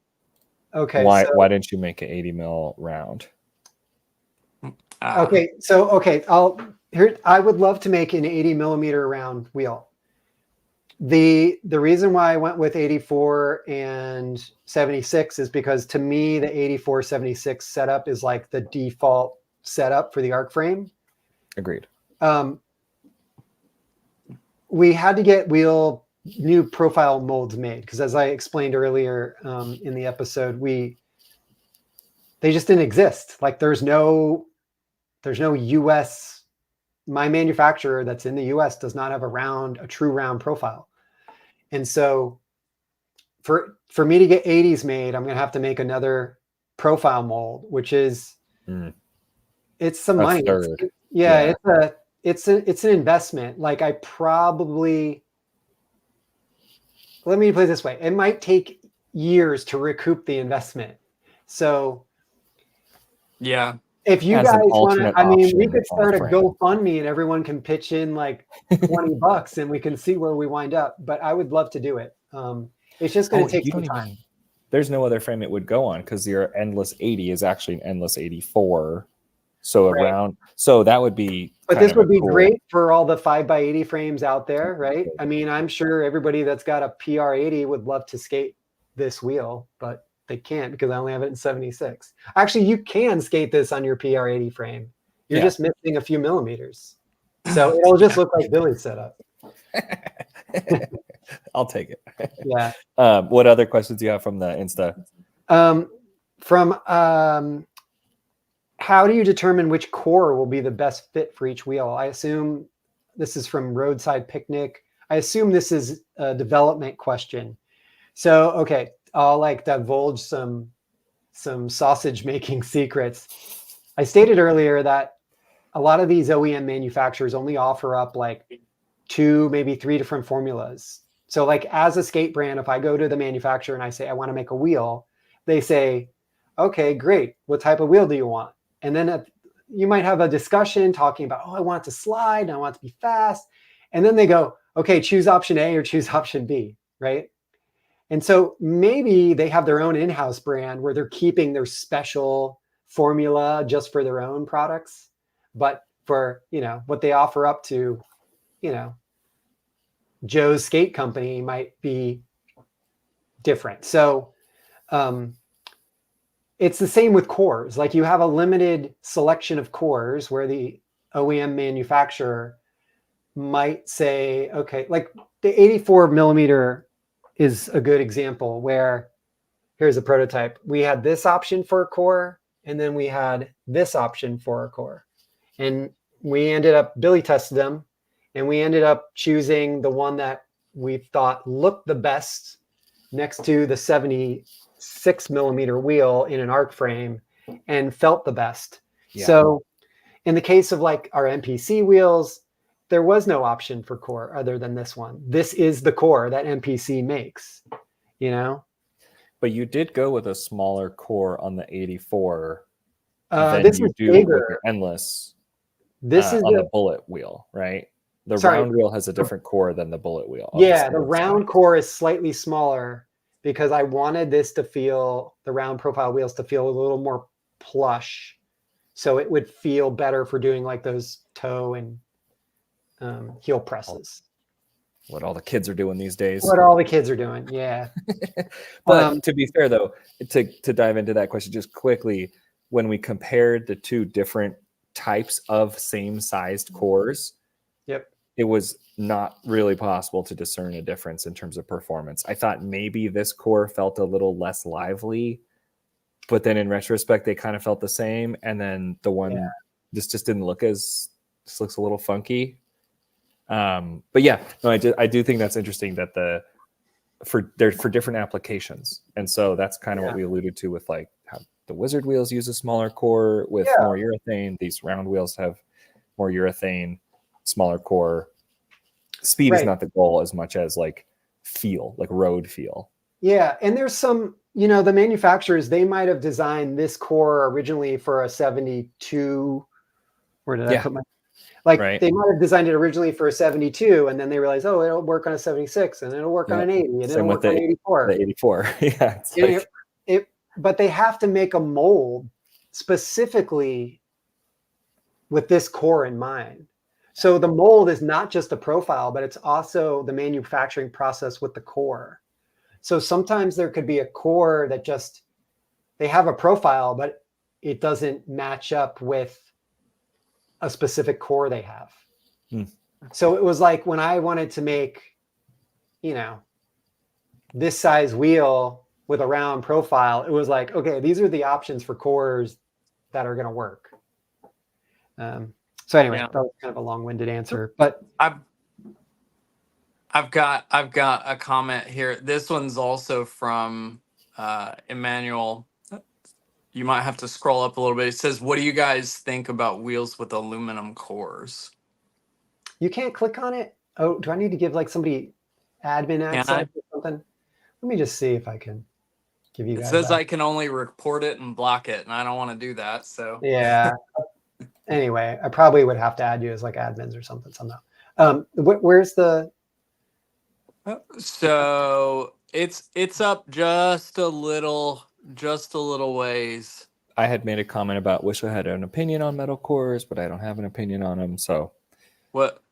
Okay. Why didn't you make an 80 mil round? Okay. I would love to make an 80 millimeter round wheel. The reason why I went with 84 and 76 is because to me, the 84-76 setup is like the default setup for the arc frame. Agreed. We had to get new profile molds made because, as I explained earlier in the episode, they just didn't exist. Like there's no US. My manufacturer that's in the US does not have a true round profile. And so for me to get 80s made, I'm going to have to make another profile mold, which is, it's some money. It's an investment. Like I probably, let me put it this way. It might take years to recoup the investment. So Yeah. if you As an guys want to, alternate I mean, we option could start a on frame. GoFundMe and everyone can pitch in like $20 and we can see where we wind up. But I would love to do it. It's just going to take some time. There's no other frame it would go on because your endless 80 is actually an endless 84. So around, so that would be. But this would be great for all the 5x80 frames out there, right? I mean, I'm sure everybody that's got a PR80 would love to skate this wheel, but they can't because I only have it in 76. Actually, you can skate this on your PR80 frame. You're just missing a few millimeters. So it'll just look like Billy's setup. I'll take it. Yeah. What other questions do you have from the Insta? How do you determine which core will be the best fit for each wheel? I assume this is from Roadside Picnic. I assume this is a development question. So, okay, I'll like divulge some sausage making secrets. I stated earlier that a lot of these OEM manufacturers only offer up like 2, maybe 3 different formulas. So like as a skate brand, if I go to the manufacturer and I say, I want to make a wheel, they say, okay, great. What type of wheel do you want? And then you might have a discussion talking about, oh, I want it to slide and I want it to be fast. And then they go, okay, choose option A or choose option B, right? And so maybe they have their own in-house brand where they're keeping their special formula just for their own products. But for, what they offer up to, Joe's skate company might be different. So it's the same with cores. Like you have a limited selection of cores where the OEM manufacturer might say, okay, like the 84 millimeter is a good example where here's a prototype. We had this option for a core, and then we had this option for a core. And we ended up, Billy tested them, and we ended up choosing the one that we thought looked the best next to the 76 millimeter wheel in an arc frame and felt the best. Yeah. So in the case of like our MPC wheels, there was no option for core other than this one. This is the core that MPC makes, But you did go with a smaller core on the 84 this is bigger. With the endless. This is on the bullet wheel, right? The round wheel has a different core than the bullet wheel. Yeah, the round core is slightly smaller because I wanted this to feel, the round profile wheels to feel a little more plush. So it would feel better for doing like those toe and heel presses. What all the kids are doing these days. What all the kids are doing, yeah. But to be fair though, to dive into that question just quickly, when we compared the two different types of same sized cores, it was not really possible to discern a difference in terms of performance. I thought maybe this core felt a little less lively, but then in retrospect, they kind of felt the same. And then the one, this just didn't look this looks a little funky. But yeah, no, I do think that's interesting that for different applications. And so that's kind of what we alluded to with like how the Wizard wheels use a smaller core with more urethane. These round wheels have more urethane, smaller core. Speed is not the goal as much as like feel, like road feel. Yeah. And there's some, the manufacturers, they might have designed this core originally for a 72. Where did I put my, they might have designed it originally for a 72 and then they realized, oh, it'll work on a 76 and it'll work on an 80 and it'll work on an 84. The 84. Yeah. But they have to make a mold specifically with this core in mind. So the mold is not just the profile, but it's also the manufacturing process with the core. So sometimes there could be a core that they have a profile, but it doesn't match up with a specific core they have. So it was like when I wanted to make, this size wheel with a round profile, it was like, okay, these are the options for cores that are going to work. So anyway, that was kind of a long-winded answer, but I've got a comment here. This one's also from Emmanuel. You might have to scroll up a little bit. It says, what do you guys think about wheels with aluminum cores? You can't click on it. Oh, do I need to give like somebody admin access or something? Let me just see if I can give you It guys says that. I can only report it and block it, and I don't want to do that. So Yeah. Anyway, I probably would have to add you as like admins or something somehow. Where's the? so it's up just a little ways. I had made a comment about wish I had an opinion on metal cores, but I don't have an opinion on them. So What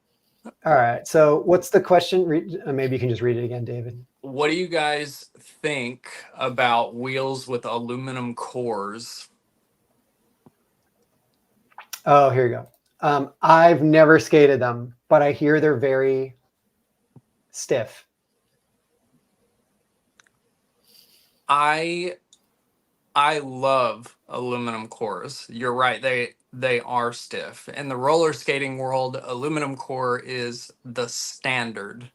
All right. So what's the question? Maybe you can just read it again, David. what do you guys think about wheels with aluminum cores? Oh, here you go. I've never skated them, but I hear they're very stiff. I love aluminum cores. You're right. They are stiff. In the roller skating world, aluminum core is the standard.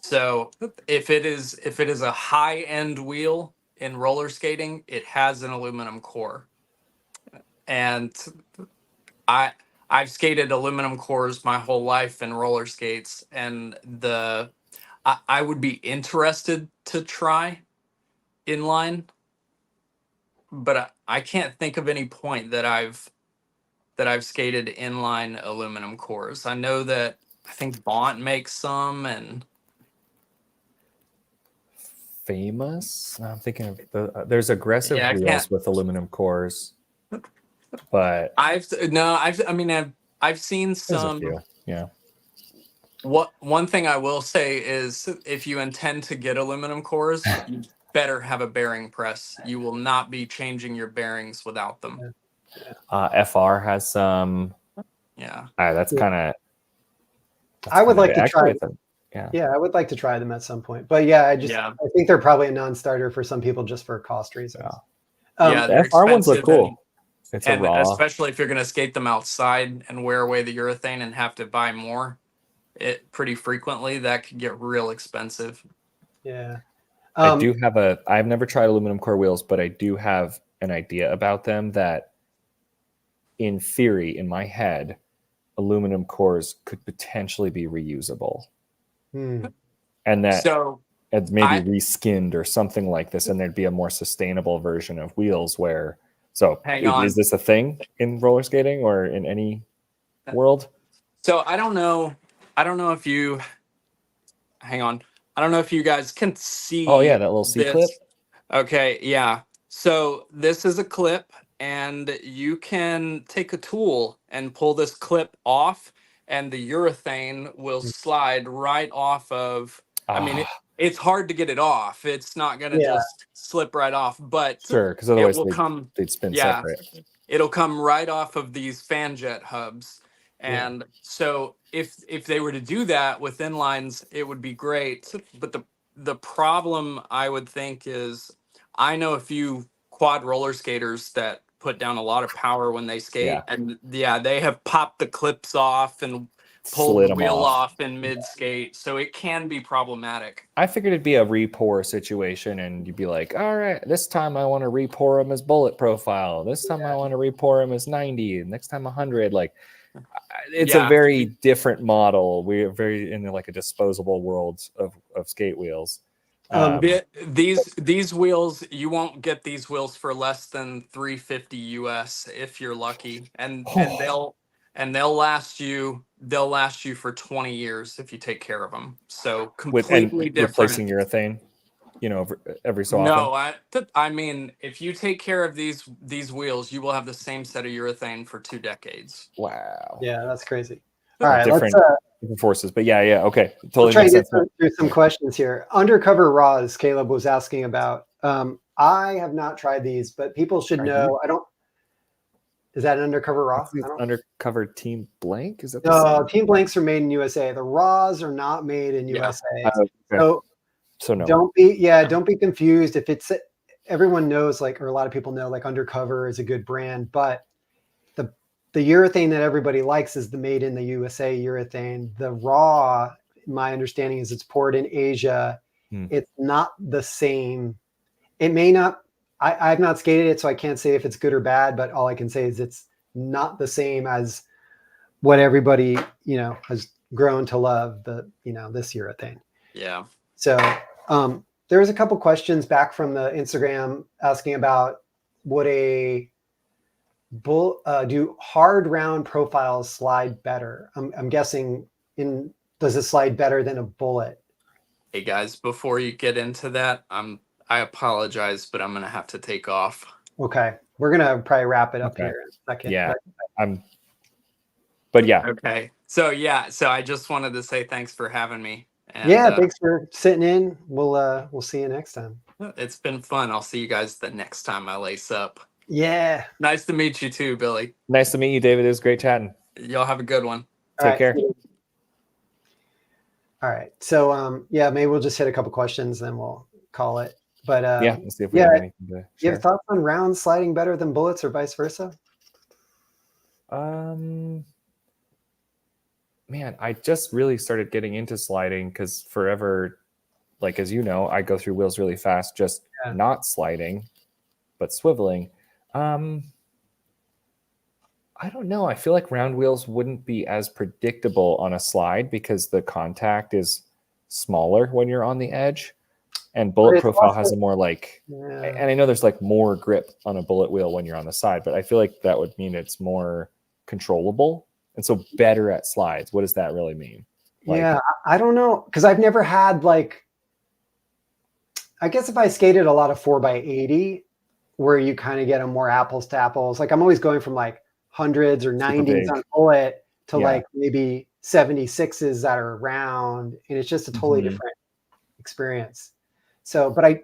So if it is a high end wheel in roller skating, it has an aluminum core. And I've skated aluminum cores my whole life in roller skates, and I would be interested to try inline, but I can't think of any point that I've skated inline aluminum cores. I know that I think Bont makes some, and famous. I'm thinking of there's aggressive yeah, I wheels can't. with aluminum cores, but I've seen there's a some. few. Yeah. One thing I will say is, if you intend to get aluminum cores, you better have a bearing press. You will not be changing your bearings without them. FR has some. Yeah. That's kind of. I would like to try. Yeah. Yeah, I would like to try them at some point. But yeah, I think they're probably a non-starter for some people just for cost reasons. Yeah, The FR ones look cool. It's a raw. Especially if you're going to skate them outside and wear away the urethane and have to buy more pretty frequently, that could get real expensive. Yeah. I've never tried aluminum core wheels, but I do have an idea about them that in theory, in my head, aluminum cores could potentially be reusable. And that it's maybe reskinned or something like this, and there'd be a more sustainable version of wheels where. So is this a thing in roller skating or in any world? So I don't know if you hang on. I don't know if you guys can see. Oh yeah, that little C clip. Okay, yeah. So this is a clip, and you can take a tool and pull this clip off, and the urethane will slide right off of. I mean, it's hard to get it off. It's not gonna just slip right off, but sure, because otherwise they'd spin separate. It'll come right off of these fan jet hubs. And so if they were to do that with inlines, it would be great. But the problem I would think is, I know a few quad roller skaters that put down a lot of power when they skate, and they have popped the clips off and pulled the wheel off in mid skate, so it can be problematic. I figured it'd be a re-pour situation, and you'd be like, all right, this time I want to re-pour them as bullet profile. This time I want to re-pour them as 90. Next time 100. Like, it's a very different model. We're very in like a disposable world of skate wheels. These wheels, you won't get these wheels for less than $350 US if you're lucky, and they'll last you for 20 years if you take care of them. So completely different. Replacing urethane, every so often. No, I mean, if you take care of these wheels, you will have the same set of urethane for 2 decades. Wow. Yeah, that's crazy. All right, different forces, but okay, totally. I'll try to get through some questions here. Undercover Raws, Caleb was asking about. I have not tried these, but people should know. Is that an Undercover Raw? Undercover Team Blank? Is that no? Team Blanks are made in USA. The Raws are not made in USA. So no. Don't be confused. If it's everyone knows, like, or a lot of people know, like, Undercover is a good brand, but the urethane that everybody likes is the made in the USA urethane. The Raw, my understanding is it's poured in Asia. It's not the same. It may not. I've not skated it, so I can't say if it's good or bad, but all I can say is it's not the same as what everybody, has grown to love, this urethane. Yeah. So There was a couple questions back from the Instagram asking about would do hard round profiles slide better? I'm guessing does it slide better than a bullet? Hey guys, before you get into that, I apologize, but I'm gonna have to take off. Okay, we're gonna probably wrap it up Okay. here in a second. Yeah, but yeah. Okay. So I just wanted to say thanks for having me. And Yeah, thanks for sitting in. We'll see you next time. it's been fun. I'll see you guys the next time I lace up. Yeah. Nice to meet you too, Billy. Nice to meet you, David. It was great chatting. Y'all have a good one. Take care. All right. So yeah, maybe we'll just hit a couple questions, then we'll call it. But yeah, let's see if we have anything to share. You have thoughts on rounds sliding better than bullets or vice versa? Man, I just really started getting into sliding because forever, like, as you know, I go through wheels really fast, just not sliding, but swiveling. I don't know. I feel like round wheels wouldn't be as predictable on a slide because the contact is smaller when you're on the edge, and bullet profile also has a more like, and I know there's like more grip on a bullet wheel when you're on the side, but I feel like that would mean it's more controllable. And so better at slides. What does that really mean? Like, yeah, I don't know. Cause I've never had like, I guess if I skated a lot of 4x80 where you kind of get them more apples to apples, like I'm always going from like hundreds or 90s on bullet to like maybe 76s that are round. And it's just a totally different experience. So, but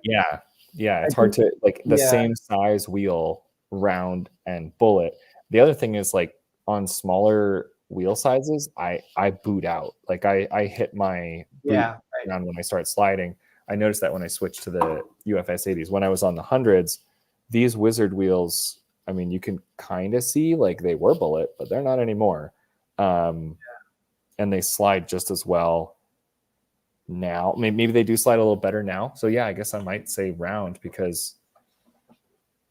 it's hard to like the same size wheel, round and bullet. The other thing is like, on smaller wheel sizes, I boot out. Like I hit my boot down when I start sliding. I noticed that when I switched to the UFS 80s. When I was on the hundreds, these Wizard wheels, I mean, you can kind of see like they were bullet, but they're not anymore. And they slide just as well now. Maybe they do slide a little better now. So yeah, I guess I might say round because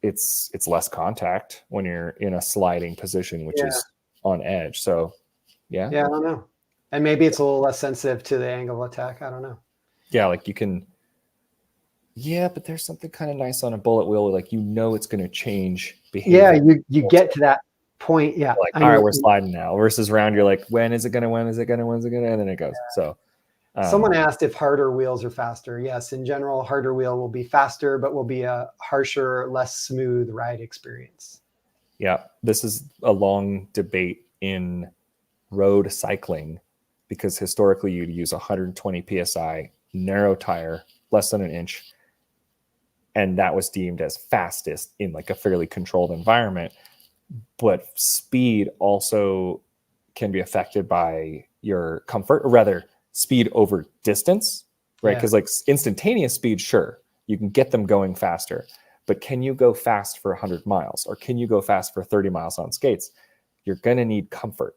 it's less contact when you're in a sliding position, which is on edge. So yeah, I don't know. And maybe it's a little less sensitive to the angle of attack. I don't know. Yeah, like you can. Yeah, but there's something kind of nice on a bullet wheel, like it's going to change behavior. Yeah, you get to that point. Yeah, like all right, we're sliding now. Versus round, you're like, when is it going to? When is it going to? When's it going to? And then it goes. So. Someone asked if harder wheels are faster. Yes, in general, harder wheel will be faster, but will be a harsher, less smooth ride experience. Yeah, this is a long debate in road cycling because historically you'd use 120 PSI, narrow tire, less than an inch, and that was deemed as fastest in like a fairly controlled environment. But speed also can be affected by your comfort, or rather, speed over distance, right? Because like instantaneous speed, sure, you can get them going faster, but can you go fast for 100 miles or can you go fast for 30 miles on skates? You're going to need comfort.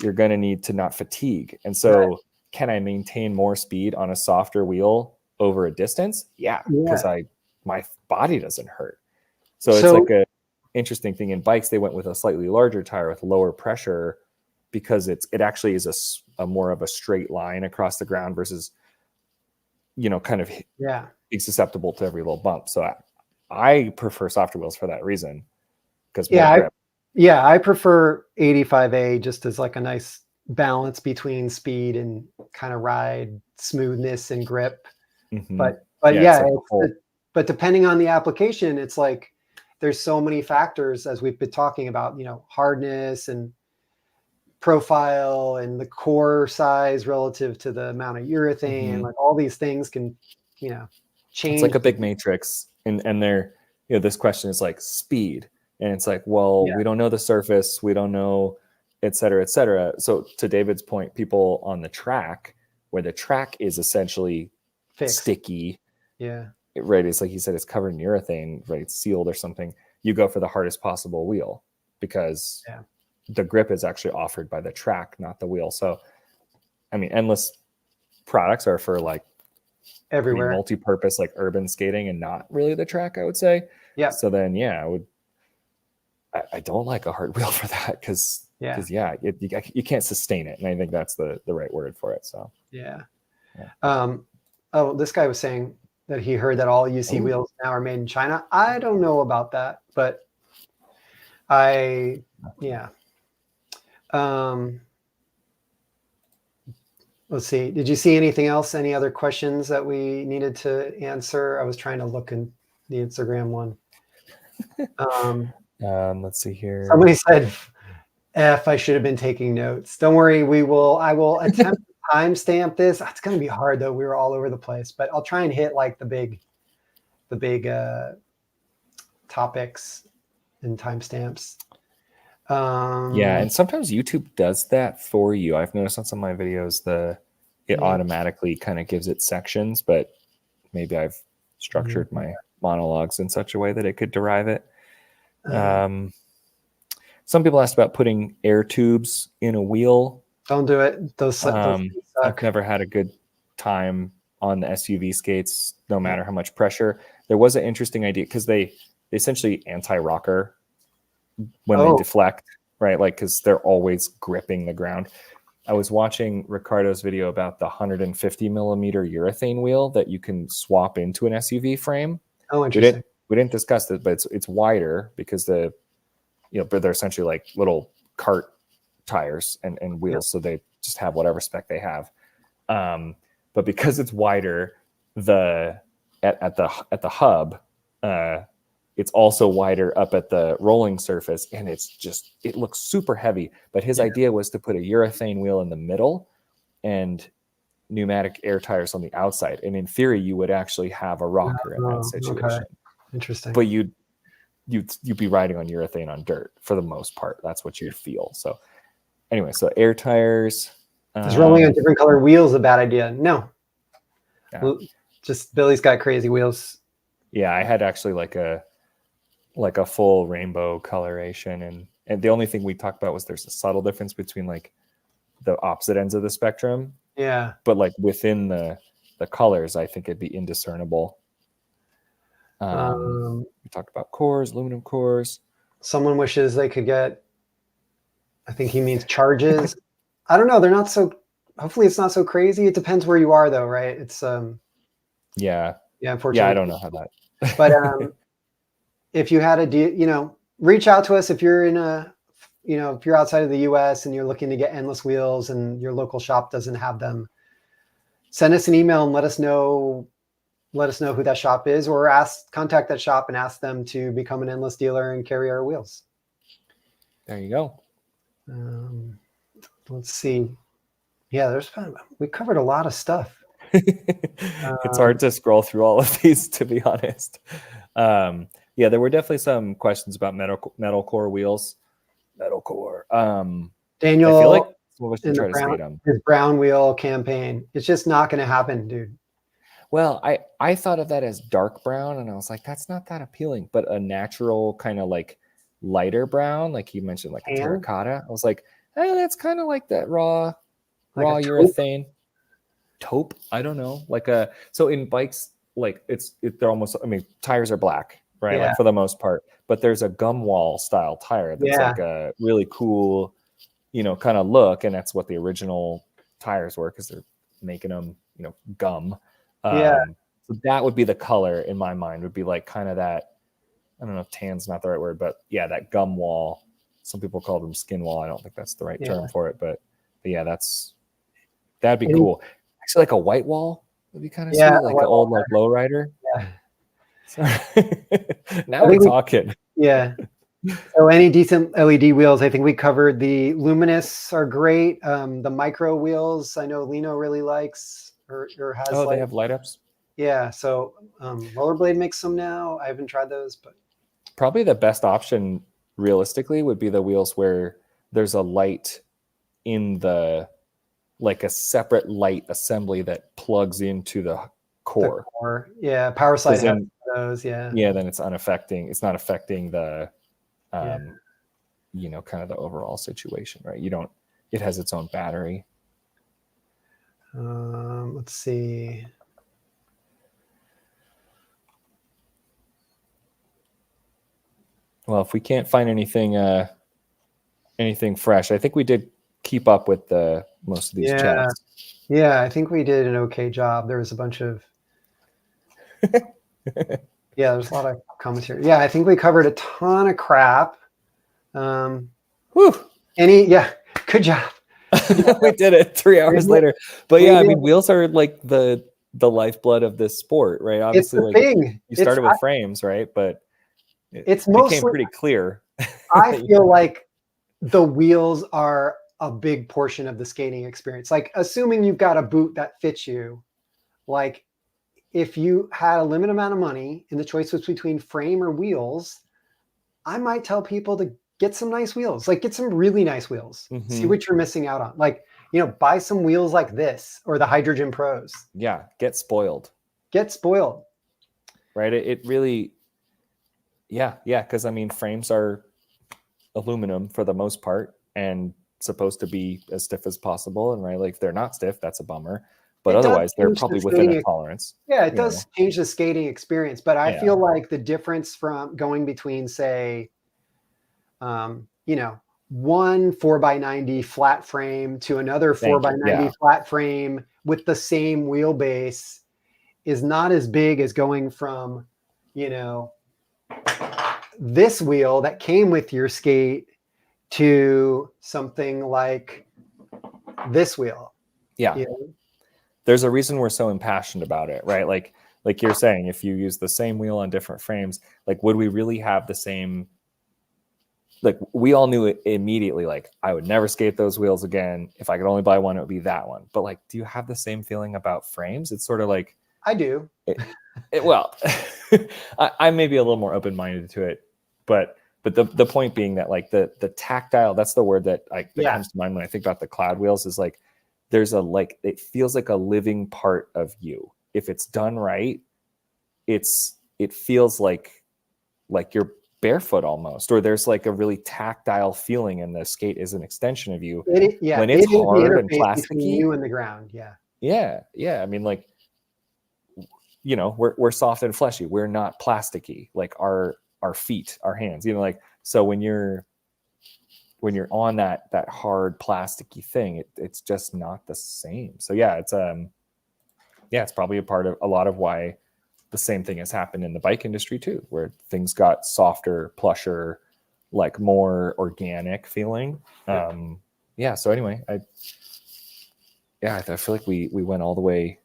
You're going to need to not fatigue. And so can I maintain more speed on a softer wheel over a distance? Yeah, because my body doesn't hurt. So it's like a interesting thing. In bikes, they went with a slightly larger tire with lower pressure because it actually is a more of a straight line across the ground versus, kind of being susceptible to every little bump. So I prefer softer wheels for that reason. Because I prefer 85A just as like a nice balance between speed and kind of ride smoothness and grip. Mm-hmm. But but depending on the application, it's like there's so many factors as we've been talking about, hardness and profile and the core size relative to the amount of urethane, like all these things can, change. It's like a big matrix. And they're, this question is like speed. And it's like, well, we don't know the surface. We don't know, et cetera, et cetera. So to David's point, people on the track where the track is essentially sticky. Yeah. Right. It's like he said, it's covered in urethane, right? It's sealed or something. You go for the hardest possible wheel because the grip is actually offered by the track, not the wheel. So, I mean, endless products are for like everywhere, multi-purpose, like urban skating and not really the track, I would say. Yeah. So then, I don't like a hard wheel for that because you can't sustain it. And I think that's the right word for it. So, Oh, this guy was saying that he heard that all UC wheels now are made in China. I don't know about that, but yeah. Let's see. Did you see anything else? Any other questions that we needed to answer? I was trying to look in the Instagram one. Let's see here. Somebody said, F, I should have been taking notes. Don't worry. I will attempt to timestamp this. It's going to be hard though. We were all over the place, but I'll try and hit like the big topics and timestamps. Yeah, and sometimes YouTube does that for you. I've noticed on some of my videos it automatically kind of gives it sections, but maybe I've structured my monologues in such a way that it could derive it. Some people asked about putting air tubes in a wheel. Don't do it. Those suck. I've never had a good time on the SUV skates, no matter how much pressure. There was an interesting idea because they essentially anti-rocker when they deflect, right? Like, because they're always gripping the ground. I was watching Ricardo's video about the 150 millimeter urethane wheel that you can swap into an SUV frame. Oh, interesting. We didn't discuss it, but it's wider because but they're essentially like little cart tires and wheels, so they just have whatever spec they have. But because it's wider, at the hub, it's also wider up at the rolling surface, and it looks super heavy. But his idea was to put a urethane wheel in the middle and pneumatic air tires on the outside. And in theory, you would actually have a rocker in that situation. Okay. Interesting. But you'd be riding on urethane on dirt for the most part. That's what you'd feel. So anyway, so air tires. Is rolling on different color wheels a bad idea? No. Yeah. Just Billy's got crazy wheels. Yeah, I had actually like a full rainbow coloration, and the only thing we talked about was there's a subtle difference between like the opposite ends of the spectrum. Yeah. But like within the colors, I think it'd be indiscernible. We talked about cores, aluminum cores. Someone wishes they could get, I think he means charges. I don't know. They're not so, hopefully it's not so crazy. It depends where you are though, right? It's yeah, unfortunately. Yeah, I don't know how that. But if you had reach out to us if you're if you're outside of the US and you're looking to get endless wheels and your local shop doesn't have them, send us an email and let us know who that shop is, or contact that shop and ask them to become an endless dealer and carry our wheels. There you go. Let's see. Yeah, we covered a lot of stuff. It's hard to scroll through all of these, to be honest. Yeah, there were definitely some questions about metal core wheels. Metal core. Daniel, I feel like some of us should try to skate them. His brown wheel campaign. It's just not going to happen, dude. Well, I thought of that as dark brown, and I was like, that's not that appealing. But a natural kind of like lighter brown, like you mentioned, like a terracotta. I was like, that's kind of like that raw urethane taupe. I don't know, so in bikes, like they're almost. I mean, tires are black, right? Yeah. Like for the most part, but there's a gum wall style tire that's like a really cool, kind of look, and that's what the original tires were because they're making them, gum. So that would be the color in my mind. Would be like kind of that. I don't know if tan's not the right word, but yeah, that gum wall. Some people call them skin wall. I don't think that's the right term for it, but yeah, that'd be cool. Actually, like a white wall would be kind of sweet, like an old like lowrider. Yeah. Sorry. Now we're talking. Yeah. So any decent LED wheels, I think we covered. The Luminous are great. The micro wheels, I know Lino really likes or has. Oh, they have light ups. Yeah. So Rollerblade makes some now. I haven't tried those, but probably the best option realistically would be the wheels where there's a light in like a separate light assembly that plugs into the core. Yeah, Power Slide has those. Yeah. Yeah, then it's not affecting the kind of the overall situation, right? It has its own battery. Let's see. Well, if we can't find anything fresh, I think we did keep up with most of these chats. Yeah, I think we did an okay job. There was a bunch of yeah, there's a lot of commentary. Yeah, I think we covered a ton of crap. Whew. Yeah, good job. We did it 3 hours did. later. But We yeah, I did. mean, wheels are like the lifeblood of this sport, right? It's Obviously, the like thing. you started with frames, right? But it It's became mostly, pretty clear. I that you- feel like the wheels are a big portion of the skating experience. Like, assuming you've got a boot that fits you, like if you had a limited amount of money and the choice was between frame or wheels, I might tell people to get some nice wheels, like get some really nice wheels, see what you're missing out on. Like, buy some wheels like this or the Hydrogen Pros. Yeah, get spoiled. Get spoiled. Right? It really, yeah. Because I mean, frames are aluminum for the most part and supposed to be as stiff as possible. And right, like if they're not stiff, that's a bummer. But otherwise, they're probably within a tolerance. Yeah, it does change the skating experience. But I feel like the difference from going between, say, one 4x90 flat frame to another 4x90 flat frame with the same wheelbase is not as big as going from, this wheel that came with your skate to something like this wheel. Yeah. There's a reason we're so impassioned about it, right? Like you're saying, if you use the same wheel on different frames, like would we really have the same? Like we all knew it immediately, like I would never skate those wheels again. If I could only buy one, it would be that one. But like, do you have the same feeling about frames? It's sort of like I do. Well, I may be a little more open-minded to it, but the point being that like the tactile, that's the word that comes to mind when I think about the cloud wheels, is like there's it feels like a living part of you. If it's done right, it feels like you're barefoot almost, or there's like a really tactile feeling, and the skate is an extension of you. When it's hard and plasticky, between you and the ground. Yeah. I mean, like, we're soft and fleshy. We're not plasticky, like our feet, our hands. Like, so when you're on that hard plasticky thing, it's just not the same. So yeah, it's probably a part of a lot of why the same thing has happened in the bike industry too, where things got softer, plusher, like more organic feeling. So anyway, I feel like we went all the way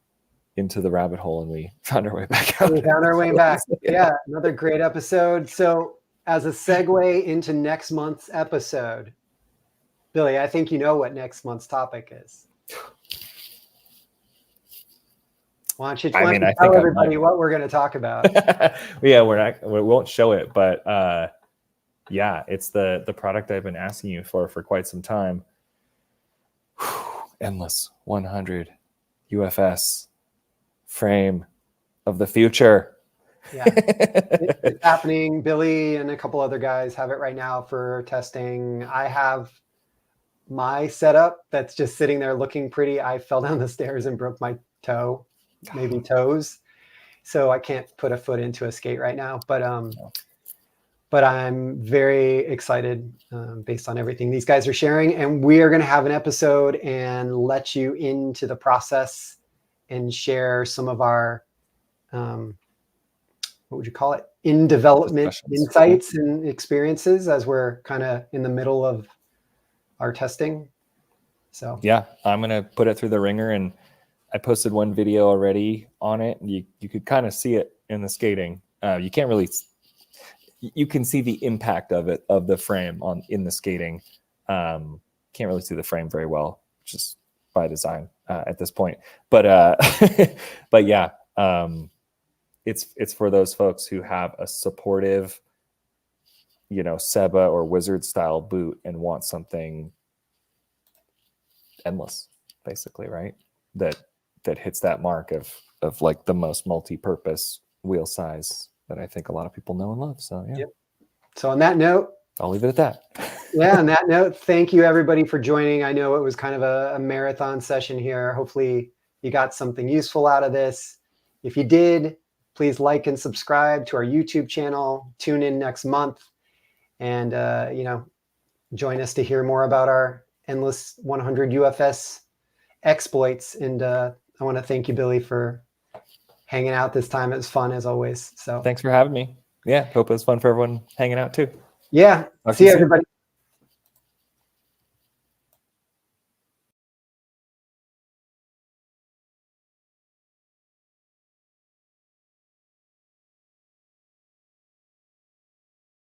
into the rabbit hole and we found our way back out. We found our way back. Yeah, another great episode. So as a segue into next month's episode, Billy, I think you know what next month's topic is. Why don't you tell everybody what we're going to talk about? Yeah, we won't show it, but it's the product I've been asking you for quite some time. Endless 100 UFS frame of the future. Yeah, it's happening. Billy and a couple other guys have it right now for testing. I have my setup that's just sitting there looking pretty. I fell down the stairs and broke my toe, maybe toes, so I can't put a foot into a skate right now. But I'm very excited based on everything these guys are sharing, and we are going to have an episode and let you into the process and share some of our what would you call it, in development insights and experiences as we're kind of in the middle of our testing. So yeah, I'm gonna put it through the ringer, and I posted one video already on it. You could kind of see it in the skating. You can't really, you can see the impact of it, of the frame in the skating. Can't really see the frame very well, which is by design at this point. But but yeah, it's for those folks who have a supportive, Seba or Wizard style boot and want something endless, basically, right? That hits that mark of like the most multi-purpose wheel size that I think a lot of people know and love. So yeah. Yep. So on that note, I'll leave it at that. Yeah, on that note, thank you everybody for joining. I know it was kind of a marathon session here. Hopefully you got something useful out of this. If you did, please like and subscribe to our YouTube channel. Tune in next month and join us to hear more about our endless 100 UFS exploits. And I want to thank you, Billy, for hanging out this time. It was fun as always. So Thanks for having me. Yeah, hope it was fun for everyone hanging out too. yeah, Talk to see you you, soon. everybody.